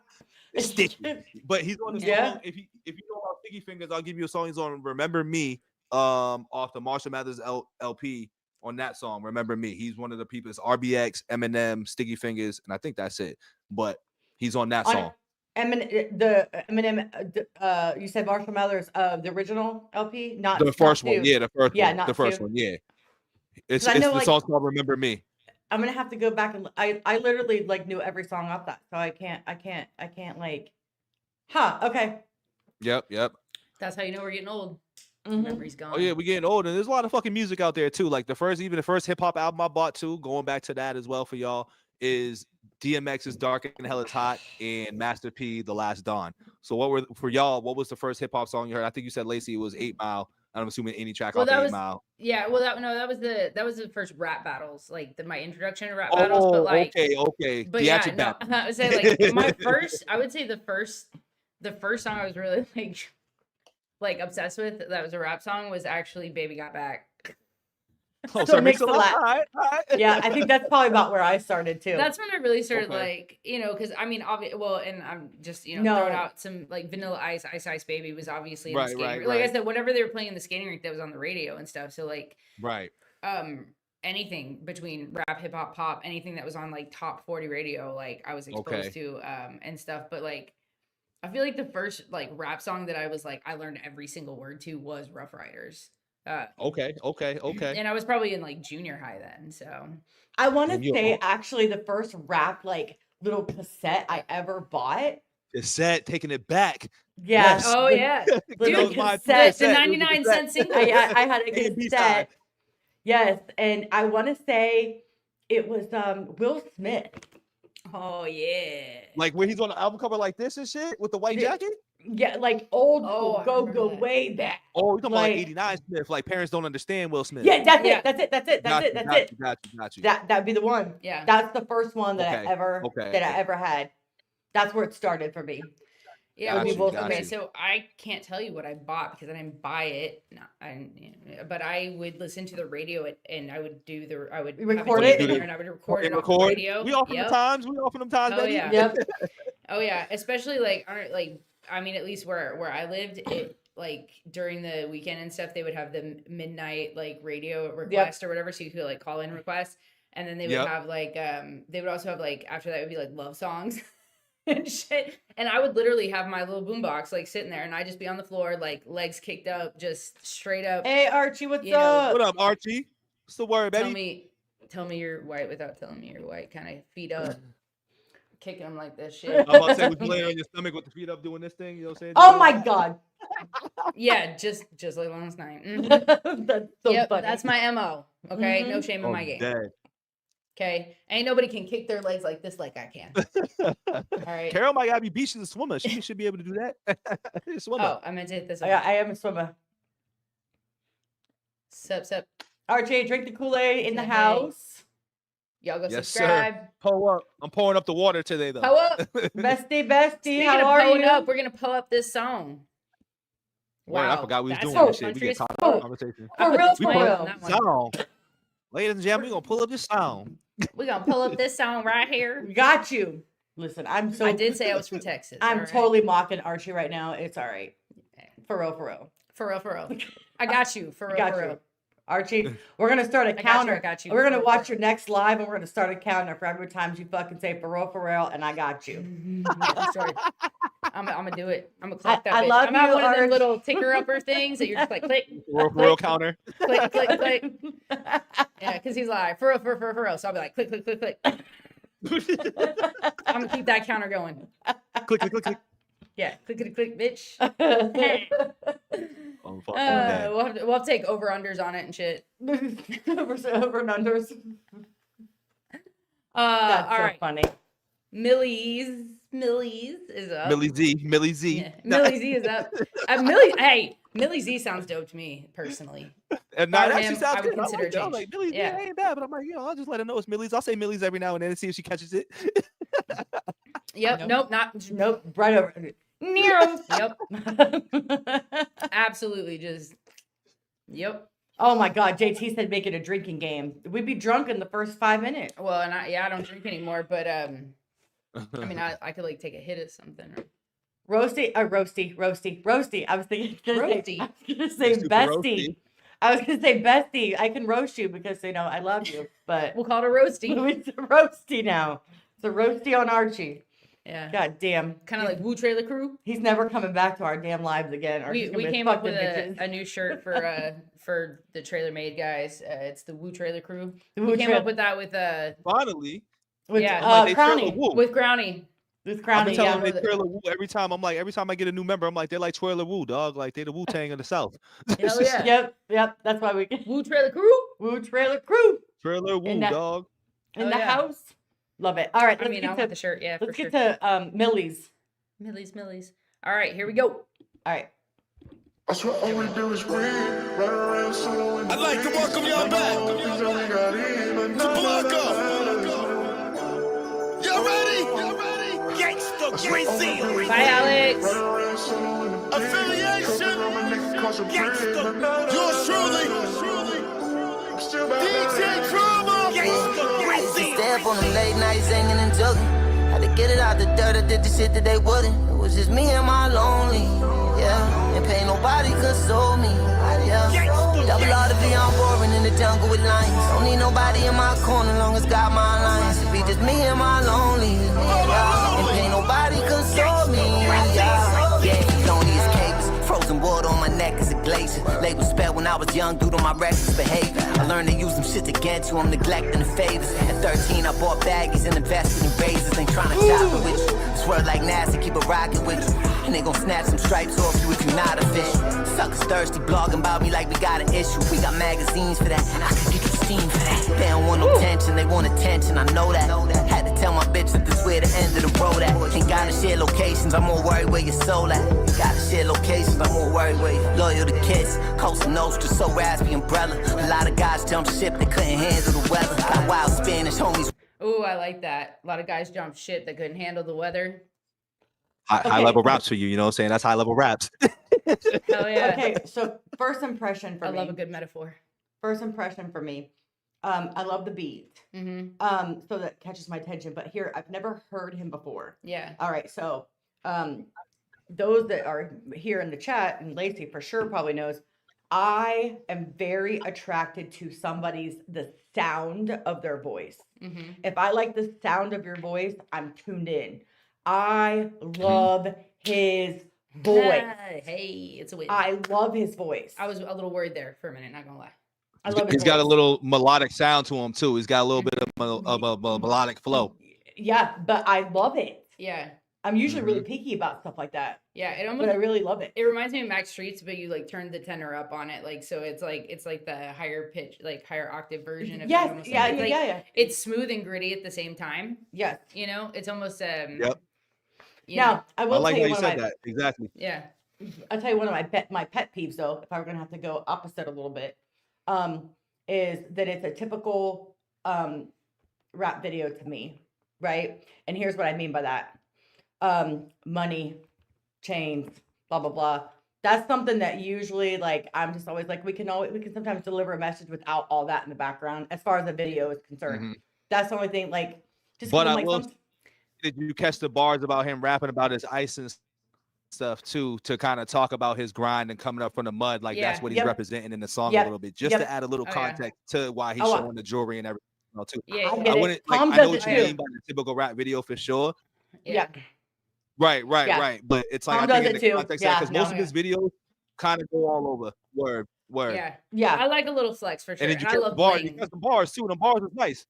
It's sticky. But he's on the Yeah. song. If you know about Sticky Fingers, I'll give you a song. He's on "Remember Me" off the Marshall Mathers LP. On that song, "Remember Me," he's one of the people. It's RBX, Eminem, Sticky Fingers, and I think that's it. But he's on that song. Eminem, you said Marshall Mathers, the original LP, not The first not one, two. yeah, the first Yeah, one, not the first two. one, yeah. 'Cause It's I know, the like, song's called "Remember Me." I'm gonna have to go back and I literally like knew every song off that, so I can't like. Okay. Yep. That's how you know we're getting old. Mhm. Memory's gone. Oh yeah, we're getting old, and there's a lot of fucking music out there too. Like the first hip hop album I bought too, going back to that as well for y'all, is DMX's "Dark and Hell Is Hot" and Master P, "The Last Dawn." So what was the first hip hop song you heard? I think you said, Lacey, it was 8 Mile. I'm assuming any track Well, off that 8 was Mile. yeah. Well, that was the first rap battles, like my introduction to rap battles. But like, okay. but yeah, Theatric no, battle. I would say like I would say the first song I was really like obsessed with that was a rap song was actually "Baby Got Back." Oh, So it makes a lot. All right. Yeah, I think that's probably about where I started too. That's when I really started Okay. like, because I mean, and I'm just throwing No. out some like Vanilla Ice, Ice Baby was obviously in the Right, skating right, rink. Like I right. said, whatever they were playing in the skating rink that was on the radio and stuff. So like, Right. anything between rap, hip hop, pop, anything that was on like top 40 radio, like I was exposed to and stuff. But like, I feel like the first like rap song that I was like I learned every single word to was Rough Riders. Okay. And I was probably in like junior high then. So I want And to you're say old. actually the first rap like little cassette I ever bought. Cassette, taking it back. Yeah. Yes. oh yeah, Little dude, cassette. the It was a 99 cassette. cent single. I had a A and B side. cassette. Yes, and I want to say it was Will Smith. Oh yeah. Like where he's on the album cover like this and shit with the white Yeah. jacket. Yeah, like old Oh, school, I go remember that. way back. Oh, you're talking about like Like- 89 Smith. Like parents don't understand Will Smith. Yeah, that's Yeah. it. That's it. That's it. That's it. That's it. Got you. That'd be the one. Yeah. That's the first one that Okay, I ever okay. that I ever had. That's where it started for me. Yeah, Got we you, both. got Okay, you. so I can't tell you what I bought because I didn't buy it. No, but I would listen to the radio and I would You have record tape it? in there and I would record it off the Record. radio. We offer them Yep. times, Oh baby. yeah. Yep. Oh yeah, especially like I mean, at least where I lived, it like during the weekend and stuff, they would have the midnight like radio request or whatever, so you could like call in requests, and then they would Yep. have like they would also have like after that it would be like love songs and shit, and I would literally have my little boombox like sitting there, and I'd just be on the floor like legs kicked up, just straight up. Hey Archie, what's You know, up? What up, Archie? What's the word, baby? Tell me you're white without telling me you're white. Kind of feet up, kicking them like this shit. I'm about to say, was you laying on your stomach with the feet up doing this thing? You know what I'm saying? Oh my god. Yeah, just like last night. Mhm. That's so Yep, funny. that's my MO. Okay, no Mhm. shame in I'm my game. dead. Okay, ain't nobody can kick their legs like this like I can. All right. Carol might gotta be beat. She's a swimmer. She should be able to do that. She's a swimmer. Oh, I meant to hit this. I am a swimmer. Sup. Archie, drink the Kool-Aid in the Hey. house. Y'all go Yes, subscribe. sir. Pull up. I'm pouring up the water today, though. Poe up. Bestie, Speaking how of are pulling you? up, we're gonna pull up this song. Word, I forgot we was that's doing how this shit. We country get is caught up full. in conversation. I For put real, the We for twang pull on real. that one. Sound. Ladies and gentlemen, we're gonna pull up this sound. We're gonna pull up this song right here. Got you. Listen, I'm so. I did say I was from Texas. I'm all right? totally mocking Archie right now. It's all right. For real, for real. For real. I got you. For real. Got For you. real. Archie, we're gonna start a got you, counter. I got you. We're gonna For watch real. your next live, and we're gonna start a counter for every time you fucking say for real, and I got you. I'm sorry. I'm gonna do it. I'm gonna clock that. I bitch. love I'm gonna have you, one of them Arch. little ticker upper things that you're just like click, Real counter. click. Yeah, because he's like for real. So I'll be like click. I'm gonna keep that counter going. Click. Yeah, click, bitch. I'm fucking dead. We'll have to take over unders on it and shit. Over and unders. All That's so right, funny. Millie's is up. Millie Z. Yeah, Millie Z is up. Millie Z sounds dope to me personally. And If I that were actually him, sounds I would good. I consider like a that. I'm change. like, Millie Z Yeah. ain't bad, but I'm like, I'll just let her know it's Millie's. I'll say Millie's every now and then and see if she catches it. Yep. Nope. Not. Nope. Right over. Nero. Yep. Absolutely. Just. Yep. Oh my God. JT said make it a drinking game. We'd be drunk in the first 5 minutes. Well, and I don't drink anymore, but I mean, I could like take a hit at something. Roasty. Roasty. I was thinking. Roasty. I was gonna say Super bestie. roasty. I was gonna say bestie. I can roast you because I love you, but We'll call it a roasty. it's a roasty now. It's a roasty on Archie. Yeah. God damn. Kind of like Woo Trailer Crew. He's never coming back to our damn lives again. Archie's We gonna be came like, up "Fuck with them bitches." a new shirt for the Trailer Made guys. It's the Woo Trailer Crew. The We Woo came Trail- up with that with Finally. with yeah. I'm like, they Crowny. Trailer Woo. with Crowny. With I've Crowny, been telling yeah. them they Trailer Woo every time. I'm like, every time I get a new member, I'm like, they're like Trailer Woo, dog. Like they the Wu Tang of the South. Hell yeah. Yep. That's why we Woo Trailer Crew. Woo Trailer Crew Trailer Woo, that- dog. in Oh, the yeah. house. Love it. All right, I let's mean, I get want the to shirt. Yeah, for let's sure. get to Millie's. Millie's. All right, here we go. All right. That's what all we do is win. Right around so I'd like to welcome y'all back to Blanco. Y'all ready? Gangsta Brazil. Bye, Alex. Affiliation. Gangsta. Yours truly. DJ Drama. Gangsta Brazil. Stay up on the late nights singing and jugging. Had to get it out the dirt, I did the shit that they wouldn't. It was just me and my lonely, yeah. And pay nobody console me, yeah. Double R to be on boring in the jungle with lions. Don't need nobody in my corner, long as got my alliance. It be just me and my lonely, yeah. And pay nobody console me, yeah. Yeah, lonely as capers. Frozen water on my neck is a glacier. Label spell when I was young due to my reckless behavior. I learned to use them shit against you, I'm neglecting the favors. At 13, I bought baggies and invested in razors. Ain't trying to chop it with you. Swear like nasty, keep a rocket with you. And they gon' snatch some stripes off you if you're not official. Suckers thirsty, blogging about me like we got an issue. We got magazines for that, and I can get you steam for that. They don't want no tension, they want attention, I know that. Had to tell my bitch that this where the end of the road at. Ain't gotta share locations, I'm more worried where your soul at. Gotta share locations, I'm more worried where you're loyal to kids. Coast and Nostra, so raspy umbrella. A lot of guys jumped ship, they couldn't handle the weather. Got wild Spanish homies. Ooh, I like that. A lot of guys jumped ship that couldn't handle the weather. High level raps for you, you know what I'm saying? That's high level raps. Hell yeah. Okay, so first impression for I me. love a good metaphor. First impression for me. I love the beat. Mm-hmm. So that catches my attention. But here, I've never heard him before. Yeah. All right, so those that are here in the chat, and Lacey for sure probably knows, I am very attracted to the sound of their voice. Mm-hmm. If I like the sound of your voice, I'm tuned in. I love his voice. Hey, it's a win. I love his voice. I was a little worried there for a minute, not gonna lie. I love his He's got a voice. little melodic sound to him too. He's got a little bit of a melodic flow. Yeah, but I love it. Yeah. I'm usually really picky about stuff like that, Yeah. It but almost I really love it. it reminds me of Max Streets, but you like turn the tenor up on it. Like so it's like the higher pitch, like higher octave version of it. Yes, almost yeah, like, yeah. It's smooth and gritty at the same time. Yes. You know, it's almost Yep. you Now, know, I I will like tell how you you one of said my that. Exactly. yeah. I'll tell you one of my pet peeves though, if I were gonna have to go opposite a little bit, is that it's a typical rap video to me, right? And here's what I mean by that. Money, chains, blah blah blah. That's something that usually like I'm just always like we can sometimes deliver a message without all that in the background as far as the video is concerned. Mhm. That's the only thing like just But 'cause I'm I like will Did you catch the bars about him rapping about his ice and stuff too, to kind of talk about his grind and coming up from the mud? Like that's Yeah. what he's Yep. representing in the song Yep. a little bit, just Yep. to add a little Oh, yeah. context to why he's Oh, showing the jewelry and everything too. Yeah. I Yeah. get I it. wouldn't like. Tom I know does what it you too. mean by the typical rap video for sure. Yeah. Right. Yeah. But it's like Tom I think does in it the too. context Yeah, because no. most of his videos kind of go all over. Word. Yeah. Yeah. I like a little flex for sure. And then And you I catch love the bars. You bling. catch the bars too. The bars is nice.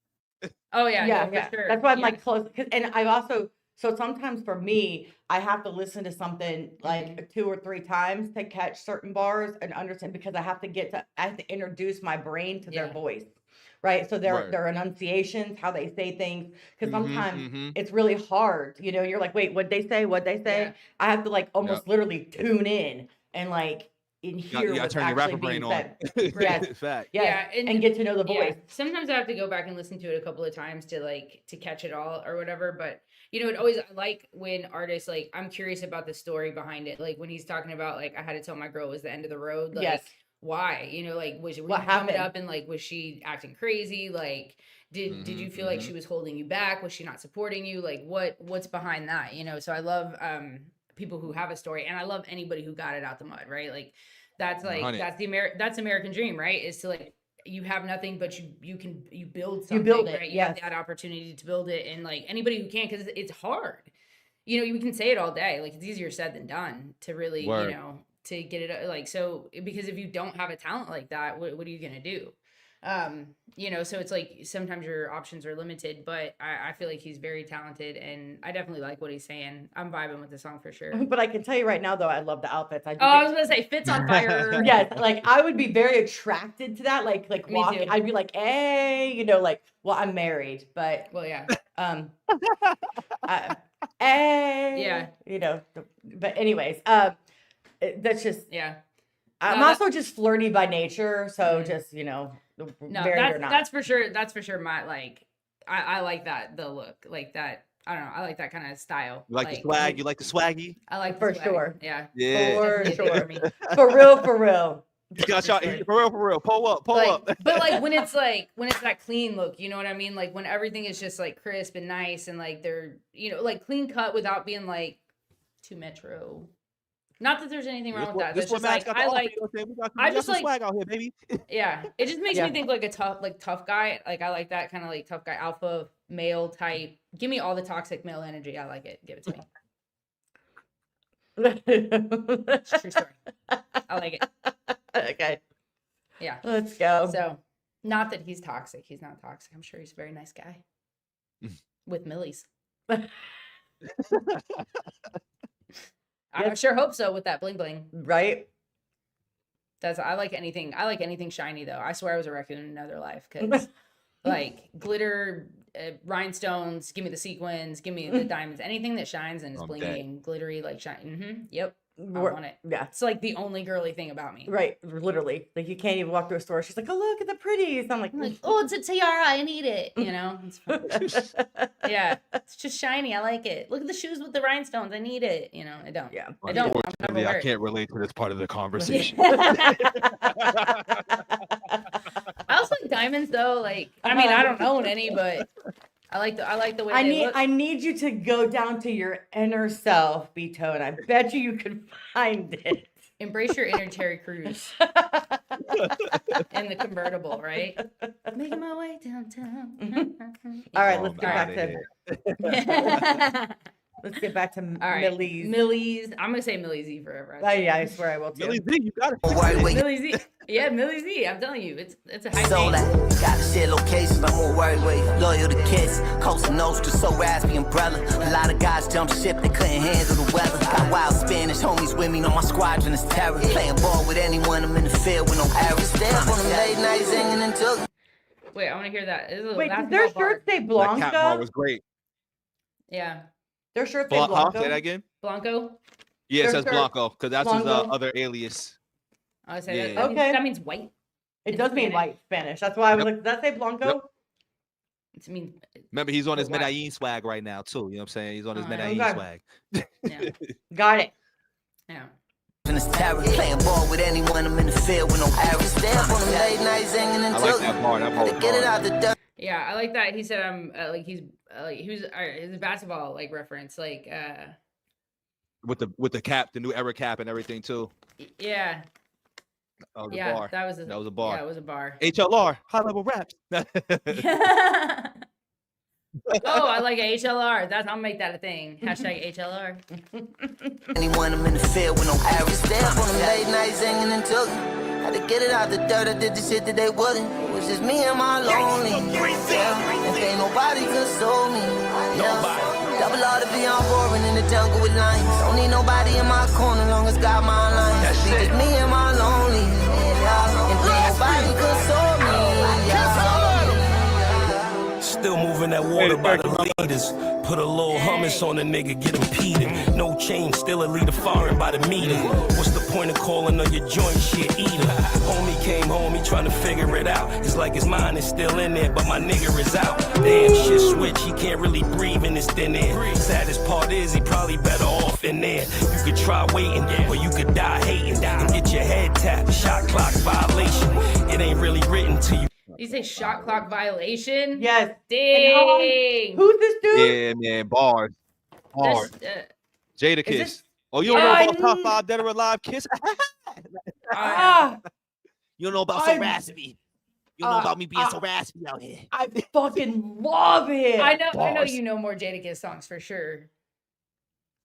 Oh yeah, yeah, no, yeah. for sure. That's why I'm Yeah. like close. And I've also, so sometimes for me, I have to listen to something like 2 or 3 times to catch certain bars and understand because I have to introduce my brain to their Yeah. voice. right? So Word. their enunciations, how they say things, because sometimes Mhm. it's really hard. You know, you're like, wait, what'd they say? What'd they say? Yeah. I have to like Yep. almost literally tune in and like You hear gotta what's turn your actually rapper brain being on. said. Yes, Fact. yes, Yeah, and get to know the yeah, voice. sometimes I have to go back and listen to it a couple of times to catch it all or whatever. But it always I like when artists like I'm curious about the story behind it. Like when he's talking about like I had to tell my girl it was the end of the road. Like Yes. why? Like were you What coming happened? up and like was she acting crazy? Like did you feel like she was holding you back? Was she not supporting you? Like what's behind that? So I love people who have a story, and I love anybody who got it out the mud, right? Like that's like 100. that's American dream, right? Is to like you have nothing, but you build You something, build it, right? You have yes. that opportunity to build it, and like anybody who can, because it's hard. You can say it all day, like it's easier said than done to really, Word. to get it like so. Because if you don't have a talent like that, what are you gonna do? So it's like sometimes your options are limited, but I feel like he's very talented, and I definitely like what he's saying. I'm vibing with the song for sure. But I can tell you right now, though, I love the outfits. I do Oh, I think- was gonna say fits on fire. yes, like I would be very attracted to that. Like Me walking, too. I'd be like, hey, like, well, I'm married, but Well, yeah. hey, Yeah. But anyways, that's just Yeah. I'm No, also just flirty by nature, so Mhm. just No, married or that's not. that's for sure. That's for sure. My like, I like the look, like that. I don't know. I like that kind of style. You like the swag? You like the swaggy? I like For the swag. sure. Yeah. Yeah. For Definitely a thing sure. for me. For real. You got For y'all sure. for real. Pull up. But like when it's that clean look, you know what I mean? Like when everything is just like crisp and nice and like they're like clean cut without being like too metro. Not that there's anything wrong with that. This That's what just Max like got to I offer, like. you know what I'm saying? I We got just some like- swag out here, baby. Yeah, it just makes Yeah. me think like a tough guy. Like I like that kind of like tough guy, alpha male type. Give me all the toxic male energy. I like it. Give it to me. It's a true story. I like it. Okay, Yeah. let's go. So, not that he's toxic. He's not toxic. I'm sure he's a very nice guy with millies. I Yes. sure hope so with that bling bling. Right? I like anything. I like anything shiny though. I swear I was a raccoon in another life because like glitter, rhinestones. Give me the sequins. Give me the diamonds. Anything that shines and is I'm blingy dead. and glittery, like shine. Yep, I We're- want it. Yeah. It's like the only girly thing about me. Right, literally. Like you can't even walk through a store. She's like, "Oh, look at the pretties." I'm like, I'm like, oh, it's a tiara. I need it. It's fun. Yeah, it's just shiny. I like it. Look at the shoes with the rhinestones. I need it. I don't. Yeah. I don't. I'm never Unfortunately, wear I it. can't relate to this part of the conversation. I also like diamonds though. Like, I mean, I don't own any, but I like the way they look. I need you to go down to your inner self, Bito, and I bet you can find it. Embrace your inner Terry Crews in the convertible, right? Making my way downtown. All right, Oh, let's get I'm back outta to let's get back to All right, Millie's. Millie's. I'm gonna say Millie Z forever. Yeah, I swear I will too. Millie Z, you got it. Worried with Millie Z. Yeah, Millie Z. I'm telling you, it's a high so name. that gotta share locations, but more worried with you. Loyal to kids, Coast and Nostra, so raspy umbrella. A lot of guys jumped ship, they couldn't handle the weather. Got wild Spanish homies with me, know my squadron is terror. Playing ball with anyone, I'm in the field with no errors. Stay up on them late nights singing until. Wait, I want to hear that. This is a Wait, does basketball their bar. shirt say That cat bar Blanca? was great. Yeah, Their shirt say Huh? Blanca? Say that again? Blanco. Yeah, it Their says shirt- Blanco because that's his Blanco. other alias. I would say Yeah. that, Okay. that means white. It It's does mean Spanish. white Spanish. That's why I was Yep. like, does that say Blanco? Yep. It means Remember, he's on his But why? Medellin swag right now too. You know what I'm saying? He's on his Oh, yeah. Medellin Okay. swag. yeah, Got it. yeah. And it's terror. Playing ball with anyone, I'm in the field with no errors. Stay up on them late nights singing I until. like that bar. That bar Had was to get it hard. out the dirt. Yeah, I like that. He said, like he's like he was his basketball like reference, like with the cap, the new era cap and everything too. yeah, That was a yeah, bar. that was a bar. Yeah, it was a bar. HLR, high level raps. Oh, I like HLR. I'll make that a thing. Hashtag HLR. Anyone, I'm in the field with no errors. Stay up on them late nights singing until. Had to get it out the dirt. I did the shit that they wouldn't. It was just me and my lonely. Yeah, and ain't nobody console me. Yeah. Double R to be on roaring in the jungle with lions. Don't need nobody in my corner, long as got my lines. Be just me and my lonely. Yeah, and ain't nobody console me. Yeah. moving that water by the liters. Put a little hummus on a nigga, get him peated. No change, still a liter foreign by the meter. What's the point of calling on your joint shit eater? Homie came home, he trying to figure it out. It's like his mind is still in there, but my nigga is out. Damn, shit switch, he can't really breathe in this thin air. Saddest part is he probably better off in there. You could try waiting, or you could die hating. And get your head tapped, shot clock violation. It ain't really written to you. You say shot clock violation? Yes. Dang. Who's this dude? Yeah, man, bars. Jada Kiss. this- Oh, you don't know about top 5 dead or alive Kiss? Ah, You don't know about I'm- so raspy. You don't know about me being so raspy out here. I fucking love him. I know Bars. you know more Jadakiss songs for sure.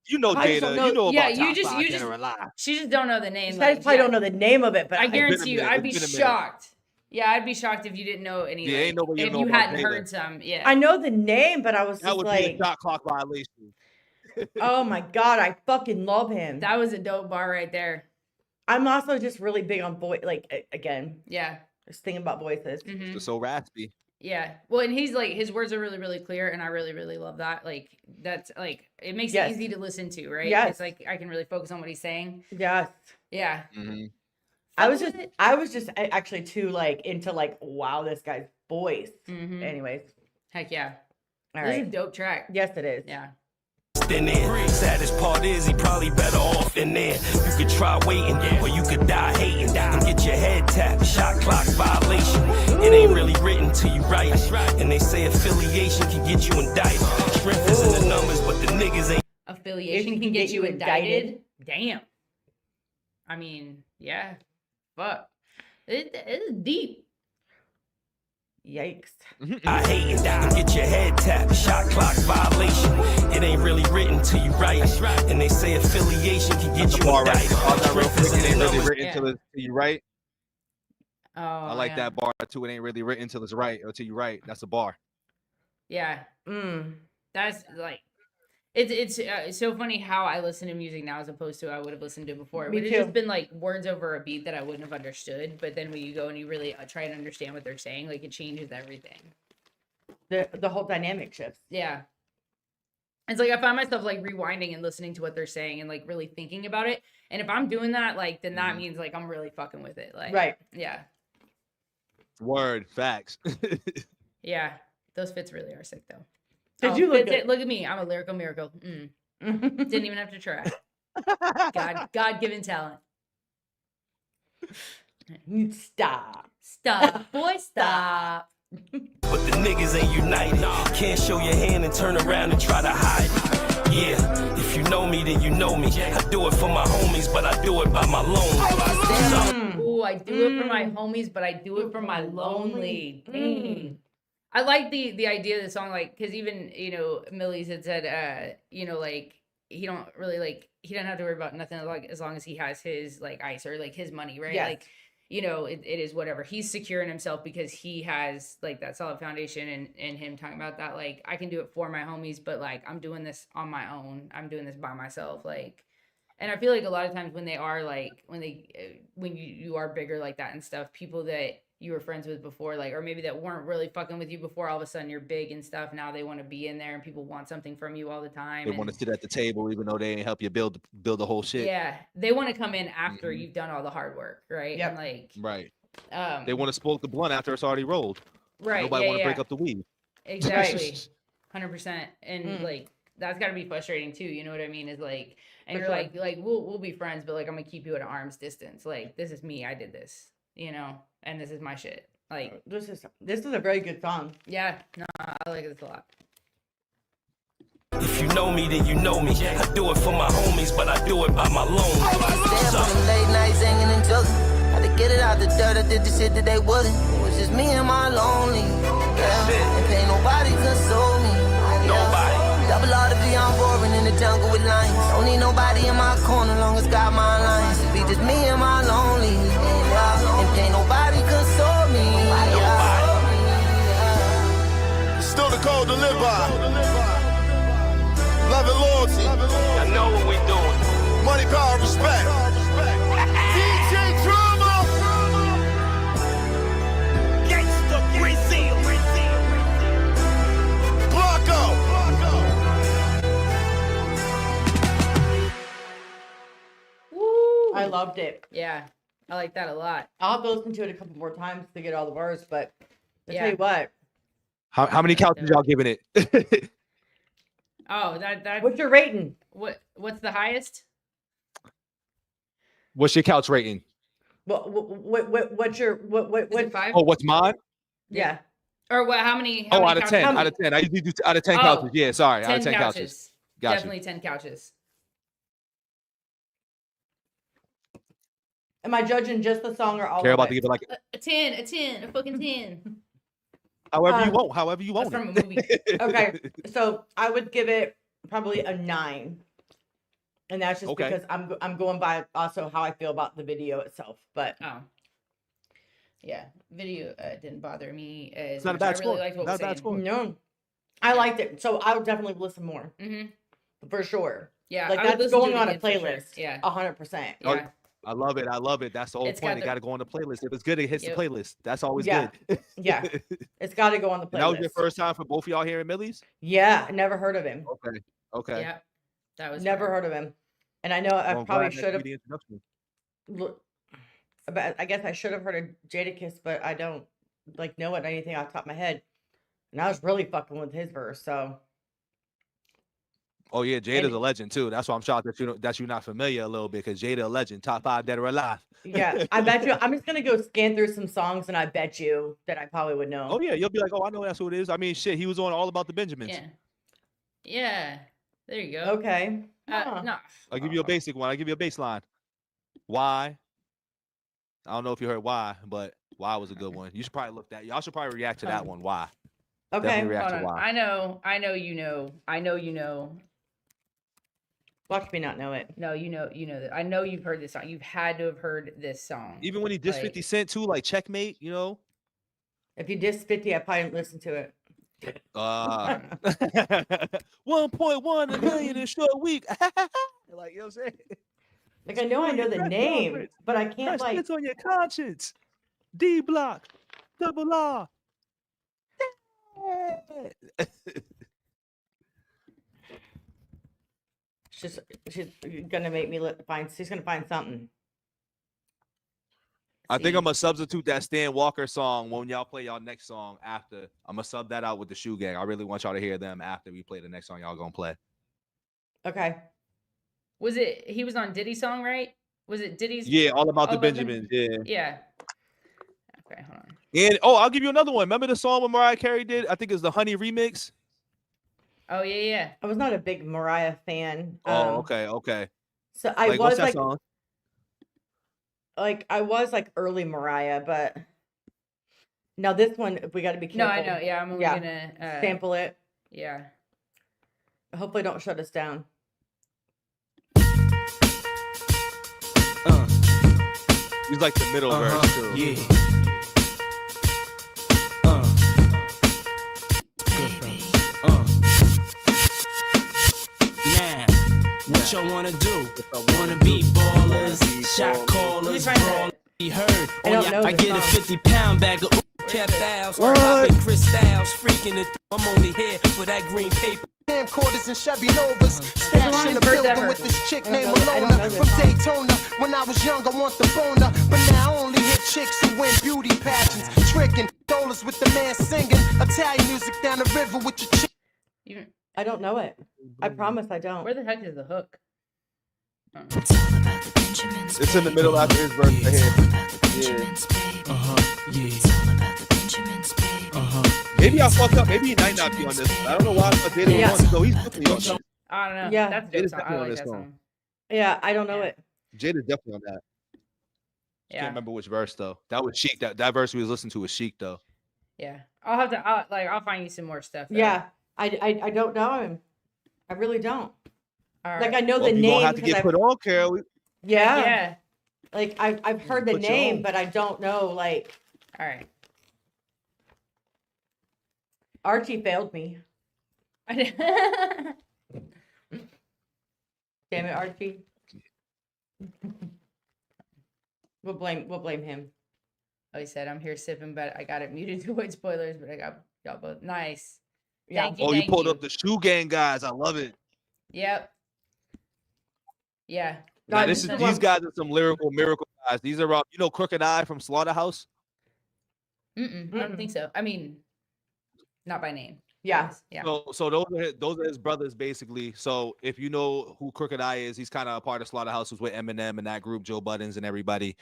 You know I just Jada. don't know- You know Yeah, about you top just- 5 you dead just- or alive. She just don't know the name. You guys probably don't know the name of it, but I guarantee been a you, minute. I'd be It's been a minute. shocked. Yeah, I'd be shocked if you didn't know any. Yeah, ain't no way you if know you about hadn't Jada. heard some. Yeah. I know the name, but I was That just would be like, a shot clock violation. oh my god, I fucking love him. That was a dope bar right there. I'm also just really big on voice. Like again, Yeah. just thinking about voices. Mhm. Just so raspy. Yeah. Well, and he's like, his words are really, really clear, and I really, really love that. Like, that's like, it makes Yes. it easy to listen to, right? Yes. It's like I can really focus on what he's saying. Yes. Yeah. Mm-hmm. I was just actually too like into like, wow, this guy's voice. Mhm. Anyways, Heck yeah. all This is a right. dope track. Yes, it is. Yeah. In there. Saddest part is he probably better off in there. You could try waiting, or you could die hating. And get your head tapped, shot clock violation. It ain't really written to you right. And they say affiliation can get you indicted. Strength is in the numbers, but the niggas ain't. Affiliation can get you indicted. Damn. I mean, yeah. Fuck. It is deep. Yikes. I hate it. And get your head tapped, shot clock violation. It ain't really written to you right. And they say affiliation can get you Bar right. indicted. All that real Strength quick. is It in the ain't really numbers. written till you right. Oh, I like yeah. that bar too. It ain't really written till it's right or till you right. That's a bar. Yeah. Mm. That's like, it's so funny how I listen to music now as opposed to I would have listened to before. It Me would have too. just been like words over a beat that I wouldn't have understood. But then when you go and you really try and understand what they're saying, like it changes everything. The whole dynamic shifts. Yeah. It's like I find myself like rewinding and listening to what they're saying and like really thinking about it. And if I'm doing that, like then that means like I'm really fucking with it. Like Right. Yeah. Word. Facts. Yeah. Those fits really are sick though. Did you look look at me. I'm a lyrical miracle. Didn't even have to try. God-given talent. Stop. Stop, boy, stop. But the niggas ain't united. Can't show your hand and turn around and try to hide it. Yeah, if you know me, then you know me. I do it for my homies, but I do it by my loan. Ooh, I do it for my homies, but I do it for my lonely. Dang. I like the idea of the song, like, because even, you know, Millie's had said, you know, like, he don't really, like, he doesn't have to worry about nothing, like, as long as he has his, like, ice or, like, his money, right? Yes. Like, you know, it is whatever. He's secure in himself because he has, like, that solid foundation and him talking about that, like, I can do it for my homies, but, like, I'm doing this on my own. I'm doing this by myself, like. And I feel like a lot of times when they are, like, when you are bigger like that and stuff, people that you were friends with before, like, or maybe that weren't really fucking with you before, all of a sudden you're big and stuff. Now they want to be in there and people want something from you all the time. They want to sit at the table even though they ain't help you build the whole shit. Yeah. They want to come in after you've done all the hard work, right? Yep. And like, Right. they They want to smoke the blunt after it's already rolled. right. Nobody yeah, want to yeah. break up the weed. Exactly. 100%. And like, that's got to be frustrating too. You know what I mean? Is like, and For you're sure. like, we'll be friends, but like, I'm gonna keep you at an arm's distance. Like, this is me. I did this, you know, and this is my shit. Like, This is a very good song. yeah, no, I like this a lot. If you know me, then you know me. I do it for my homies, but I do it by my loan. Stay up on them late nights hanging and joking. Had to get it out the dirt, I did the shit that they wouldn't. It was just me and my lonely. Yeah, and ain't nobody console me. Nobody. Double R to be on boring in the jungle with lions. Don't need nobody in my corner, long as got my lines. It be just me and my lonely. Yeah, and ain't nobody console me. Yeah. Still the code to live by. Love and loyalty. I know what we doing. Money, power, respect. DJ Drama. Gangsta Brazil. I loved it. Yeah, I like that a lot. I'll have to listen to it a couple more times to get all the bars, but I tell Yeah. you what. How many couches y'all giving it? Oh, that. What's your rating? What's the highest? What's your couch rating? What's your what? Is it 5? Oh, what's mine? Yeah. Or what? How many? Oh, many out of couches? 10. Out of 10. I usually do out of 10 Oh, couches. Yeah, sorry. Out of 10 couches. couches. Got you. Definitely 10 couches. Am I judging just the song or all Care of about it? to give it like A 10, a fucking 10. however you want. However you want. That's from it. a movie. Okay, so I would give it probably a 9, and that's just Okay. because I'm going by also how I feel about the video itself. But Oh. Yeah, video didn't bother me as It's not a much. bad I really score. liked what Not was a bad saying. score. no, I liked it, so I would definitely listen more Mm-hmm. for sure. Yeah, Like I would that's listen to going it on a again for sure. playlist. Yeah. 100%. Oh, Yeah. I love it. I love it. That's the whole It's got point. It the- got to go on the playlist. If it's good, it hits Yep. the playlist. That's always Yeah. good. Yeah, it's got to go on the playlist. And that was your first time for both of y'all hearing Millie's? Yeah, I never heard of him. Okay. Okay. Yeah. That was Never fun. heard of him, and I know I Well, I'm probably glad that should have. be the introduction. But I guess I should have heard of Jadakiss, but I don't like know it anything off the top of my head. And I was really fucking with his verse, so Oh yeah, Jada's And- a legend too. That's why I'm shocked that you're not familiar a little bit because Jada a legend, top 5 dead or alive. yeah, I bet you. I'm just gonna go scan through some songs, and I bet you that I probably would know. Oh yeah, you'll be like, oh, I know that's who it is. I mean, shit, he was on All About the Benjamins. Yeah. Yeah. There you go. Okay. Huh. No. I'll give you a basic one. I'll give you a baseline. Why? I don't know if you heard why, but why was a good one. You should probably look that. Y'all should probably react to that one. Why? Okay. Definitely react Hold to on. why. I know you know. Watch me not know it. No, you know that. I know you've heard this song. You've had to have heard this song. Even when he dissed Like- 50 Cent too, like Checkmate, you know. If you diss 50, I probably didn't listen to it. 1.1 million in a short week. Like, you know what I'm saying? Like I know the Press name, conference. but I can't Press like. hits on your conscience. D block. Double R. She's gonna make me find. She's gonna find something. I think See. I'm gonna substitute that Stan Walker song when y'all play y'all next song after. I'm gonna sub that out with the Shoe Gang. I really want y'all to hear them after we play the next song y'all gonna play. Okay. Was it he was on Diddy's song, right? Was it Diddy's? Yeah, all about the All About Benjamins. Yeah. Yeah. Okay, hold on. And I'll give you another one. Remember the song when Mariah Carey did? I think it's the Honey remix. Oh yeah. I was not a big Mariah fan. Oh, okay. So I Like, what's was that like, song? I was like early Mariah, but now this one we got to be No, careful. I know. Yeah, I'm only Yeah. gonna Sample it. Yeah. Hopefully, don't shut us down. He's like the middle verse too. Yeah. Now, what y'all wanna do? Wanna be ballers, shot callers, find brawl, that. be heard. I don't know I the get a song. 50-pound bag of kept owls, popping crystals, freaking it. I'm only here for that green paper. Camcorders and Chevy Novas. the Stash in longest the verse building ever. with this chick named I don't know Malona this from song. Daytona. When I was young, I want the boner, but now I only hit chicks who win beauty pageants, tricking dollars with the man singing Italian music down the river with your chick. Even, I don't know it. I promise I don't. where the heck is the hook? Oh. It's in the middle after his verse right here. Maybe I fucked up. Maybe he might not be on this. I don't know why I thought Jada Yeah. was on this, though. He's definitely on this. I don't know. Yeah. That's a dope Jada's song. I definitely on like this that song. song. Yeah, I don't know Yeah. it. Jada's definitely on that. Yeah. Can't remember which verse though. That was Chic. That verse we was listening to was Chic though. Yeah. I'll find you some more stuff. though. Yeah, I don't know him. I really don't. All right. Like I know Well, the you name. gonna have to 'cause get I've- put on, Carol. yeah. Yeah. Like I've heard the Put you name, on. but I don't know. Like All right. Archie failed me. oh, Damn it, Archie. We'll blame him. he said, I'm here sipping, but I got it muted to avoid spoilers, but I got y'all both. Nice. Yeah. Thank you. Oh, you thank pulled you. up the Shoe Gang guys. I love it. Yep. Yeah. Now, No, this is the these one- guys are some lyrical miracle guys. These are Crooked Eye from Slaughterhouse. I don't think so. I mean, not by name. Yeah. Yeah. So those are his brothers basically. So if you know who Crooked Eye is, he's kind of a part of Slaughterhouse, who's with Eminem and that group, Joe Buttons and everybody.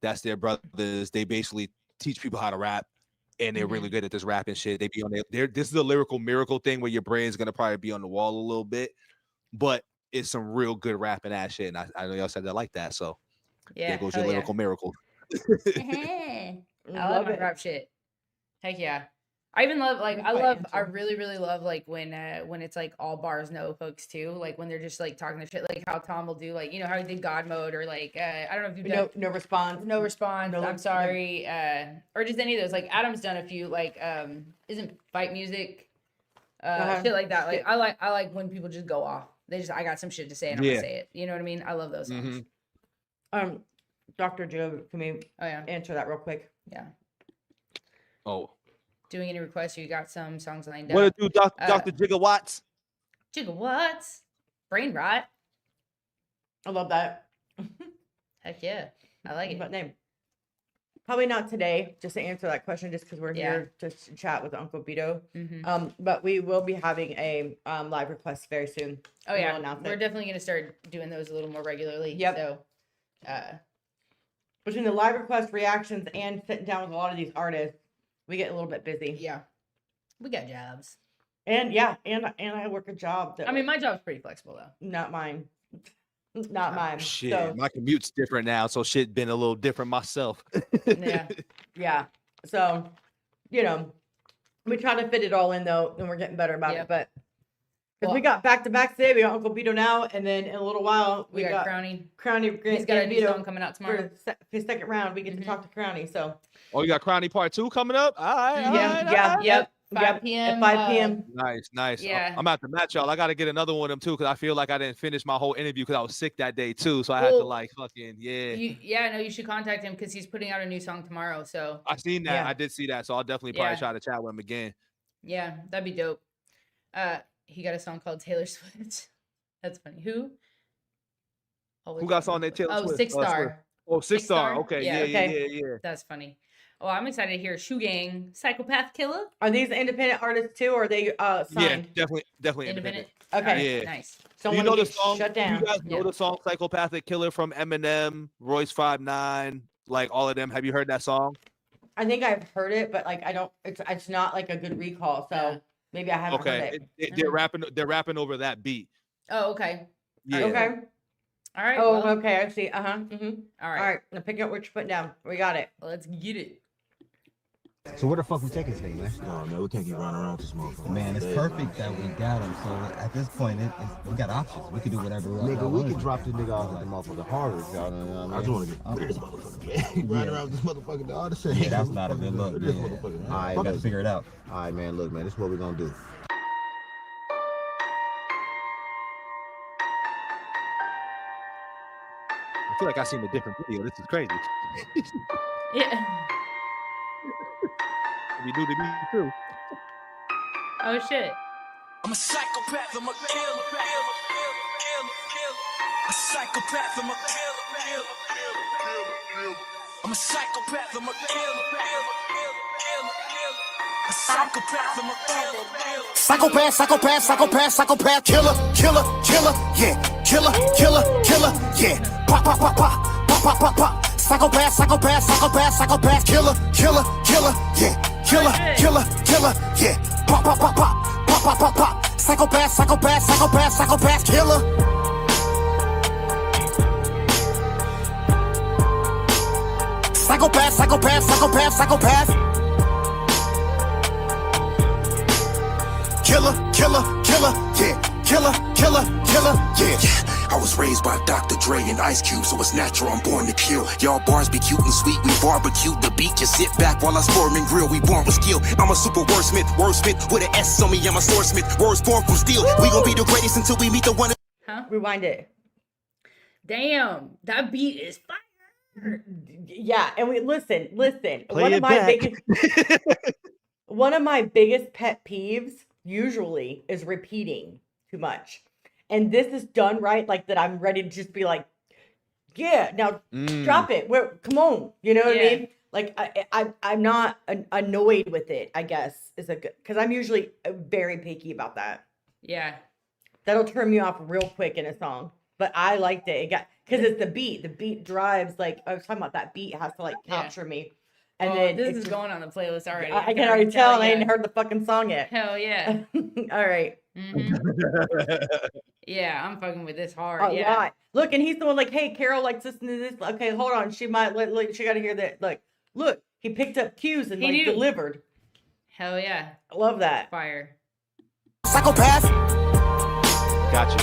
That's their brothers. They basically teach people how to rap, and they're really good at this rapping shit. They be on there. This is a lyrical miracle thing where your brain's gonna probably be on the wall a little bit, but it's some real good rapping ass shit. And I know y'all said that like that. So Yeah. there goes your lyrical miracle. I love my rap shit. Heck yeah. I even love I really, really love like when it's like all bars, no hooks too. Like when they're just like talking the shit, like how Tom will do, like, you know, how he did God Mode, or like I don't know if you've done no response. No response. No, I'm sorry. Or just any of those. Like Adam's done a few, like isn't fight music. Shit like that. Like I like when people just go off. I got some shit to say and I'm gonna say it. You know what I mean? I love those songs. Dr. Joe, can we answer that real quick? Yeah. Oh. Doing any requests? You got some songs lined up? What to do, Dr. Gigawatts? Gigawatts? Brain rot. I love that. Heck yeah. I like it. But name. Probably not today, just to answer that question, just because we're here to chat with Uncle Bito. But we will be having a live request very soon. Oh yeah, we're definitely gonna start doing those a little more regularly. Yep. So, between the live request reactions and sitting down with a lot of these artists, we get a little bit busy. Yeah, we got jobs. And and I work a job. I mean, my job's pretty flexible though. Not mine. Not mine. Shit, So, my commute's different now, so shit been a little different myself. yeah. So, you know, we try to fit it all in though, and we're getting better about it. But because we got back to back today, we got Uncle Bito now, and then in a little while we got Crowny. He's got a new song coming out tomorrow. For his second round, we get to talk to Crowny. So, oh, you got Crowny Part 2 coming up? All right. Yep. 5 p.m. At 5 p.m. Nice. Yeah. I'm about to match y'all. I got to get another one of them too, because I feel like I didn't finish my whole interview because I was sick that day too. So I had to like fucking you should contact him because he's putting out a new song tomorrow. So I seen that. I did see that. So I'll definitely probably try to chat with him again. Yeah, that'd be dope. He got a song called Taylor Swift. That's funny. Who got a song named Taylor Swift? 6 Star. Oh, 6 Star. Okay. Yeah. That's funny. Oh, I'm excited to hear Shoe Gang, Psychopath Killer. Are these independent artists too, or are they signed? Yeah, definitely independent. Okay. Yeah. Nice. So you know the song? Shut down. You guys know the song "Psychopathic Killer" from Eminem, Royce 5'9", like all of them. Have you heard that song? I think I've heard it, but like I don't. It's not like a good recall. So maybe I haven't heard it. They're rapping over that beat. Oh, okay. Yeah. Okay. All right. Oh, well, okay. I see. All right. All right. Now pick up what you're putting down. We got it. Let's get it. So where the fuck we taking today, man? No, man, we can't keep running around with this motherfucker. Man, it's perfect that we got him. So at this point, we got options. We can do whatever we want. Nigga, we can drop this nigga off at the motherfucker harder. Y'all know what I mean? I just want to get rid of this motherfucker. Yeah. Riding around with this motherfucker all the same. Yeah, that's not a good look. This motherfucker. All right, we got to figure it out. All right, man, look, man, this is what we're going to do. I feel like I seen a different video. This is crazy. Yeah. We do to me too. Oh shit. I'm a psychopath, I'm a killer. A psychopath, I'm a killer. I'm a psychopath, I'm a killer. A psychopath, I'm a killer. Psychopath, killer, yeah. Killer, yeah. Pop, pop. Psychopath, killer, yeah. Killer, yeah. Pop. Psychopath, killer. Psychopath. Killer, yeah. Killer, yeah. I was raised by Dr. Dre and Ice Cube, so it's natural I'm born to kill. Y'all bars be cute and sweet, we barbecue the beat. Just sit back while I storm and grill. We born with skill. I'm a super wordsmith with an S on me. I'm a swordsmith. Words born from steel. We gon' be the greatest until we meet the one. Rewind it. Damn, that beat is fire. Yeah, and we listen. Play one it of my back. one of my biggest pet peeves usually is repeating too much. And this is done right, like that I'm ready to just be like, Yeah, now drop it. Come on, you know what I Yeah. mean? Like I'm not annoyed with it. I guess is a good because I'm usually very picky about that. Yeah. That'll turn me off real quick in a song. But I liked it. It got because it's the beat. The beat drives like I was talking about. That beat has to like Yeah. capture me. And Oh, then this it's is just, going on the playlist already. I can already tell. And I yeah. ain't heard the fucking song yet. Hell yeah. All right. Yeah, I'm fucking with this hard. A Yeah. lot. Look, and he's the one like, hey, Carol likes listening to this. Okay, hold on. She might she got to hear that. Like, look, he picked up cues and He like knew. delivered. Hell yeah. I love that. Fire. Psychopath. Gotcha.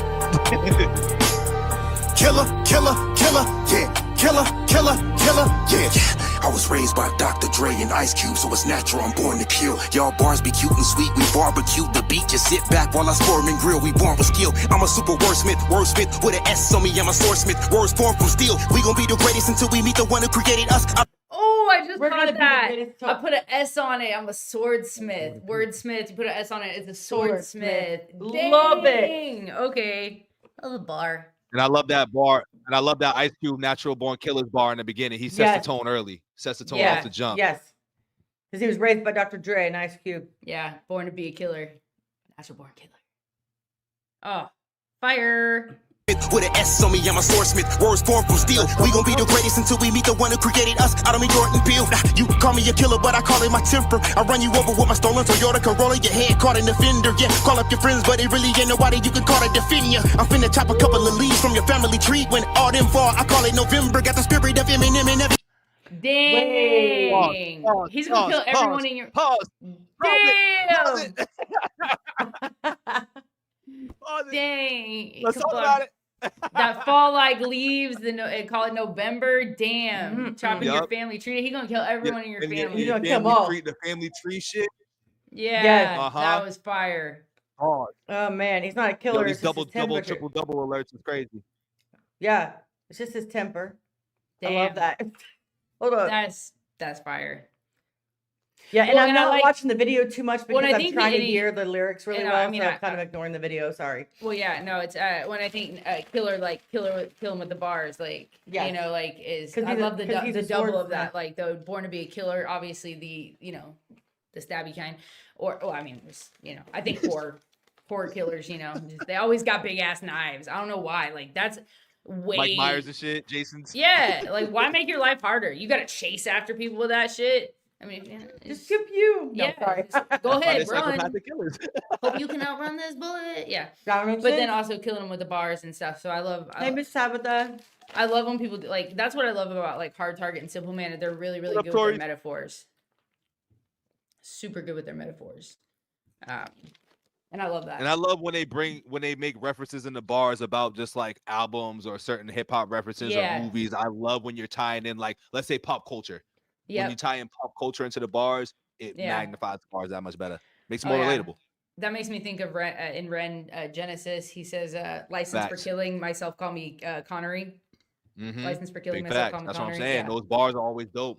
Killer, killer, killer, yeah. Killer, killer, killer, yeah. I was raised by Dr. Dre and Ice Cube, so it's natural I'm born to kill. Y'all bars be cute and sweet, we barbecue the beat. Just sit back while I squirm and grill, we born with skill. I'm a super wordsmith with an S on me, I'm a swordsmith. Words born from steel, we gon' be the greatest until we meet the one who created us. Oh, I just We're gonna caught be that. the greatest I put an S on it. I'm a swordsmith. Wordsmith. You put an S on it. It's a swordsmith. Love it. Dang. Okay. I love a bar. And I love that bar. And I love that Ice Cube Natural Born Killers bar in the beginning. He sets Yes. the tone early. Sets the tone Yeah. off the jump. Yes. Because he was raised by Dr. Dre and Ice Cube. Yeah. Born to be a killer. Natural born killer. Oh, fire. With an S on me, I'm a swordsmith. Words born from steel. We gon' be the greatest until we meet the one who created us. I don't mean Jordan Peele. You call me a killer, but I call it my temper. I run you over with my stolen Toyota Corolla. Your head caught in the fender. Yeah, call up your friends, but it really ain't nobody you can call to defend you. I'm finna chop a couple of leaves from your family tree. When all them fall, I call it November. Got the spirit of Eminem and every. Dang. Pause, He's going to pause, kill everyone pause, in your. Pause. Damn. Pause it. Dang. Let's talk Come on. about it. That fall like leaves, call it November. Damn. Chopping your Yup. family tree. He gonna kill everyone in your And family. gonna the kill 'em family all. tree, the family tree shit. Yeah. Yes. Uh-huh. That was fire. Pause. Oh man, he's not a Yo, killer. these It's just double, his double, temperature. triple, double alerts is crazy. Yeah, it's just his temper. I Damn. love that. Hold on. That's fire. Yeah, and Well, I'm and I not like- watching the video too much When because I I'm think trying to the hear the lyrics really and well, I mean, so I'm I- kind of ignoring the video. Sorry. Well, yeah, no, it's when I think kill him with the bars, like Yes. you know, like is 'Cause I he's a- love the 'cause he's the a double of swordsmith. that, like the Born to Be a Killer, obviously the the stabby kind, or well, I mean, I think horror killers, they always got big ass knives. I don't know why, like that's way Mike Myers and shit. Jason's. Yeah, like why make your life harder? You got to chase after people with that shit. I mean, Just skip you. No, yeah, sorry. go Why ahead, they're run. psychopathic killers. Hope you can outrun this bullet. Yeah. That makes But then sense. also killing them with the bars and stuff. So I love Hey, Miss Tabitha. I love when people like that's what I love about like Hard Target and Simple Man. They're really What good up, with Tori? their metaphors. Super good with their metaphors. And I love that. And I love when they make references in the bars about just like albums or certain hip hop references Yeah. or movies. I love when you're tying in like let's say pop culture. When Yep. you tie in pop culture into the bars, it Yeah. magnifies the bars that much better. Makes it Oh, more yeah. relatable. That makes me think of in Ren Genesis. He says, "License for Facts. killing myself, call me Connery." Mhm. License for killing Big myself, facts. call me That's what I'm Connery. saying. Yeah. Those bars are always dope.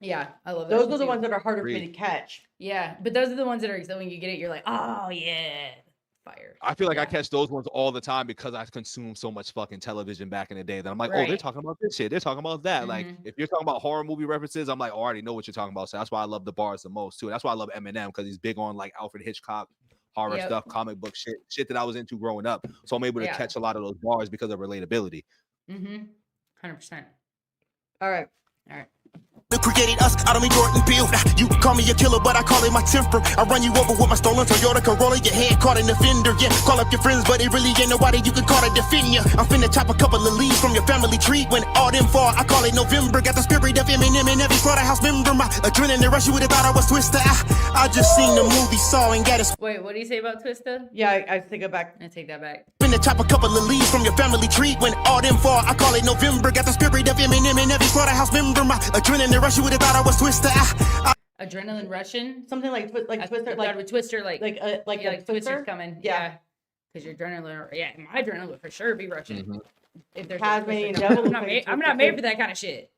Yeah, I love that. Those shit are the too. ones that are harder for me to Agreed. catch. Yeah, but those are the ones that are so when you get it, you're like, oh yeah, fire. I feel like I Yeah. catch those ones all the time because I consumed so much fucking television back in the day that I'm like, oh, they're Right. talking about this shit. They're talking about that. Like, Mhm. if you're talking about horror movie references, I'm like, oh, I already know what you're talking about. So that's why I love the bars the most too. That's why I love Eminem because he's big on like Alfred Hitchcock horror Yep. stuff, comic book shit that I was into growing up. So I'm able to Yeah. catch a lot of those bars because of relatability. 100%. All right. All right. Who created us? I don't mean Jordan Peele. You call me a killer, but I call it my temper. I run you over with my stolen Toyota Corolla. Your head caught in the fender. Yeah, call up your friends, but it really ain't nobody you can call to defend you. I'm finna chop a couple of leaves from your family tree. When all them fall, I call it November. Got the spirit of Eminem in every slaughterhouse member. My adrenaline rush, you would've thought I was Twister. I just seen the movie Saw and got us. Wait, what do you say about Twista? Yeah, I take it back. I take that back. Finna chop a couple of leaves from your family tree. When all them fall, I call it November. Got the spirit of Eminem in every slaughterhouse member. My adrenaline rush, you would've thought I was Twister. Adrenaline Russian. Something like Twister, I like thought with Twister, like like yeah, a like Twister. Twister's coming. Yeah. Yeah. Because your adrenaline, yeah, my adrenaline would for sure be Russian. Mhm. If there's Tasmanian a Twister devil coming. I'm not, looks like I'm Twister not made too. for that kind of shit.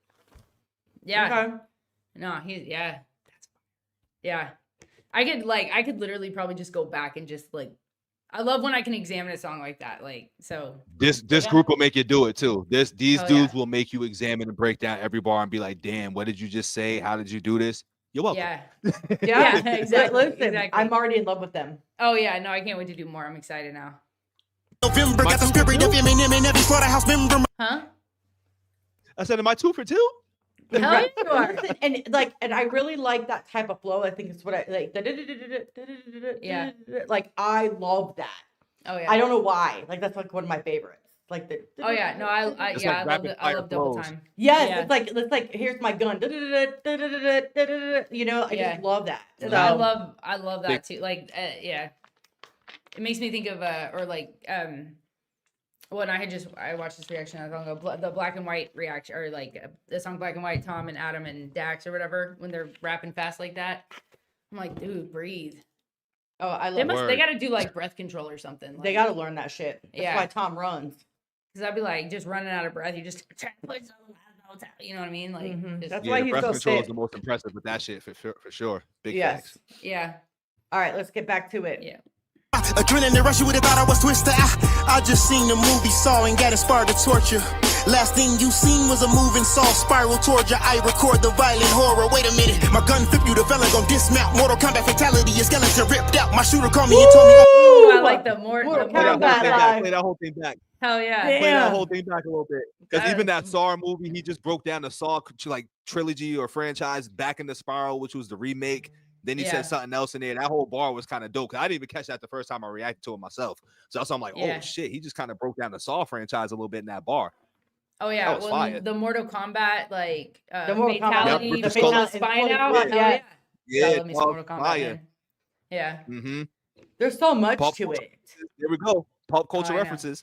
Yeah. Okay. No, yeah. That's yeah. I could literally probably just go back and just like I love when I can examine a song like that. Like, so This group will make you do it too. These Oh, dudes yeah. will make you examine and break down every bar and be like, damn, what did you just say? How did you do this? You're welcome. Yeah. Yeah, Yeah, exactly. Listen, Exactly. I'm already in love with them. Oh yeah, no, I can't wait to do more. I'm excited now. November got the spirit of Eminem in every slaughterhouse member. Huh? I said, am I 2 for 2? Hell yeah, you are. Listen, and I really like that type of flow. I think it's what I like. Yeah. Like I love that. Oh yeah. I don't know why. Like that's like one of my favorites. Like the. Oh yeah, no, I It's yeah, like I love rapid I love fire double flows. time. Yes, Yeah. it's like here's my gun. You know, I Yeah. just love that. So, I love that too. Like yeah. It makes me think of or like when I watched this reaction not long ago, the black and white reaction, or like the song Black and White, Tom and Adam and Dax or whatever, when they're rapping fast like that. I'm like, dude, breathe. Oh, I love. They got to do like breath control or something. They Like, got to learn that shit. That's Yeah. why Tom runs. because I'd be like just running out of breath. You just you know what I mean? Like just- That's Yeah, why the he's breath so control is fit. the most impressive with that shit for sure. Big Yes. facts. yeah. All right, let's get back to it. Yeah. Adrenaline rush, you would have thought I was twisted. I just seen the movie Saw and got inspired to torture. Last thing you seen was a moving saw spiral toward you. I record the violent horror. Wait a minute, my gun flip you, the felon gon' dismount. Mortal Kombat fatality, your skeleton ripped out. My shooter called me and told me. Ooh, I like the more. Mortal The Play more Kombat live. that whole thing back. hell yeah. Damn. Play that whole thing back a little bit. Because That- even that Saw movie, he just broke down the Saw like trilogy or franchise back in the Spiral, which was the remake. Then he Yeah. said something else in there. That whole bar was kind of dope. 'Cause I didn't even catch that the first time I reacted to it myself. So I'm like, Yeah. oh shit, he just kind of broke down the Saw franchise a little bit in that bar. Oh yeah, That was well, fire. the Mortal Kombat like The Mortal Kombat. fatality, Yep, with the the skull. spine out. Yeah. Hell yeah. Yeah, Gotta love me some dog, Mortal Kombat, fire. man. Yeah. Mm-hmm. There's so much Pop to culture. it. There we go. Pop culture I know. references.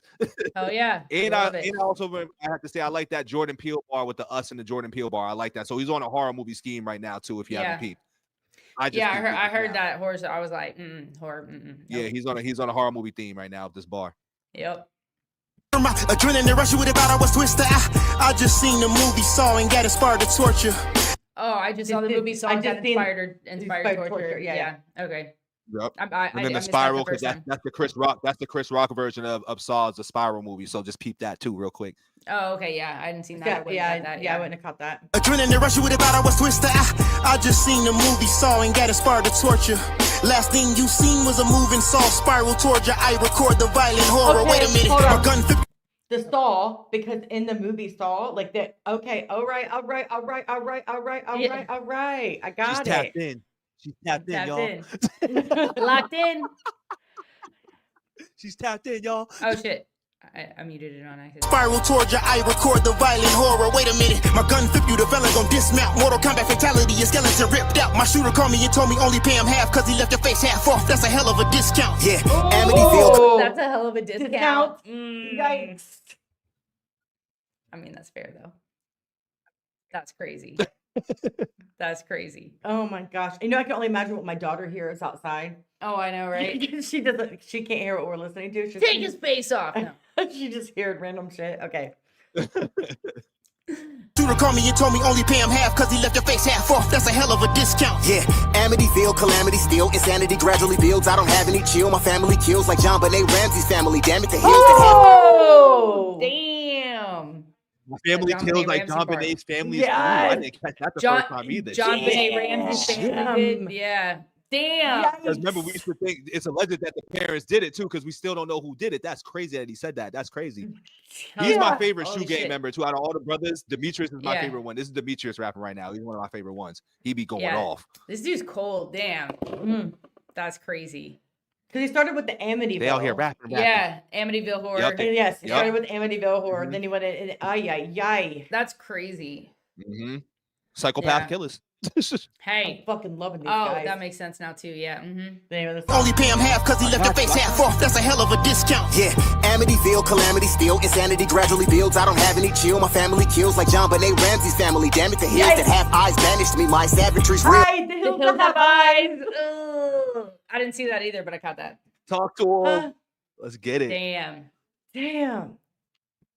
Hell yeah. And I Love it. also I have to say I like that Jordan Peele bar with the Us and the Jordan Peele bar. I like that. So he's on a horror movie scheme right now too. If you Yeah. haven't peeped, I Yeah, peeped it I just heard now. that horror. So I was like, horror. Yeah, Nope. he's on a horror movie theme right now of this bar. Yep. My adrenaline rush, you would have thought I was twisted. I just seen the movie Saw and got inspired to torture. Oh, I just saw the Just- movie I song just that seen inspired Inspired torture. Torture, Yeah. yeah. Okay. Yep. I And then I the missed that Spiral, the because first time. that's the Chris Rock version of Saw's the Spiral movie. So just peep that too, real quick. Oh, okay. Yeah, I hadn't seen that. I Yeah, wouldn't yeah, have that. yeah, I wouldn't have caught that. Adrenaline rush, you would have thought I was twisted. I just seen the movie Saw and got inspired to torture. Last thing you seen was a moving saw spiral toward you. I record the violent horror. Okay, Wait a minute, hold my on. gun flip. The Saw, because in the movie Saw, like that. Okay, all right. I She's got tapped it. in. She's tapped in, Tapped y'all. in. Locked in. She's tapped in, y'all. Oh shit. I muted it on accident. Spiral toward you, I record the violent horror. Wait a minute, my gun flip you, the felon gon' dismount. Mortal Kombat fatality, your skeleton ripped out. My shooter called me and told me only pay him half, cause he left your face half off. That's a hell of a discount. Yeah, Amityville. Oh, That's a hell of a discount. discount. Mm. Yikes. I mean, that's fair though. That's crazy. That's crazy. Oh my gosh. You know, I can only imagine what my daughter hears outside. Oh, I know, right? She doesn't. She can't hear what we're listening to. She's, Take his face off. No. she just heard random shit. Okay. Shooter called me and told me only pay him half, cause he left your face half off. That's a hell of a discount. Yeah, Amityville, calamity still. Insanity gradually builds. I don't have any chill. My family kills like John Benet Ramsey's family. Damn it, the hills that have. Oh, Damn. My family John kills Benet like Ramsey John part. Benet's family. Yes. I didn't catch that the John first time either. John Shit. Benet Ramsey's family did. Yeah. Damn. Because remember, we used to think it's alleged that the parents did it too, because we still don't know who did it. That's crazy that he said that. That's crazy. He's my favorite Holy shoe game shit. member too. Out of all the brothers, Demetrius is my Yeah. favorite one. This is Demetrius rapping right now. He's one of my favorite ones. He be going Yeah. off. This dude's cold. Damn. Mm. That's crazy. because he started with the Amityville. They out here rapping. Yeah. Amityville horror. Yep. And yes, he Yep. started with Amityville horror. Mhm. Then he went in. Ay, ay, ay. That's crazy. Mm-hmm. Psychopath Yeah. killers. I'm Hey. fucking loving these Oh, guys. that makes sense now too. Yeah. Mm-hmm. The name of the song. Only pay him half, cause he left your face half off. That's a hell of a discount. Yeah, Amityville, calamity still. Insanity gradually builds. I don't have any chill. My family kills like John Benet Ramsey's family. Damn it, the hills that have eyes banished me. My savagery's real. Hi, the The hills hills that have eyes. Ugh. I didn't see that either, but I caught that. Talk to him. Huh? Let's get it. Damn. Damn.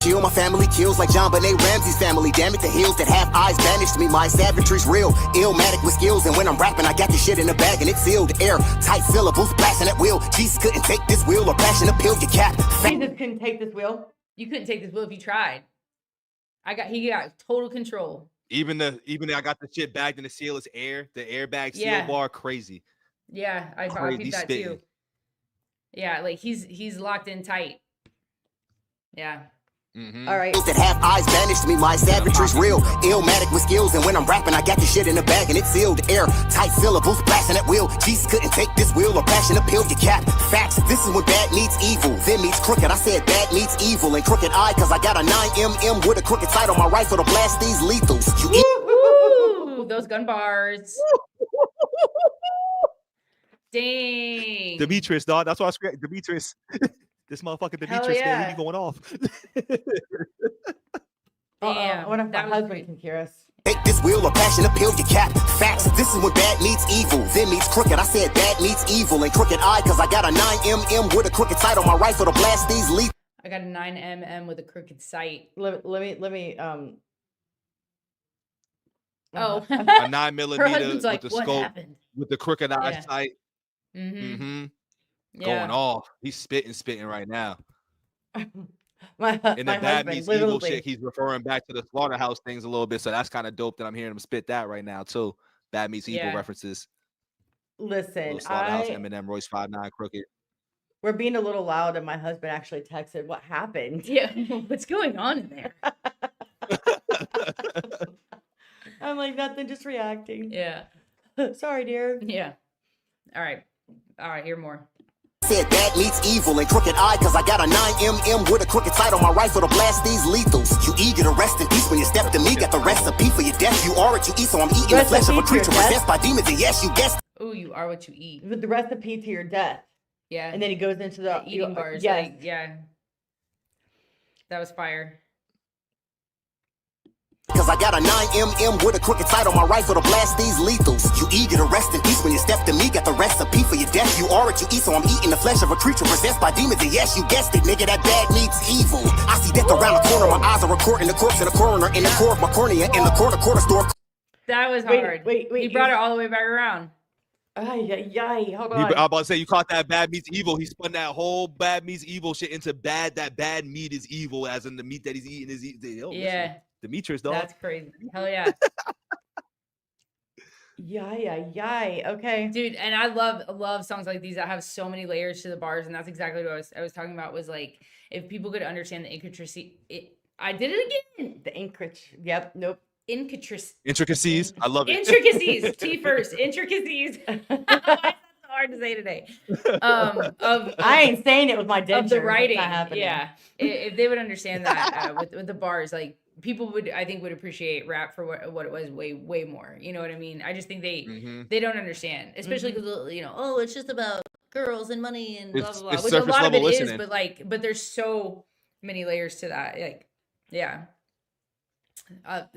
Kill my family, kills like John Benet Ramsey's family. Damn it, the hills that have eyes banished me. My savagery's real, illmatic with skills. And when I'm rapping, I got this shit in the bag and it's sealed. Air, tight syllables, blasting at will. Jesus couldn't take this wheel or bashing a pill, you cap. Jesus couldn't take this wheel. You couldn't take this wheel if you tried. He got total control. Even I got the shit bagged in the seal is air. The airbag seal Yeah. bar, crazy. Yeah, I peeped that spitting. too. Yeah, like he's locked in tight. Yeah. All right. That have eyes banished me. My savagery's real, illmatic with skills. And when I'm rapping, I got this shit in the bag and it's sealed. Air, tight syllables, blasting at will. Jesus couldn't take this wheel or bashing a pill, you cap. Facts, this is when bad meets evil, then meets crooked. I said bad meets evil and crooked eye, cause I got a 9mm with a crooked sight on my rifle to blast these lethals. Ooh, those gun bars. Dang. Demetrius, dog. That's why I screamed. Demetrius. This motherfucker Demetrius, yeah. man, he be going off. Damn. I wonder if my husband can hear us. Take this wheel or passion a pill, you cap. Facts, this is when bad meets evil, then meets crooked. I said bad meets evil and crooked eye, cause I got a 9mm with a crooked sight on my rifle to blast these lethal. I got a 9mm with a crooked sight. Let me Oh. A 9mm Her husband's with like, the "What scope, happened?" with the crooked eye Yeah. sight. Mm-hmm. Going off. He's spitting right now. my In the my bad husband meets evil literally. shit, he's referring back to the slaughterhouse things a little bit. So that's kind of dope that I'm hearing him spit that right now too. Bad meets evil Yeah. references. Listen, Little slaughterhouse, Eminem, Royce 5'9", crooked. we're being a little loud, and my husband actually texted, "What happened?" Yeah. What's going on in there? I'm like, nothing, just reacting. Yeah. Sorry, dear. Yeah. All right. Hear more. Said bad meets evil and crooked eye, cause I got a 9mm with a crooked sight on my rifle to blast these lethals. You eager to rest in peace when you step to me, got the recipe for your death. You are what you eat, so I'm eating the flesh of a Recipe for creature your death? possessed by demons, and yes, you guessed. Ooh, you are what you eat. With the recipe to your death. Yeah. And then he goes into the eating bars. Yes. Like, yeah. That was fire. Cause I got a 9mm with a crooked sight on my rifle to blast these lethals. You eager to rest in peace when you step to me, got the recipe for your death. You are what you eat, so I'm eating the flesh of a creature possessed by demons, and yes, you guessed it, nigga, that bad meets evil. I see death around the corner, my eyes are recording the corpse of the coroner in the core of my cornea in the corner store. That was Wait, hard. wait, He brought it all the way back around. Ay, hold I'm on. about to say, you caught that bad meets evil. He spun that whole bad meets evil shit into bad. That bad meat is evil, as in the meat that he's eating is evil. Yeah. Demetrius, dog. That's crazy. Hell yeah. Yay. Okay. Dude, and I love songs like these that have so many layers to the bars, and that's exactly what I was talking about, was like, if people could understand the intricacy. I did it again. The Yep. Nope. Intricacies. I love it. Intricacies. T first. Intricacies. Why is that so hard to say today? Of I ain't saying it with my dentures. of the It's writing. not happening. Yeah. If they would understand that with the bars, like, people would, I think, would appreciate rap for what it was way more. You know what I mean? I just think they don't understand, especially because oh, it's just about girls and money and blah blah blah. It's Which a surface lot of it level is, listening. but there's so many layers to that. Like, yeah. But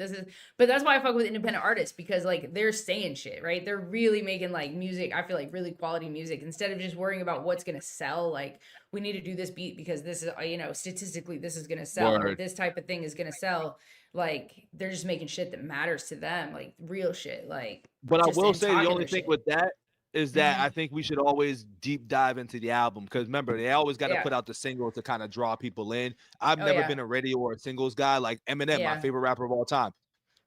that's why I fuck with independent artists, because like they're saying shit, right? They're really making like music. I feel like really quality music, instead of just worrying about what's gonna sell. Like, we need to do this beat because this is statistically this is gonna sell, or Word. this type of thing is gonna sell. Like, they're just making shit that matters to them, like real shit. Like, But I just will them say the talking only their thing shit. with that is that I think we should always deep dive into the album, because remember, they always got to Yeah. put out the singles to kind of draw people in. I've Oh, never yeah. been a radio or a singles guy. Like Eminem, Yeah. my favorite rapper of all time.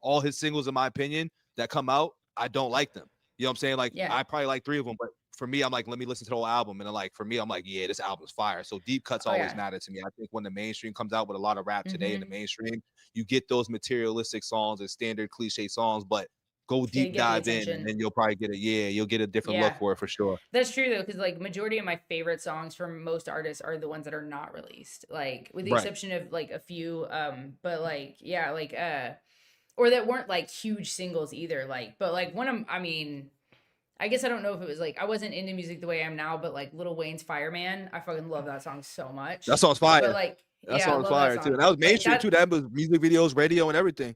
All his singles, in my opinion, that come out, I don't like them. You know what I'm saying? Like, Yeah. I probably like 3 of them, but for me, I'm like, let me listen to the whole album. And then, like, for me, I'm like, yeah, this album's fire. So deep cuts Oh, always yeah. matter to me. I think when the mainstream comes out with a lot of rap today in the Mhm. mainstream, you get those materialistic songs and standard cliche songs, but go They deep get the dive in, attention. and then you'll probably get you'll get a different look Yeah. for it for sure. That's true though, because like majority of my favorite songs from most artists are the ones that are not released, like with the Right. exception of like a few, but like yeah, like or that weren't like huge singles either. Like, but like I guess I don't know if it was like I wasn't into music the way I am now, but like Lil Wayne's Fireman, I fucking love that song so much. That song's fire. But like That yeah, I song's love fire that too. song. And that was Like, mainstream too. That was music videos, radio, and everything.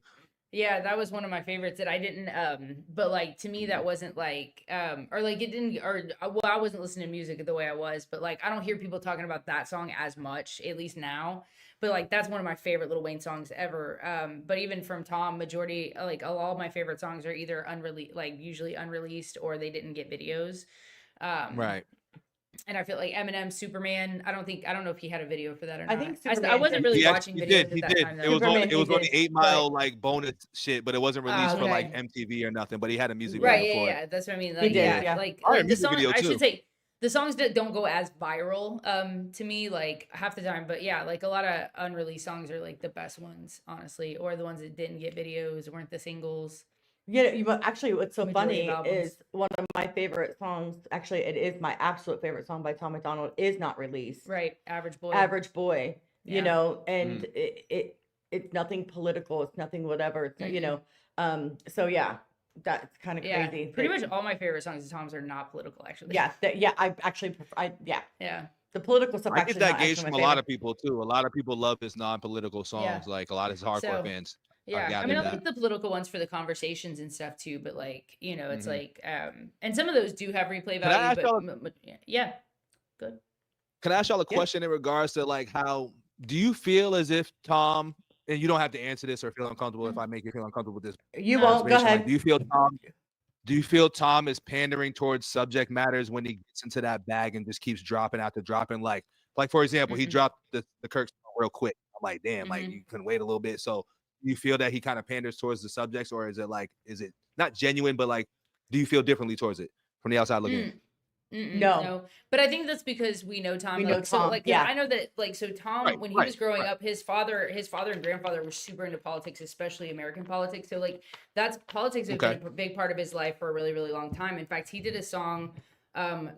yeah, that was one of my favorites that I didn't but like to me that wasn't like or like it didn't, or well, I wasn't listening to music the way I was, but like I don't hear people talking about that song as much, at least now. but like that's one of my favorite Lil Wayne songs ever. But even from Tom, majority like all of my favorite songs are either unreleased, like usually unreleased, or they didn't get videos. Um, Right. and I feel like Eminem, Superman. I don't know if he had a video for that or I not. think I Superman wasn't did. really He watching actually videos did. He at that did. time though. It was on. Superman It he was on the did, 8 but Mile like bonus shit, but it wasn't released for like okay. MTV or nothing. But he had a music Right, video yeah, for yeah, it. that's what I mean. He Like, did, yeah, yeah. like All right, the music song. video I should too. say the songs that don't go as viral to me like half the time, but yeah, like a lot of unreleased songs are like the best ones, honestly, or the ones that didn't get videos, weren't the singles. Yeah, actually, what's so Majority of funny albums. is one of my favorite songs. Actually, it is my absolute favorite song by Tom McDonald. Is not released. Right, Average Boy. Average Boy. You Yeah. know, and Mm. it's nothing political. It's nothing whatever. It's not, you Mm-mm. know. So yeah, that's kind of Yeah, crazy. pretty that- much all my favorite songs of Tom's are not political, actually. Yeah, yeah. I actually, yeah. Yeah. The political stuff I get actually that not gauge actually from my a lot favorite. of people too. A lot of people love his non-political songs, like a lot of his hardcore So, fans. Yeah, I gathered mean, I that. like the political ones for the conversations and stuff too, but like, you know, it's Mhm. like, and some of those do have replay Can I value, ask but y'all yeah, good. Can I ask y'all a Yeah. question in regards to like how do you feel as if Tom, and you don't have to answer this or feel uncomfortable if I make you feel uncomfortable with this You won't. Go observation, like, ahead. do you feel Tom is pandering towards subject matters when he gets into that bag and just keeps dropping after dropping? Like for example, he Mhm. dropped the Kirk song real quick. I'm like, damn, like Mhm. you couldn't wait a little bit. So do you feel that he kind of panders towards the subjects, or is it not genuine, but like, do you feel differently towards it from the outside looking in? No. But I think that's because we know Tom. We like, know so, Tom, like, 'cause yeah. I know that, like, so Tom, Right, when he right, was growing right. up, his father and grandfather were super into politics, especially American politics. So, like, politics has been Okay. a big part of his life for a really, really long time. In fact, he did a song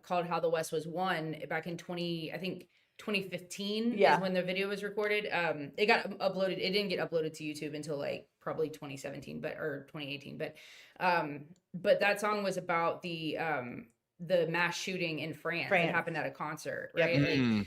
called "How the West Was Won" back in 2015 Yeah. is when the video was recorded. It got uploaded. It didn't get uploaded to YouTube until like probably 2017, or 2018. But that song was about the mass shooting in France that happened at a concert, Yep. right? Like, Mm,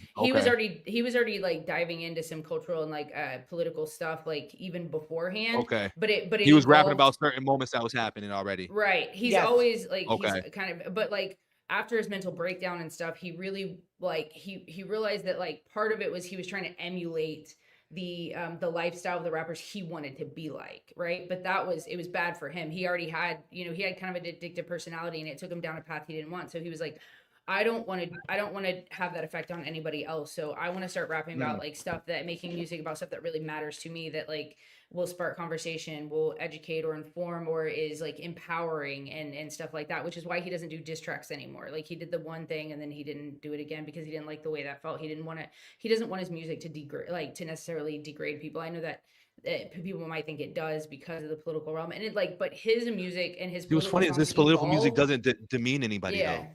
he was already like diving into some cultural and like political stuff like even beforehand. Okay. But He was rapping evolved- about certain moments that was happening already. Right. He's Yes. always like Okay. he's kind of, but like after his mental breakdown and stuff, he really like he realized that like part of it was he was trying to emulate the lifestyle of the rappers he wanted to be like, right? But it was bad for him. He already had, he had kind of an addictive personality, and it took him down a path he didn't want. So he was like, I don't want to have that effect on anybody else. So I want to start rapping about like stuff making music about stuff that really matters to me, that like will spark conversation, will educate or inform, or is like empowering and stuff like that, which is why he doesn't do diss tracks anymore. Like he did the one thing and then he didn't do it again because he didn't like the way that felt. He doesn't want his music to degrade, like to necessarily degrade people. I know that people might think it does because of the political realm, and it like, but his music and his It was funny is this political music doesn't demean anybody though.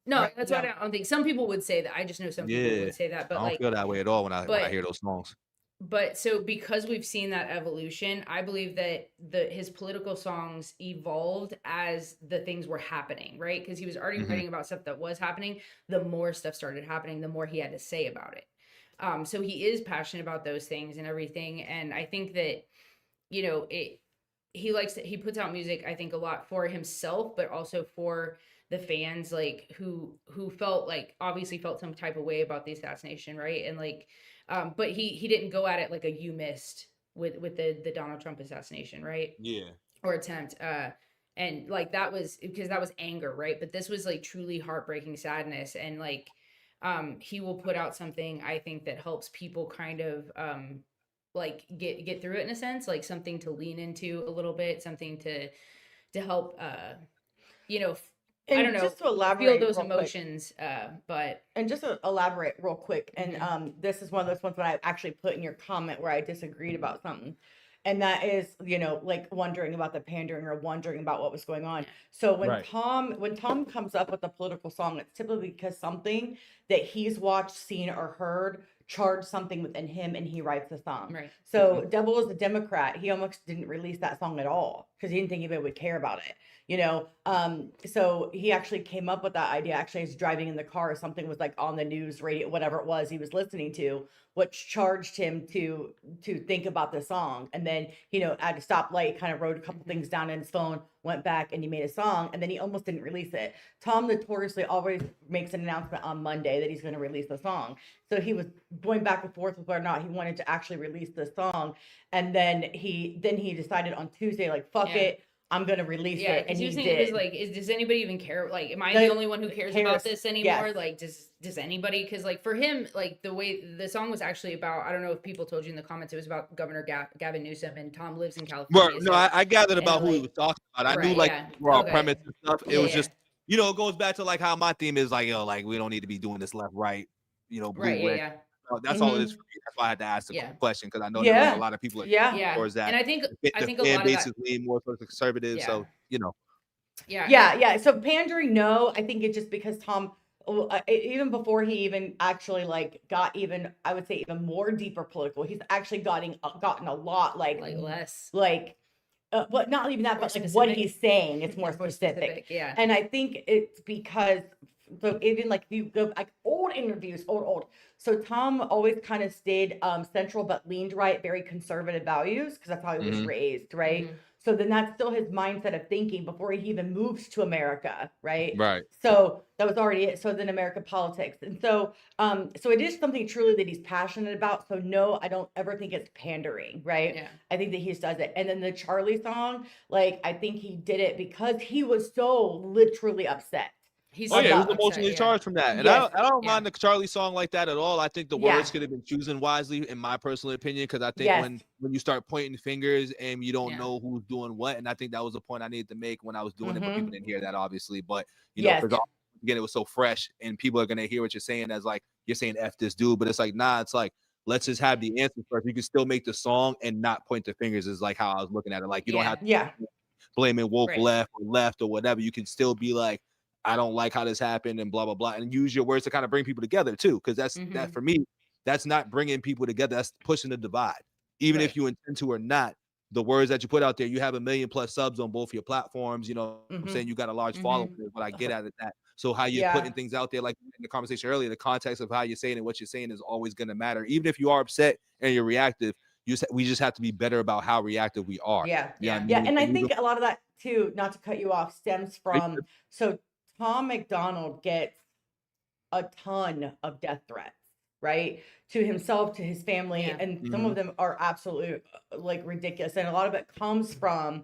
No, Right, that's yeah. why I don't think some people would say that. I just know some people Yeah. would say that, I but don't like, feel that way at all when I but- hear those songs. but so because we've seen that evolution, I believe that his political songs evolved as the things were happening, right? Because he was already Mhm. writing about stuff that was happening. The more stuff started happening, the more he had to say about it. So he is passionate about those things and everything, and I think that he puts out music, I think, a lot for himself, but also for the fans, like who felt like obviously felt some type of way about the assassination, right? And like, but he didn't go at it like a you missed with the Donald Trump assassination, right? Yeah. Or attempt. And like that was because that was anger, right? But this was like truly heartbreaking sadness, and like, he will put out something I think that helps people kind of like get through it in a sense, like something to lean into a little bit, something to help I And don't know, just to elaborate feel those real quick. emotions, but And just to elaborate real quick, and Mm-hmm. this is one of those ones that I actually put in your comment where I disagreed about something. And that is, like wondering about the pandering or wondering about what was going on. So when Right. Tom comes up with a political song, it's typically because something that he's watched, seen, or heard charged something within him, and he writes the song. Right. So Devil is a Democrat, he almost didn't release that song at all because he didn't think anybody would care about it. So he actually came up with that idea. Actually, he's driving in the car, something was like on the news, radio, whatever it was he was listening to, which charged him to think about the song. And then, at a stoplight, kind of wrote a couple things down in his phone, went back, and he made a song, and then he almost didn't release it. Tom notoriously always makes an announcement on Monday that he's going to release the song. So he was going back and forth with whether or not he wanted to actually release the song. And then he decided on Tuesday, like, fuck it, I'm gonna release Yeah, it. because And he was he saying, did. like, does anybody even care? Like, am I The- the only one who cares about cares, this anymore? yes. Like, does anybody? Because like for him, like the way the song was actually about, I don't know if people told you in the comments, it was about Governor Gavin Newsom, and Tom lives in Well, California. no, So I gathered and about who he like, was talking about. I knew right, like yeah, the overall okay, premise and stuff. It yeah, was yeah, just, it goes back to like how my theme is like, like we don't need to be doing this left, right, blue, right, yeah, red. yeah, That's all it is for me. That's why I had to ask the yeah, question, because I know there was a Yeah. lot of people that Yeah. yeah. towards that. And I think The a fan lot of base that, is leaning more towards the conservative, yeah, so yeah, Yeah, yeah. So pandering, no, I think it's just because Tom, even before he even actually like got even, I would say even more deeper political, he's actually gotten a lot like less, but not even that, more but like what specific. he's saying, it's more Yeah, more specific. specific, yeah. And I think it's because, so even like if you go like old interviews, old. So Tom always kind of stayed central, but leaned right, very conservative values, because that's how he was Mhm. raised, right? Mhm. So then that's still his mindset of thinking before he even moves to America, right? Right. So that was already it. So then American politics. And so so it is something truly that he's passionate about. So no, I don't ever think it's pandering, right? Yeah. I think that he just does it. And then the Charlie song, like I think he did it because he was so literally upset. He's Oh yeah, he was upset, emotionally yeah. charged from that, and Yes. I don't Yeah. mind the Charlie song like that at all. I think the Yeah. words could have been chosen wisely, in my personal opinion, because I think Yes. when you start pointing fingers and you don't Yeah. know who's doing what, and I think that was the point I needed to make when I was doing it, but people Mhm. didn't hear that obviously. But Yes. because again, it was so fresh, and people are gonna hear what you're saying as like you're saying "f this dude," but it's like nah, it's like let's just have the answer first. You can still make the song and not point the fingers. Is like how I was looking at it. Like you don't Yeah. have to Yeah. blaming woke Right. left or whatever. You can still be like, I don't like how this happened and blah blah blah, and use your words to kind of bring people together too. Because that Mhm. for me, that's not bringing people together. That's pushing the divide. Even if Right. you intend to or not, the words that you put out there, you have 1 million plus subs on both your platforms. I'm saying Mhm. you got a large following. Mhm. Is what I get out of that. So how you're putting Yeah. things out there, like in the conversation earlier, the context of how you're saying and what you're saying is always going to matter. Even if you are upset and you're reactive, we just have to be better about how reactive we are. Yeah. You know what I Yeah. mean? And I use think a lot of that too, not to cut you off, stems from, so Tom McDonald gets a ton of death threats, right? To himself, to his family, Yeah. and some of them are absolutely like ridiculous. And a lot of it comes from,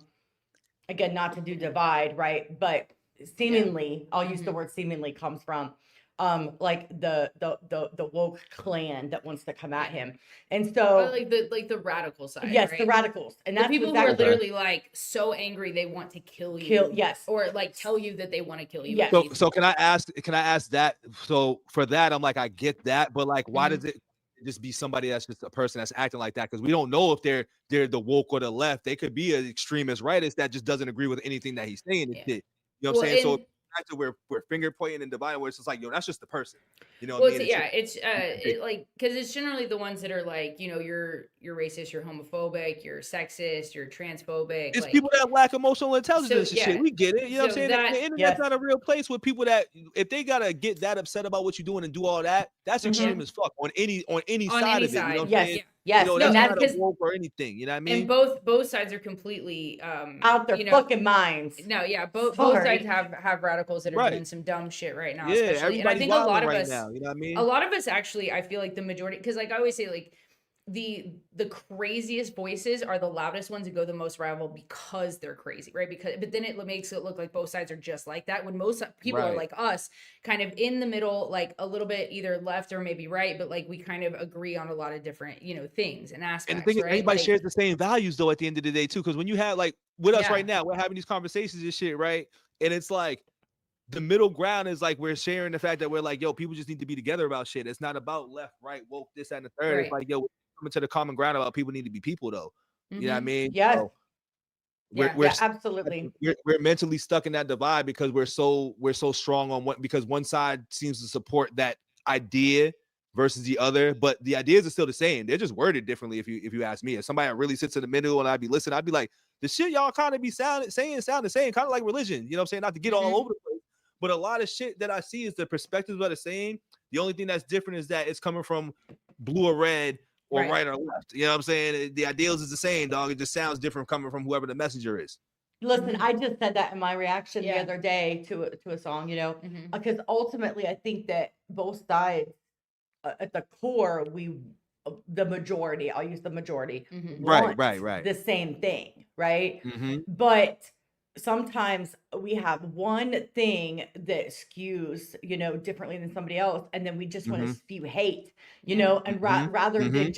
again, not to do divide, right? But seemingly, I'll use the word seemingly, comes from like the woke clan that wants to come at him. And Or so like the radical side, yes, right? the radicals. And The that's people who are exactly literally like so angry they want to kill you. Kill- yes. Or like tell you that they want to kill you. Yes. if So can I ask that? So for that, I'm like, I get that, but like, why Mhm. does it just be somebody that's just a person that's acting like that? Because we don't know if they're the woke or the left. They could be an extremist rightist that just doesn't agree with anything that he's saying and Yeah. shit. You know what Well, I'm saying? So and- back to where we're finger pointing and dividing, where it's just like, yo, that's just the person. You know Well, what I mean? it's, yeah, it's it like because it's generally the ones that are like, you're racist, you're homophobic, you're sexist, you're transphobic. It's like, people that lack emotional intelligence and yeah, shit. We get it. You know what I'm so saying? that- The internet's Yes. not a real place with people that if they gotta get that upset about what you're doing and do all that, that's extreme as fuck on any On side any of it. You know side, what I'm yes, saying? yes. You know, No, that's and not that's a woke or anything. You know what I mean? and both sides are completely out their fucking minds. No, yeah, both Sorry. sides have radicals that are Right. doing some dumb shit right now. Yeah, especially. And I everybody's think a lot wilding of right us, now. You know what I mean? a lot of us actually, I feel like the majority, because like I always say, like the craziest voices are the loudest ones that go the most rival because they're crazy, right? But then it makes it look like both sides are just like that, when most people are Right. like us, kind of in the middle, like a little bit either left or maybe right, but like we kind of agree on a lot of different things and aspects. And the thing is, right? everybody Like, shares the same values though at the end of the day too. Because when you have like with us Yeah. right now, we're having these conversations and shit, right? And it's like the middle ground is like we're sharing the fact that we're like, yo, people just need to be together about shit. It's not about left, right, woke, this, that, and the third. Right. It's like, yo, we're coming to the common ground about people need to be people though. You know what I Mhm. mean? Yes. So Yeah. we're Yeah, absolutely. we're mentally stuck in that divide because we're so strong on because one side seems to support that idea versus the other, but the ideas are still the same. They're just worded differently. If you ask me, if somebody that really sits in the middle and I'd be listening, I'd be like, the shit y'all kind of be saying sound the same, kind of like religion. You know what I'm saying? Not to get all over the place, but a lot of shit that I see is the perspectives are the same. The only thing that's different is that it's coming from blue or red or right or left. You know what I'm saying? The ideals is the same, dog. It just sounds different coming from whoever the messenger is. Listen, I just said that in my reaction Yeah. the other day to a song, Mhm. because ultimately I think that both sides at the core, the majority, I'll use the majority, Right, want right. the same thing, right? Mm-hmm. But sometimes we have one thing that skews, differently than somebody else, and then we just want to spew hate, and rather than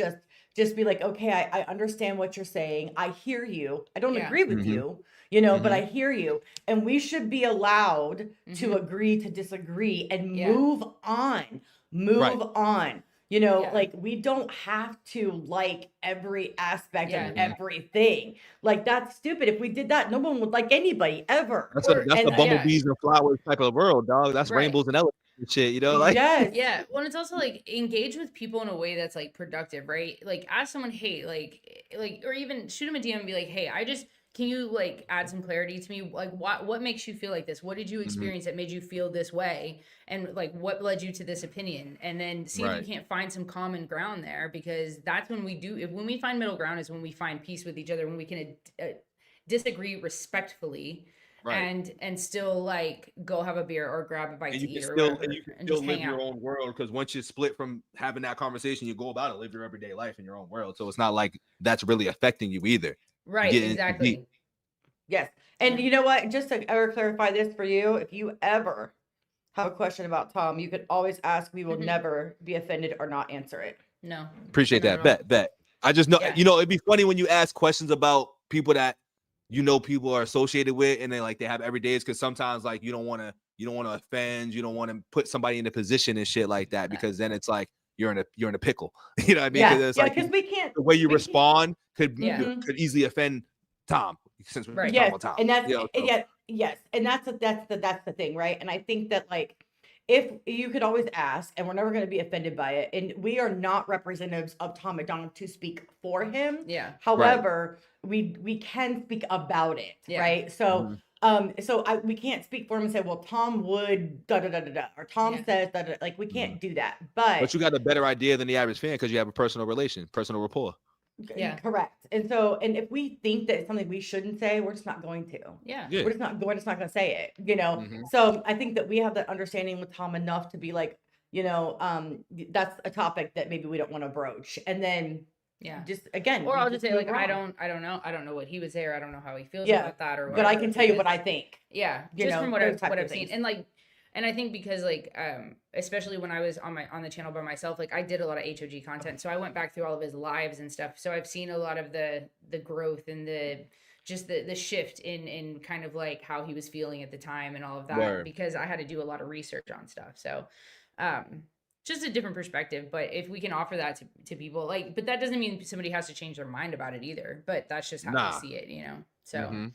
just be like, okay, I understand what you're saying. I hear you. I don't agree with you, but I hear you. And we should be allowed to agree to disagree and move on. Move on. Like we don't have to like every aspect of everything. Like that's stupid. If we did that, no one would like anybody ever. That's a bumblebees and flowers type of world, dog. That's rainbows and elephants and shit, like. Yes. Yeah. Well, it's also like engage with people in a way that's like productive, right? Like ask someone, hey, like, or even shoot them a DM and be like, hey, can you like add some clarity to me? Like what makes you feel like this? What did you experience that made you feel this way? And like what led you to this opinion? And then see if you can't find some common ground there, because that's when when we find middle ground is when we find peace with each other, when we can disagree respectfully. Right. And still like go have a beer or grab a bite to eat or whatever, and you can still live your own world, because once you split from having that conversation, you go about it, live your everyday life in your own world. So it's not like that's really affecting you either. Right, exactly. Yes. And you know what? Just to ever clarify this for you, if you ever have a question about Tom, you could always ask. We will never be offended or not answer it. No. Appreciate that. Bet. I just know, it'd be funny when you ask questions about people that people are associated with, and they have everydays, because sometimes like you don't want to offend, you don't want to put somebody in a position and shit like that, because then it's like you're in a pickle. You know what I mean? Because we can't. The way you respond could easily offend Tom, since we're talking about Tom. And that's yes, and that's the thing, right? And I think that like, if you could always ask, and we're never going to be offended by it, and we are not representatives of Tom McDonald to speak for him. Yeah. However, we can speak about it, right? So we can't speak for him and say, well, Tom would da da da da da, or Tom says da da. Like we can't do that. But you got a better idea than the average fan, because you have a personal rapport. Yeah, correct. And so, and if we think that it's something we shouldn't say, we're just not going to. Yeah. We're just not going to say it, So I think that we have that understanding with Tom enough to be like, that's a topic that maybe we don't want to broach. And then just again, or I'll just say like, I don't know what he would say, or I don't know how he feels about that, or whatever, but I can tell you what I think. Yeah. Just from what I've seen. And I think because like, especially when I was on the channel by myself, like I did a lot of HOG content. So I went back through all of his lives and stuff. So I've seen a lot of the growth and the shift in kind of like how he was feeling at the time and all of that, because I had to do a lot of research on stuff. So, just a different perspective, but if we can offer that to people, like, but that doesn't mean somebody has to change their mind about it either, but that's just how they see it, so.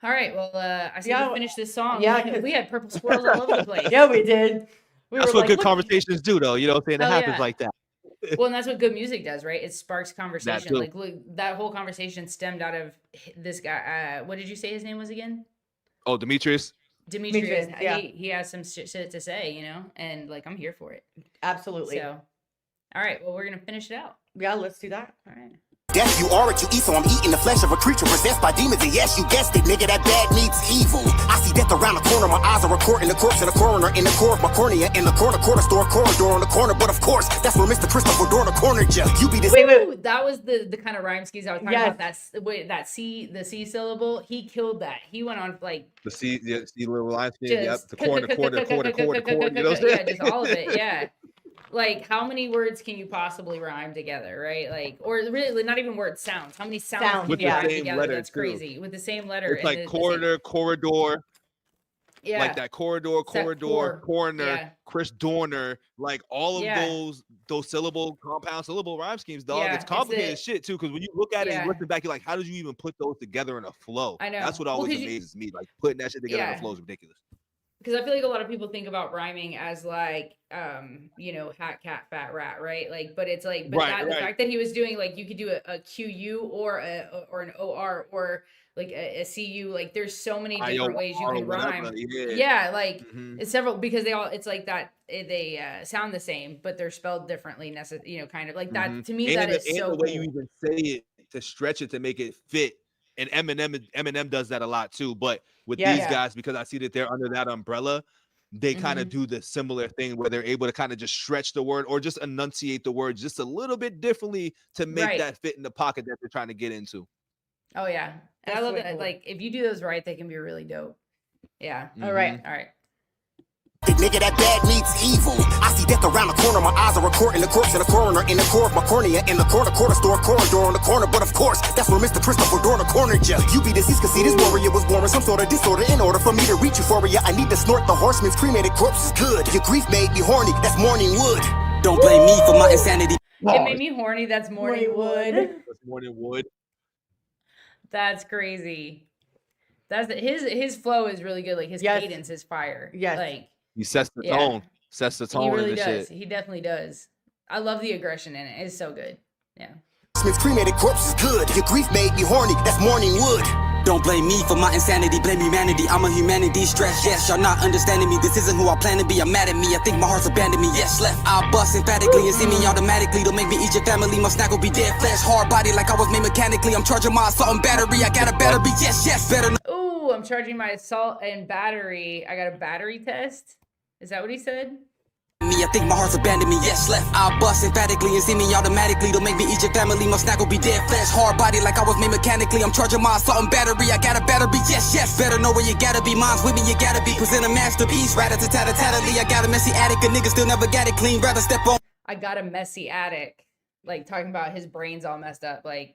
All right. Well, I see we finished this song. Yeah, we had purple squirrels all over the place. Yeah, we did. That's what good conversations do, though. You know what I'm saying? It happens like that. Well, and that's what good music does, right? It sparks conversation. Like, look, that whole conversation stemmed out of this guy. What did you say his name was again? Oh, Demetrius. Yeah. He has some shit to say, and like I'm here for it. Absolutely. So, all right. Well, we're gonna finish it out. Yeah, let's do that. All right. Yes, you are what you eat, so I'm eating the flesh of a creature possessed by demons. And yes, you guessed it, nigga, that bad meets evil. I see death around the corner, my eyes are recording the corpse of the coroner in the core of my cornea, in the corner store corridor on the corner. But of course, that's where Mr. Christopher Dorner cornered you. You be this. Wait. That was the kind of rhyme skis I was talking about. The C syllable. He killed that. He went on like the C little line skin. Yep. The corner. You know what I'm saying? Just all of it. Yeah. Like, how many words can you possibly rhyme together, right? Like, or really, not even words, sounds. How many sounds can you rhyme together? That's crazy. With the same letter. It's like corridor. Yeah. Like that corridor, coroner, Chris Dorner, like all of those compound syllable rhyme schemes, dog. It's complicated shit too, because when you look at it and listen back, you're like, how did you even put those together in a flow? I know. That's what always amazes me. Like putting that shit together in a flow is ridiculous. Because I feel like a lot of people think about rhyming as like, hat, cat, fat, rat, right? Like, but it's like, the fact that he was doing like, you could do a QU or an OR or like a CU. Like, there's so many different ways you can rhyme. Yeah, like it's several, because it's like that. They sound the same, but they're spelled differently. Kind of like that. To me, that is so. The way you even say it to stretch it to make it fit. And Eminem does that a lot too, but with these guys, because I see that they're under that umbrella, they kind of do the similar thing where they're able to kind of just stretch the word or just enunciate the word just a little bit differently to make that fit in the pocket that they're trying to get into. Oh yeah, and That's I love way that. cool. Like if you do those right, they can be really dope. Yeah. All right. All right. Nigga, that bad meets evil. I see death around the corner. My eyes are recording the corpse in the coroner. In the core of my cornea. In the corner store. Corridor on the corner. But of course, that's where Mr. Christopher Dorner cornered ya. You be deceased cause see this warrior was born with some sort of disorder. In order for me to reach euphoria, I need to snort the horseman's cremated corpse is good. Your grief made me horny. That's morning wood. Don't blame me for my insanity. It made me horny. That's morning wood. That's morning wood. That's crazy. That's his flow is really good. Like his cadence is fire. Yes. Like He sets the tone. Sets the tone. he really in the does. shit. He definitely does. I love the aggression in it. It's so good. Yeah. Horseman's cremated corpse is good. Your grief made me horny. That's morning wood. Don't blame me for my insanity, blame humanity. I'm a humanity stressed, yes, y'all not understanding me. This isn't who I plan to be, I'm mad at me. I think my heart's abandoned me, yes, left. I'll bust emphatically and see me automatically. Don't make me eat your family, my snack will be dead flesh. Hard body like I was made mechanically. I'm charging my assault and battery, I got a battery, yes, better know. Ooh, I'm charging my assault and battery. I got a battery test. Is that what he said? Me, I think my heart's abandoned me, yes, left. I'll bust emphatically and see me automatically. Don't make me eat your family, my snack will be dead flesh. Hard body like I was made mechanically. I'm charging my assault and battery, I got a battery, yes, better know where you gotta be. Mine's with me, you gotta be. Present a masterpiece, rat-a-tat-tat-tat-lee. I got a messy attic, a nigga still never got it clean. Rather step on. I got a messy attic. Like talking about his brain's all messed up. Like,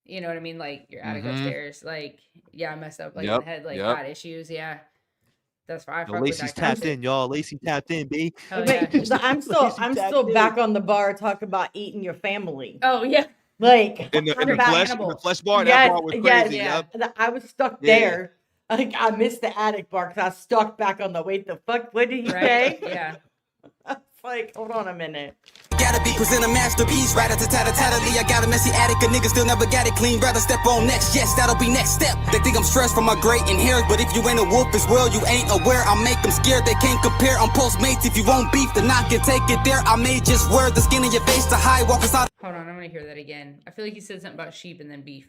you know what I mean? Like your attic upstairs. Like, yeah, I messed up. Like in the head, like got issues. Yeah. That's fine. Lacey's tapped in, y'all. Lacey tapped in, B. Oh, yeah. I'm still back on the bar talking about eating your family. Oh yeah. Like In the flesh bar, yes, that bar was yes, crazy. yeah. Yep. I was stuck Yeah. there. Like I missed the attic bar because I was stuck back on the wait. The fuck? What did he say? Yeah. I was like, hold on a minute. Gotta be present a masterpiece, rat-a-tat-tat-tat-lee. I got a messy attic, a nigga still never got it clean. Rather step on next, yes, that'll be next step. They think I'm stressed from my great inheritance, but if you ain't a wolf as well, you ain't aware. I make them scared, they can't compare. I'm Postmates, if you won't beef, then I can take it there. I may just wear the skin in your face to hide, walk inside. Hold on, I'm gonna hear that again. I feel like he said something about sheep and then beef.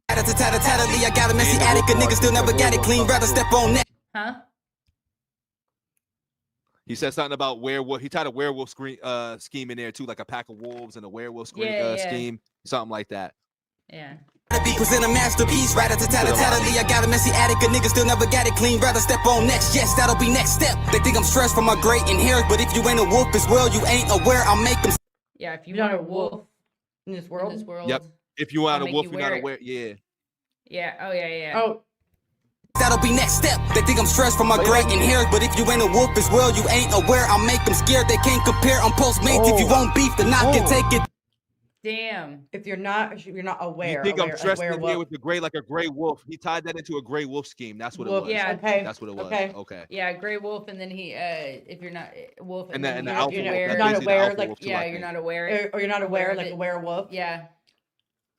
Rat-a-tat-tat-tat-lee. I got a messy attic, a nigga still never got it clean. Rather step on next. Huh? He said something about werewolf. He tied a werewolf scheme in there too, like a pack of wolves and a werewolf scheme, something like that. Yeah. Gotta be present a masterpiece, rat-a-tat-tat-tat-lee. I got a messy attic, a nigga still never got it clean. Rather step on next, yes, that'll be next step. They think I'm stressed from my great inheritance, but if you ain't a wolf as well, you ain't aware. I make them. Yeah, if You're want not a wolf in this world. Yep. If you want I'll a make wolf, you you're wear not it. aware. Yeah. Yeah. Oh yeah, yeah. Oh, That'll be next step. They think I'm stressed from my great inheritance, but if you ain't a wolf as well, you ain't aware. I make them scared, they can't compare. I'm Postmates, if you won't beef, then I can take it. Damn. if you're not aware. You think aware, I'm dressed in werewolf. here with the gray like a gray wolf? He tied that into a gray wolf scheme. That's what it Wolf, was. Yeah. Okay. That's what it was. Okay. Okay. Yeah, gray wolf, and then he if you're not wolf, And then the you're alpha not wolf. aware. You're That's not basically the aware, alpha like- wolf too, Yeah, I you're think. not aware. Or you're not Aware aware of like it. a werewolf. Yeah.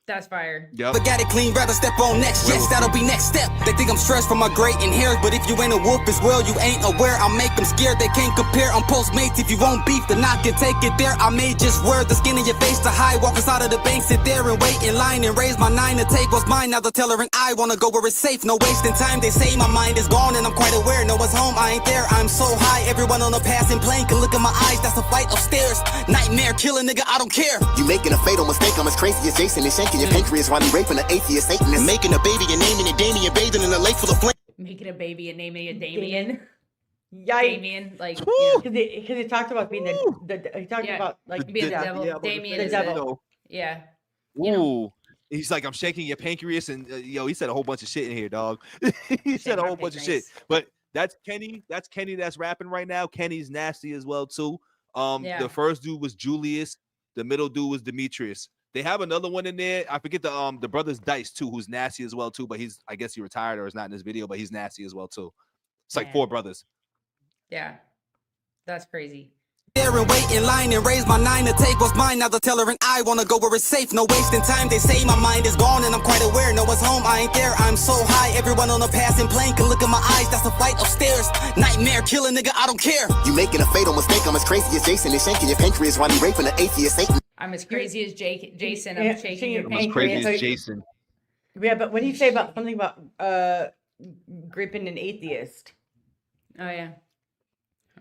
That's fire. Yep. But got it clean, rather step on next. Yes, that'll be next step. They think I'm stressed from my great inheritance, but if you ain't a wolf as well, you ain't aware. I make them scared, they can't compare. I'm Postmates, if you won't beef, then I can take it there. I may just wear the skin in your face to hide, walk inside of the bank, sit there and wait in line and raise my 9 to take what's mine. Now the teller and I wanna go where it's safe, no wasting time. They say my mind is gone and I'm quite aware. No one's home, I ain't there. I'm so high, everyone on the passing plane can look in my eyes. That's a fight upstairs. Nightmare, kill a nigga, I don't care. You making a fatal mistake, I'm as crazy as Jason and shanking your pancreas while you raping an atheist Satanist. Making a baby and naming it Damien, bathing in a lake full of flames. Making a baby and naming it Damien. Yikes. Damien, like yeah. Because he talked about being he talked Yeah. about like being the devil. Yeah, Damien the is devil. Yeah. Ooh. He's like, I'm shaking your pancreas, and yo, he said a whole bunch of shit in here, dog. He said a whole bunch of shit. But that's Kenny. That's Kenny that's rapping right now. Kenny's nasty as well, too. Yeah. The first dude was Julius. The middle dude was Demetrius. They have another one in there. I forget the brothers Dice too, who's nasty as well too. But I guess he retired or is not in this video, but he's nasty as well too. It's like Man. 4 brothers. Yeah. That's crazy. There and wait in line and raise my 9 to take what's mine. Now the teller and I wanna go where it's safe, no wasting time. They say my mind is gone and I'm quite aware. No one's home, I ain't there. I'm so high, everyone on the passing plane can look in my eyes. That's a fight upstairs. Nightmare, kill a nigga, I don't care. You making a fatal mistake, I'm as crazy as Jason and shanking your pancreas while you raping an atheist Satan. I'm as crazy as Jason. Yeah, I'm shaking your I'm as pancreas. crazy as Jason. Yeah, but what do you say about something about gripping an atheist? Oh yeah.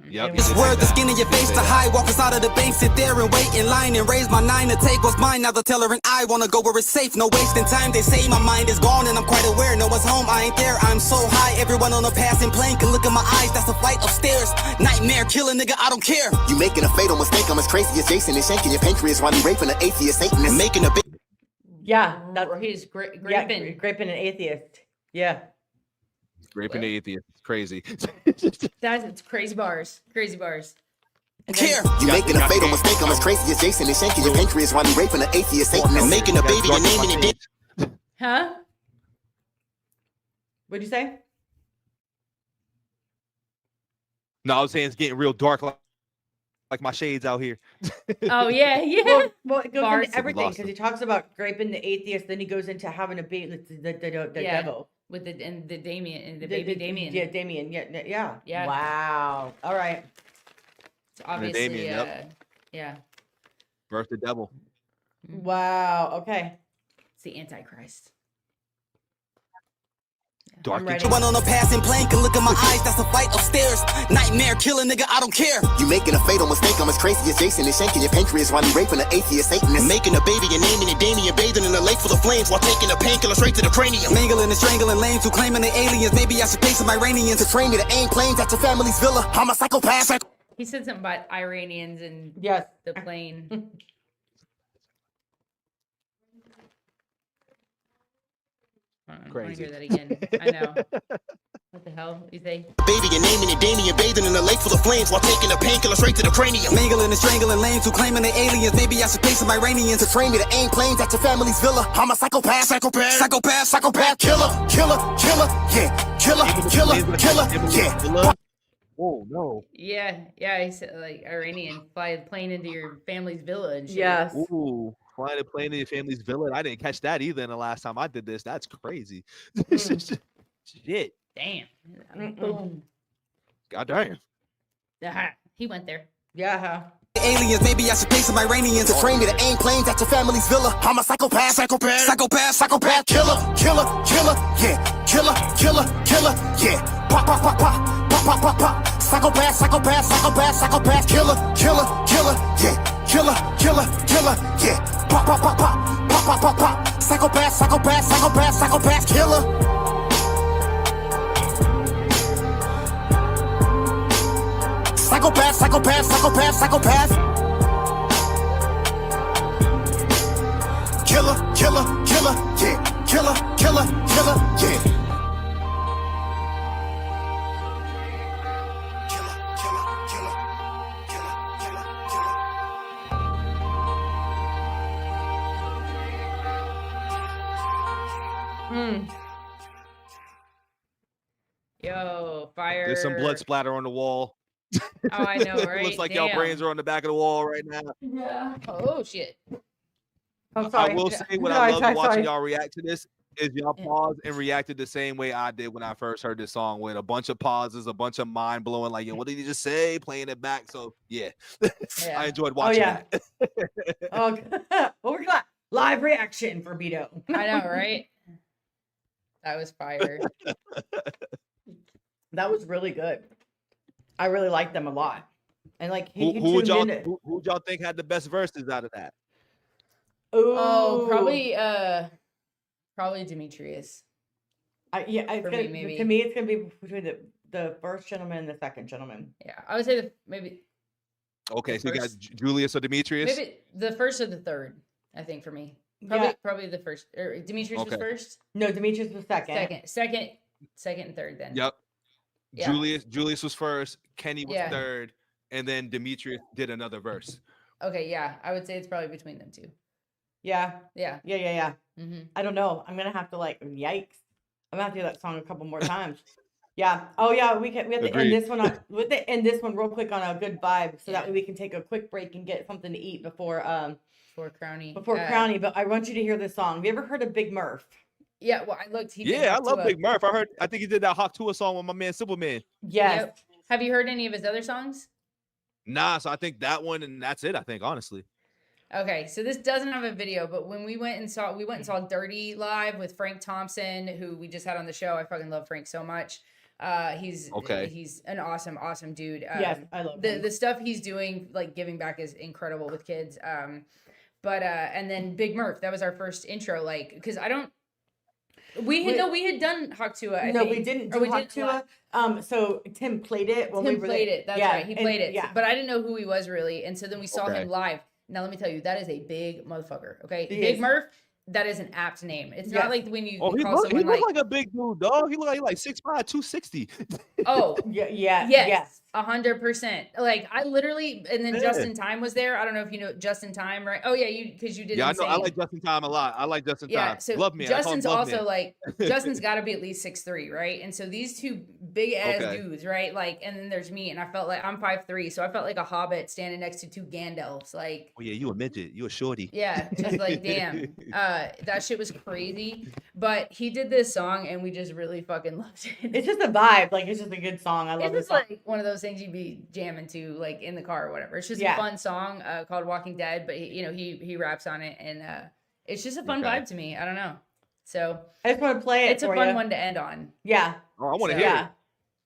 Yep. Word, the skin in your face, the high walkers out of the bank, sit there and wait in line and raise my 9 to take what's mine. Now the teller and I wanna go where it's safe, no wasting time. They say my mind is gone and I'm quite aware. No one's home, I ain't there. I'm so high, everyone on the passing plane can look in my eyes. That's a flight upstairs. Nightmare, kill a nigga, I don't care. You making a fatal mistake, I'm as crazy as Jason and shanking your pancreas while you raping an atheist Satan and making a big. Yeah, that's He's graping. yeah, graping an atheist. Yeah. Raping the atheist. It's crazy. It's crazy bars. Crazy bars. Care. You making a fatal mistake, I'm as crazy as Jason and shanking your pancreas while you raping an atheist Satan and making a baby and naming it. Huh? What'd you say? No, I was saying it's getting real dark, like my shades out here. Oh yeah, yeah. Well, it goes Bars. into everything Lost because him. he talks about graping the atheist, then he goes into having a baby with the Yeah. devil. With the Damien and the baby Damien. Yeah, Damien. Yeah. Yeah. Wow. All right. It's obviously Damien, yep. yeah. Birth the devil. Wow. Okay. It's the Antichrist. Dark I'm ready. Everyone on the passing plane can look in my eyes. That's a flight upstairs. Nightmare, kill a nigga, I don't care. You making a fatal mistake, I'm as crazy as Jason and shanking your pancreas while you raping an atheist Satan and making a baby and naming it Damien, bathing in a lake full of flames while taking a painkiller straight to the cranium. Mangling and strangling lanes who claiming they aliens. Maybe I should pay some Iranians To train me to aim planes at your family's villa. I'm a psychopath. He said something about Iranians and Yes. the plane. I want to Crazy. hear that again. I know. What the hell? You say? Baby and naming it Damien, bathing in a lake full of flames while taking a painkiller straight to the cranium. Mangling and strangling lanes who claiming they aliens. Maybe I should pay some Iranians To train me to aim planes at your family's villa. I'm a psychopath. psychopath. Killer, yeah. Killer, yeah. Oh no. Yeah. He said like Iranian fly a plane into your family's villa and shit. Yes. Ooh, flying a plane in your family's villa. I didn't catch that either. In the last time I did this, that's crazy. Shit. Damn. Mm-mm. Boom. God damn. Aha. He went there. Yeah. Aliens, maybe I should pay some Iranians To train me to aim planes at your family's villa. I'm a psychopath. psychopath. Killer, yeah. Killer, yeah. Pop. Psychopath. Killer, yeah. Killer, yeah. Pop. Psychopath, killer. Psychopath. Killer, yeah. Killer, yeah. Yo, fire. There's some blood splatter on the wall. Oh, I know, It right? looks like y'all brains are on the back of the wall right now. Yeah. Oh shit. I'm sorry. I will say what I love watching y'all react to this is y'all pause and reacted the same way I did when I first heard this song, with a bunch of pauses, a bunch of mind blowing, like, yo, what did he just say? Playing it back. So yeah, Yeah. I enjoyed watching that. Oh, well, we're glad. Live reaction for Bito. I know, right? That was fire. That was really good. I really liked them a lot. And like Who he would tuned in. who'd y'all think had the best verses out of that? Oh, probably Demetrius. It's For gonna, me, maybe. to me, it's gonna be between the first gentleman and the second gentleman. Yeah, I would say maybe Okay, The so you got first- Julius or Demetrius? maybe the first or the third. I think for me, Yeah. probably the first. Or Demetrius was Okay. first. No, Demetrius was second. Second, and third. Then. Yep. Yeah. Julius was first, Kenny was Yeah. third, and then Demetrius did another verse. Okay, yeah, I would say it's probably between them two. Yeah. Yeah. Mm-hmm. I don't know. I'm gonna have to yikes. I'm gonna have to hear that song a couple more times. Yeah. Oh yeah. We have to Agreed. end this one on end this one real quick on a good vibe, so that Yeah. way we can take a quick break and get something to eat before Crowny. Crowny. But I want you to hear this song. Have you ever heard of Big Murph? Yeah, well, I looked. He did Yeah, I Hawk love Tuah. Big Murph. I think he did that Hawk Tuah song with my man Superman. Yes. Yep. Have you heard any of his other songs? Nah, so I think that one and that's it. I think honestly. Okay, so this doesn't have a video, but when we went and saw Dirty live with Frank Thompson, who we just had on the show. I fucking love Frank so much. He's an awesome dude. Yes, I love him. The stuff he's doing, like giving back, is incredible with kids. But and then Big Murph, that was our first intro, like, because we had done Haktua. I think. We didn't do Haktua. So Tim played it when Tim played it. That's right. He played it. Yeah. But I didn't know who he was really, and so then we saw him live. Now let me tell you, that is a big motherfucker. Okay, Big Murph. That is an apt name. It's not like when you call someone he look like a big dude, dog. He look like 6'5", 260. Oh, yes, 100%. Like I literally, and then Justin Time was there. I don't know if you know Justin Time, right? Oh yeah, because you did. Yeah, I know. I like Justin Time a lot. I like Justin Time. So Love me. Justin's also like Justin's got to be at least 6'3", right? And so these two big ass dudes, right? Like, and then there's me, and I felt like I'm 5'3", so I felt like a hobbit standing next to two Gandalfs. Like, oh yeah, you a midget. You a shorty. Yeah, just like damn. That shit was crazy. But he did this song, and we just really fucking loved it. It's just a vibe. Like, it's just a good song. I love it. It's like one of those things you'd be jamming to, like in the car or whatever. It's just a fun song called Walking Dead, but he raps on it, and it's just a fun vibe to me. I don't know. So I just want to play it. It's a fun one to end on. Yeah. Oh, I want to hear it.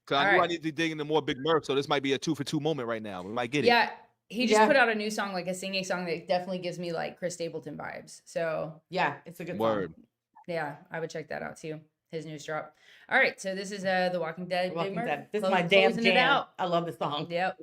Because I knew right. I need to dig into more Big Murph, so this might be a 2-for-2 moment right now. We might get it. Yeah. He just put out a new song, like a singing song that definitely gives me like Chris Stapleton vibes. So yeah, it's a good word. Song. Yeah, I would check that out too. His news drop. All right, so this is The Walking Dead. Walking Dead. This is my damn jam. I love this song. Yep.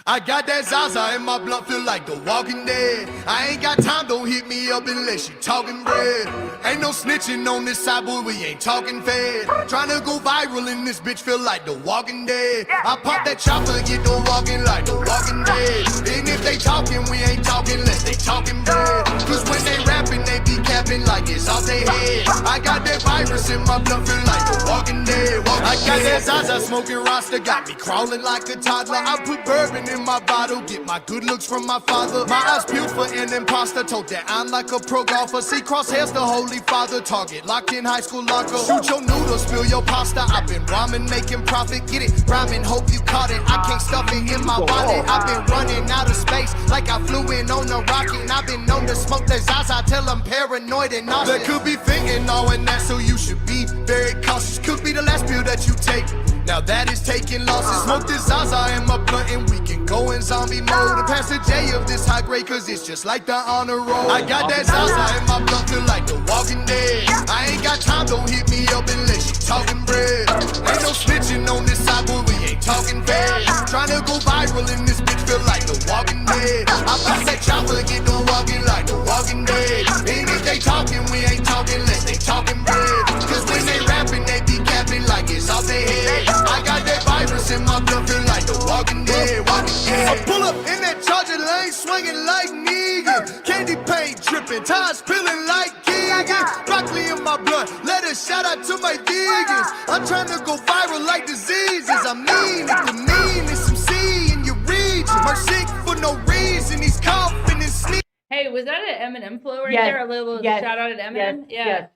I got that Zaza in my blood, feel like The Walking Dead. I ain't got time, don't hit me up unless you talking bread. Ain't no snitching on this side, boy, we ain't talking fed. Trying to go viral in this bitch, feel like The Walking Dead. I pop that chopper, get to walking like The Walking Dead. And if they talking, we ain't talking unless they talking bread. Cause when they rapping, they be capping like it's off their head. I got that virus in my blood, feel like The Walking Dead. I got that Zaza smoking Rasta, got me crawling like a toddler. I put bourbon in my bottle, get my good looks from my father. My eyes peeled for an imposter, told that I'm like a pro golfer. See crosshairs, the holy father, target locked in high school locker. Shoot your noodles, spill your pasta. I've been ramen, making profit, get it, rhyming, hope you caught it. I can't stuff it in my wallet. I've been running out of space like I flew in on a rocket. And I've been known to smoke that Zaza till I'm paranoid and nauseous. That could be fentanyl and that, so you should be very cautious. Could be the last pill that you take. Now that is taking losses. Smoke this Zaza in my blunt and we can go in zombie mode. And pass the J of this high grade, cause it's just like the honor roll. I got that Zaza in my blunt, feel like The Walking Dead. I ain't got time, don't hit me up unless you talking bread. Ain't no snitching on this side, boy, we ain't talking fed. Trying to go viral in this bitch, feel like The Walking Dead. I pop that chopper, get to walking like The Walking Dead. And if they talking, we ain't talking unless they talking bread. Cause when they rapping, they be capping like it's off their head. I got that virus in my blood, feel like The Walking Dead, Walking Dead. I pull up in that Charger lane, swinging like Negan. Candy paint dripping, tires peeling like Keegan. Broccoli in my blood, let a shout out to my vegans. I'm trying to go viral like diseases. I mean, if the mean is some C in your region. We're sick for no reason, he's coughing and sneezing. Hey, was that an Eminem flow right Yes. there? A little shout out at Eminem? Yes.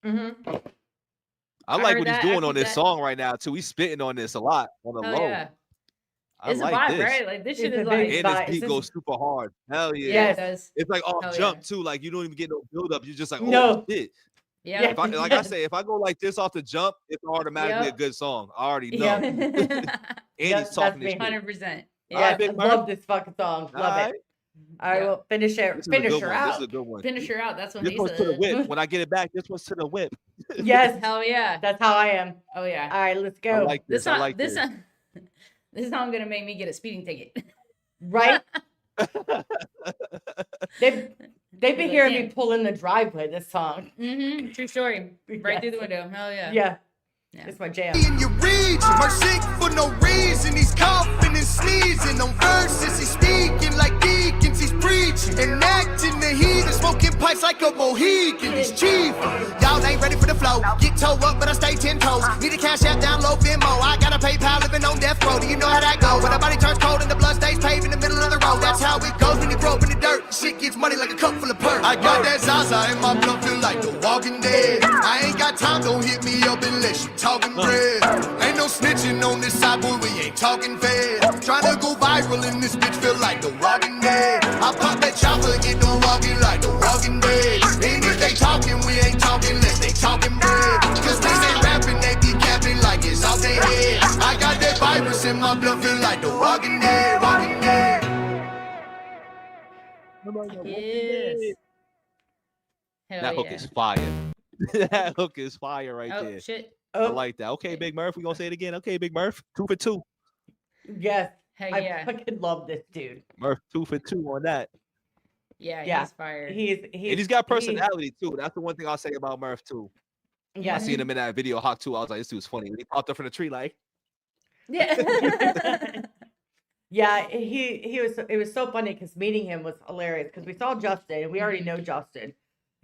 Mm-hmm. I like heard what he's that. doing I on think this that- song right now too. He's spitting on this a lot on the Hell low. yeah. I It's like a vibe, this. right? Like this shit It's is a like big And vibe. this beat This goes is- super hard. Hell yeah. yeah, it does. It's like off Hell jump yeah. too. Like you don't even get no build up. You're just like, oh No. shit. Yeah. If I, like I say, if I go like this off the jump, it's automatically Yep. a good song. I already know. Yeah. And Yes, he's talking that's this me. shit. 100%. All Yeah. right, Big I Murph. love this fucking song. Love All it. right. All right, Yeah. well, finish her. This is a Finish good her one. This is a out. good one. Finish her out. That's what This he one's to the said. whip. When I get it back, this one's to the whip. Yes, Hell yeah. that's how I am. Oh yeah. All right, let's I go. like This this. I song, like this this. song, this song gonna make me get a speeding ticket. Right? They've been Like, hearing me damn. pull in the driveway this song. Mm-hmm. True story. Right Yes. through the window. Hell yeah. Yeah. Yeah. It's my jam. In your region, we're sick for no reason. He's coughing and sneezing on verses. He's speaking like deacons. He's preaching and acting the heat and smoking pipes like a Mohican. He's chief. Y'all ain't ready for the flow. Get toe up, but I stay 10 toes. Need a cash app, download Venmo. I got a PayPal living on death row. Do you know how that go? When the body turns cold and the blood stays paved in the middle of the road. That's how it goes when you grow up in the dirt. Shit gets money like a cup full of perk. I got that Zaza in my blood, feel like The Walking Dead. I ain't got time, don't hit me up unless you talking bread. Ain't no snitching on this side, boy, we ain't talking fed. Trying to go viral in this bitch, feel like The Walking Dead. I pop that chopper, get to walking like The Walking Dead. And if they talking, we ain't talking unless they talking bread. Cause when they rapping, they be capping my blood feel like the walking dead, walking dead. Yes. Hell That hook yeah. is fire. That hook is fire right Oh there. shit. I like that. Okay, Big Murph, we gonna say it again. Okay, Big Murph, 2 for 2. Yes. Heck I yeah. fucking love this dude. Murph 2 for 2 on that. Yeah, Yeah. he's fired. And he's got personality too. That's the one thing I'll say about Murph too. Yeah. I seen him in that video Hawk 2. I was like, this dude's funny. When he popped up from the tree, like, Yeah. Yeah, it was so funny because meeting him was hilarious because we saw Justin and we already know Justin.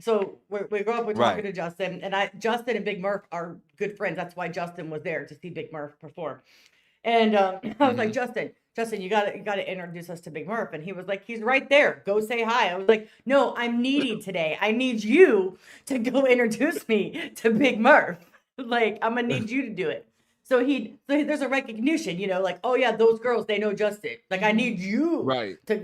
So we go up, we're talking Right. to Justin, and Justin and Big Murph are good friends. That's why Justin was there to see Big Murph perform. And I was like, Justin, you gotta introduce us to Big Murph. And he was like, he's right there. Go say hi. I was like, no, I'm needy today. I need you to go introduce me to Big Murph. Like, I'm gonna need you to do it. So there's a recognition, like, oh yeah, those girls, they know Justin. Like, I need you right. to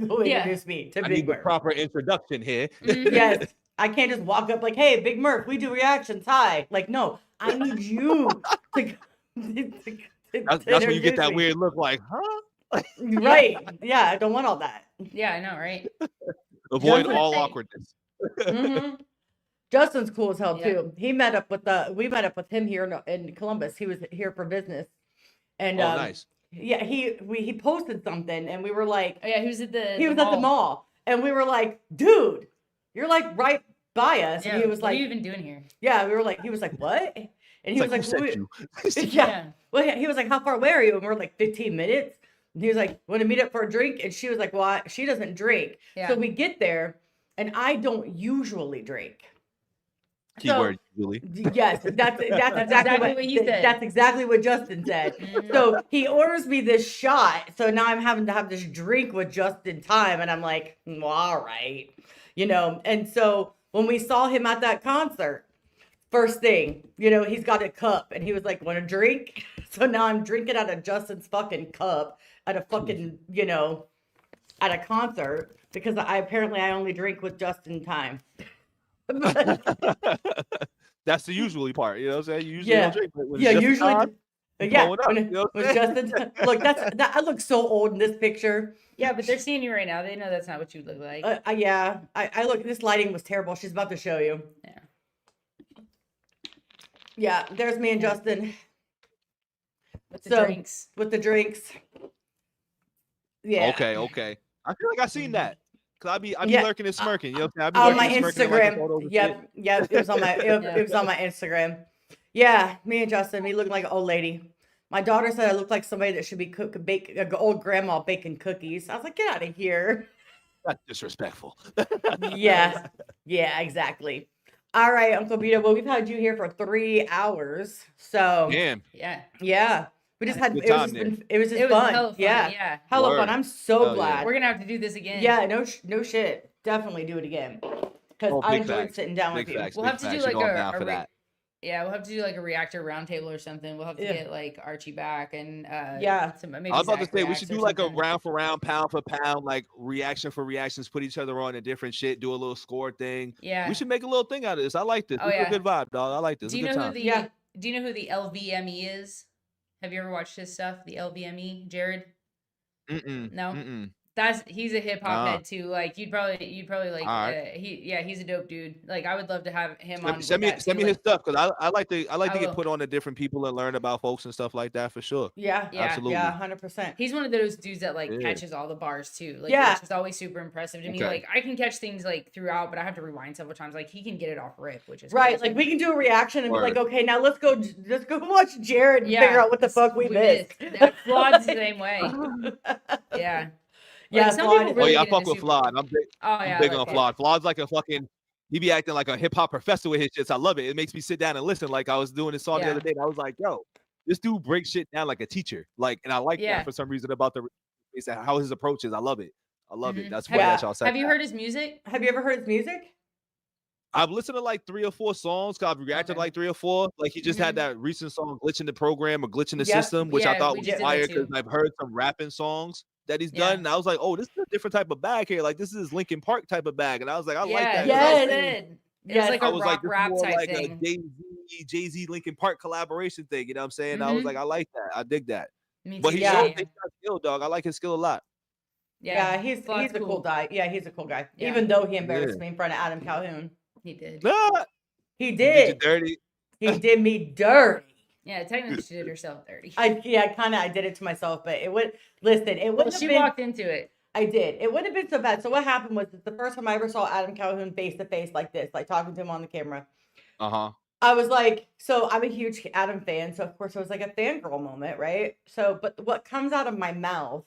go Yeah. introduce me to I Big need the Murph. proper introduction here. Yes. I can't just walk up like, hey, Big Murph, we do reactions. Hi. Like, no, I need you to That's when you get that weird look like, huh? Right. Yeah, I don't want all that. Yeah, I know, right? Avoid Justin- all awkwardness. Mhm. Justin's cool as hell Yeah. too. We met up with him here in Columbus. He was here for business. And Oh, nice. yeah, he posted something and we were like, Oh yeah, he was at the he was at the mall and we were like, dude, you're like right by us. Yeah, And he was what like, are you even doing here? yeah, he was like, what? And he It's was like, like, who "Wait." sent you? Yeah. Well, he was like, how far away are you? And we're like 15 minutes. And he was like, want to meet up for a drink? And she was like, well, she doesn't drink. Yeah. So we get there and I don't usually drink. Keyword, Julie. Yes, that's exactly what he said. That's exactly what Justin said. So he orders me this shot. So now I'm having to have this drink with just in time. And I'm like, well, all right. And so when we saw him at that concert, first thing, he's got a cup and he was like, want a drink? So now I'm drinking out of Justin's fucking cup at a fucking, at a concert because I only drink with just in time. That's the usually part. You know what I'm saying? You usually Yeah. don't drink. But when Yeah, it's just usually. time, Yeah, blowing up, when, you know what when I'm saying? Justin, look, that I look so old in this picture. Yeah, but they're seeing you right now. They know that's not what you look like. Yeah, I look. This lighting was terrible. She's about to show you. Yeah. Yeah, there's me and Justin With the so- drinks. with the drinks. Yeah. Okay. I feel like I seen that. Cause I be Yeah. lurking and smirking. You know what I'm saying? I On be my lurking and smirking in, like, the Instagram. photos and Yep, shit. it was on my it was on my Instagram. Yeah, me and Justin, we look like an old lady. My daughter said I look like somebody that should be old grandma baking cookies. I was like, get out of here. That's disrespectful. Yeah, exactly. All right, Uncle Bito. Well, we've had you here for 3 hours, so Damn. yeah. We just had Good it was time just there. been it was just It was fun. hella fun, Yeah, yeah. hella Word. fun. I'm so Hell yeah. glad. We're gonna have to do this again. Yeah, no shit. Definitely do it again because Oh, I big enjoyed facts. sitting down Big with you. facts. We'll big have to do facts. like You know I'm a down for that. yeah, we'll have to do like a reactor roundtable or something. We'll have to Yeah. get like Archie back and Yeah. maybe I was about to Zach say we reacts should or do like a something. round for round, pound for pound, like reaction for reactions, put each other on a different shit, do a little score thing. Yeah. We should make a little thing out of this. I like this. Oh, This is yeah. a good vibe, dog. I like this. Do It's you a know good who time. the Yeah. Do you know who the LVME is? Have you ever watched his stuff? The LVME, Jared? Mm-mm. No? Mm-mm. He's a hip hop Ah. head too. Like you'd probably like Alright. he's a dope dude. Like I would love to have him on. Send with me that send too, me his like- stuff because I like to I get will. put on to different people and learn about folks and stuff like that for sure. Yeah, Absolutely. yeah, 100%. He's one of those dudes that like Yeah. catches all the bars too. Like Yeah. it's just always super impressive to me. Okay. Like I can catch things like throughout, but I have to rewind several times. Like he can get it off rip, which is Right, crazy. like we can do a reaction and be like, Word. okay, now let's go watch Jared and figure out what the fuck we missed. That Flawed's the same way. Yeah. Yeah, Like, some Flawed- people Oh really yeah, I get fuck into with super- Flawed. I'm big. Oh I'm yeah, big like on that. Flawed. Flawed's like a fucking. He be acting like a hip hop professor with his shits. I love it. It makes me sit down and listen. Like I was doing this song the Yeah. other day, and I was like, yo, this dude breaks shit down like a teacher. Like, and I like Yeah. that for some reason about it's how his approach is. I love it. I love it. Mhm. That's Have funny you- that y'all said Have you that. heard his music? Have you ever heard his music? I've listened to like 3 or 4 songs. Cause I've reacted to Okay. like 3 or 4. Like he just had Mhm. that recent song, "Glitch in the Program" or "Glitch in the Yep. System," which I Yeah, thought we was just did that fire too. because I've heard some rapping songs that he's Yeah. done. And I was like, oh, this is a different type of bag here. Like this is Linkin Park type of bag. And I was like, I like that. 'cause Yes. I was It thinking- is. It's Yes. like I a was rock like, this is rap more type like thing. a Jay-Z Linkin Park collaboration thing. You know what I'm saying? I was Mhm. like, I like that. I dig that. Me too. But he Yeah. showed that he got skill, dog. I like his skill a lot. Yeah, he's Flaud's a cool guy. Yeah, he's a cool guy. Even though he embarrassed me in front of Adam Calhoun. He did. Ah, He did you did. dirty? He did me dirty. Yeah, technically she did herself dirty. I did it to myself, but it would it Well, wouldn't she have been. walked into it. I did. It wouldn't have been so bad. So what happened was the first time I ever saw Adam Calhoun face to face like this, like talking to him on the camera. Uh-huh. I was like, so I'm a huge Adam fan, so of course it was like a fangirl moment, right? So, but what comes out of my mouth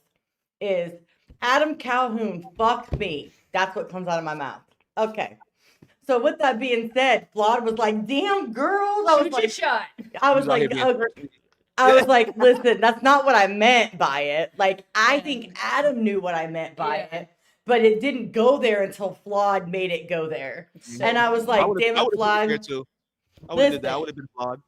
is Adam Calhoun, fuck me. That's what comes out of my mouth. Okay. So with that being said, Flawed was like, damn girls. I was Shoot like, your shot. I was like, I was like, listen, that's not what I meant by it. Like, I think Adam knew what I meant by it, but it didn't go there until Flawed made it go there. And I was like, damn it, Flawed. Too. I would have did that. I Listen. would have been flawed.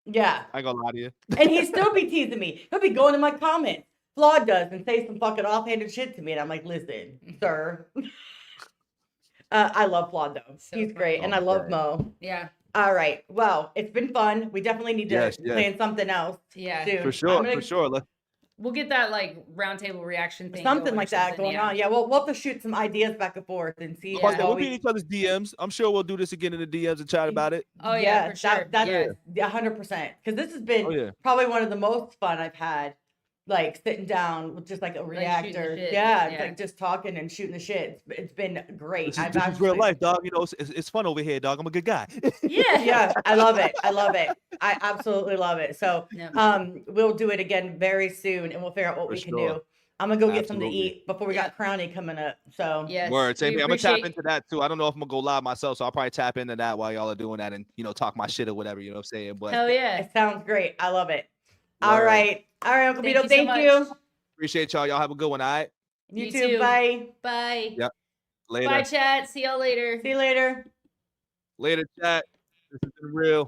Yeah. I ain't gonna lie to you. And he'd still be teasing me. He'll be going in my comments. Flawed does and say some fucking offhanded shit to me. And I'm like, listen, sir. I love Flawed though. He's great. And I love Mo. Yeah. All right. Well, it's been fun. We definitely need to plan something else. Yeah. Soon. For sure. We'll get that like roundtable reaction thing. Something going or like that something, going on. Yeah, we'll have to shoot some ideas back and forth and see. We'll be in each other's DMs. I'm sure we'll do this again in the DMs and chat about it. Oh yeah, for sure. That's 100%. Because this has been Oh, yeah. probably one of the most fun I've had. Like sitting down with just like a shooting the reactor. shit. Yeah, Yeah. like just talking and shooting the shit. It's been great. This is real life, dog. You know, it's fun over here, dog. I'm a good guy. Yeah, I love it. I absolutely love it. So we'll do it again very soon and we'll figure out what we can do. I'm gonna go get something to eat before we got Crowny coming up. So Word. Same thing. I'm gonna tap into that too. I don't know if I'm gonna go live myself, so I'll probably tap into that while y'all are doing that and talk my shit or whatever, you know what I'm saying? But hell yeah. It sounds great. I love it. Word. All right, Uncle Thank Bito, you so thank much. you. Appreciate y'all. Y'all have a good one, all right? You too. Bye. Bye. Yep. Later. Bye, chat. See y'all later. See you later. Later, chat. This has been real.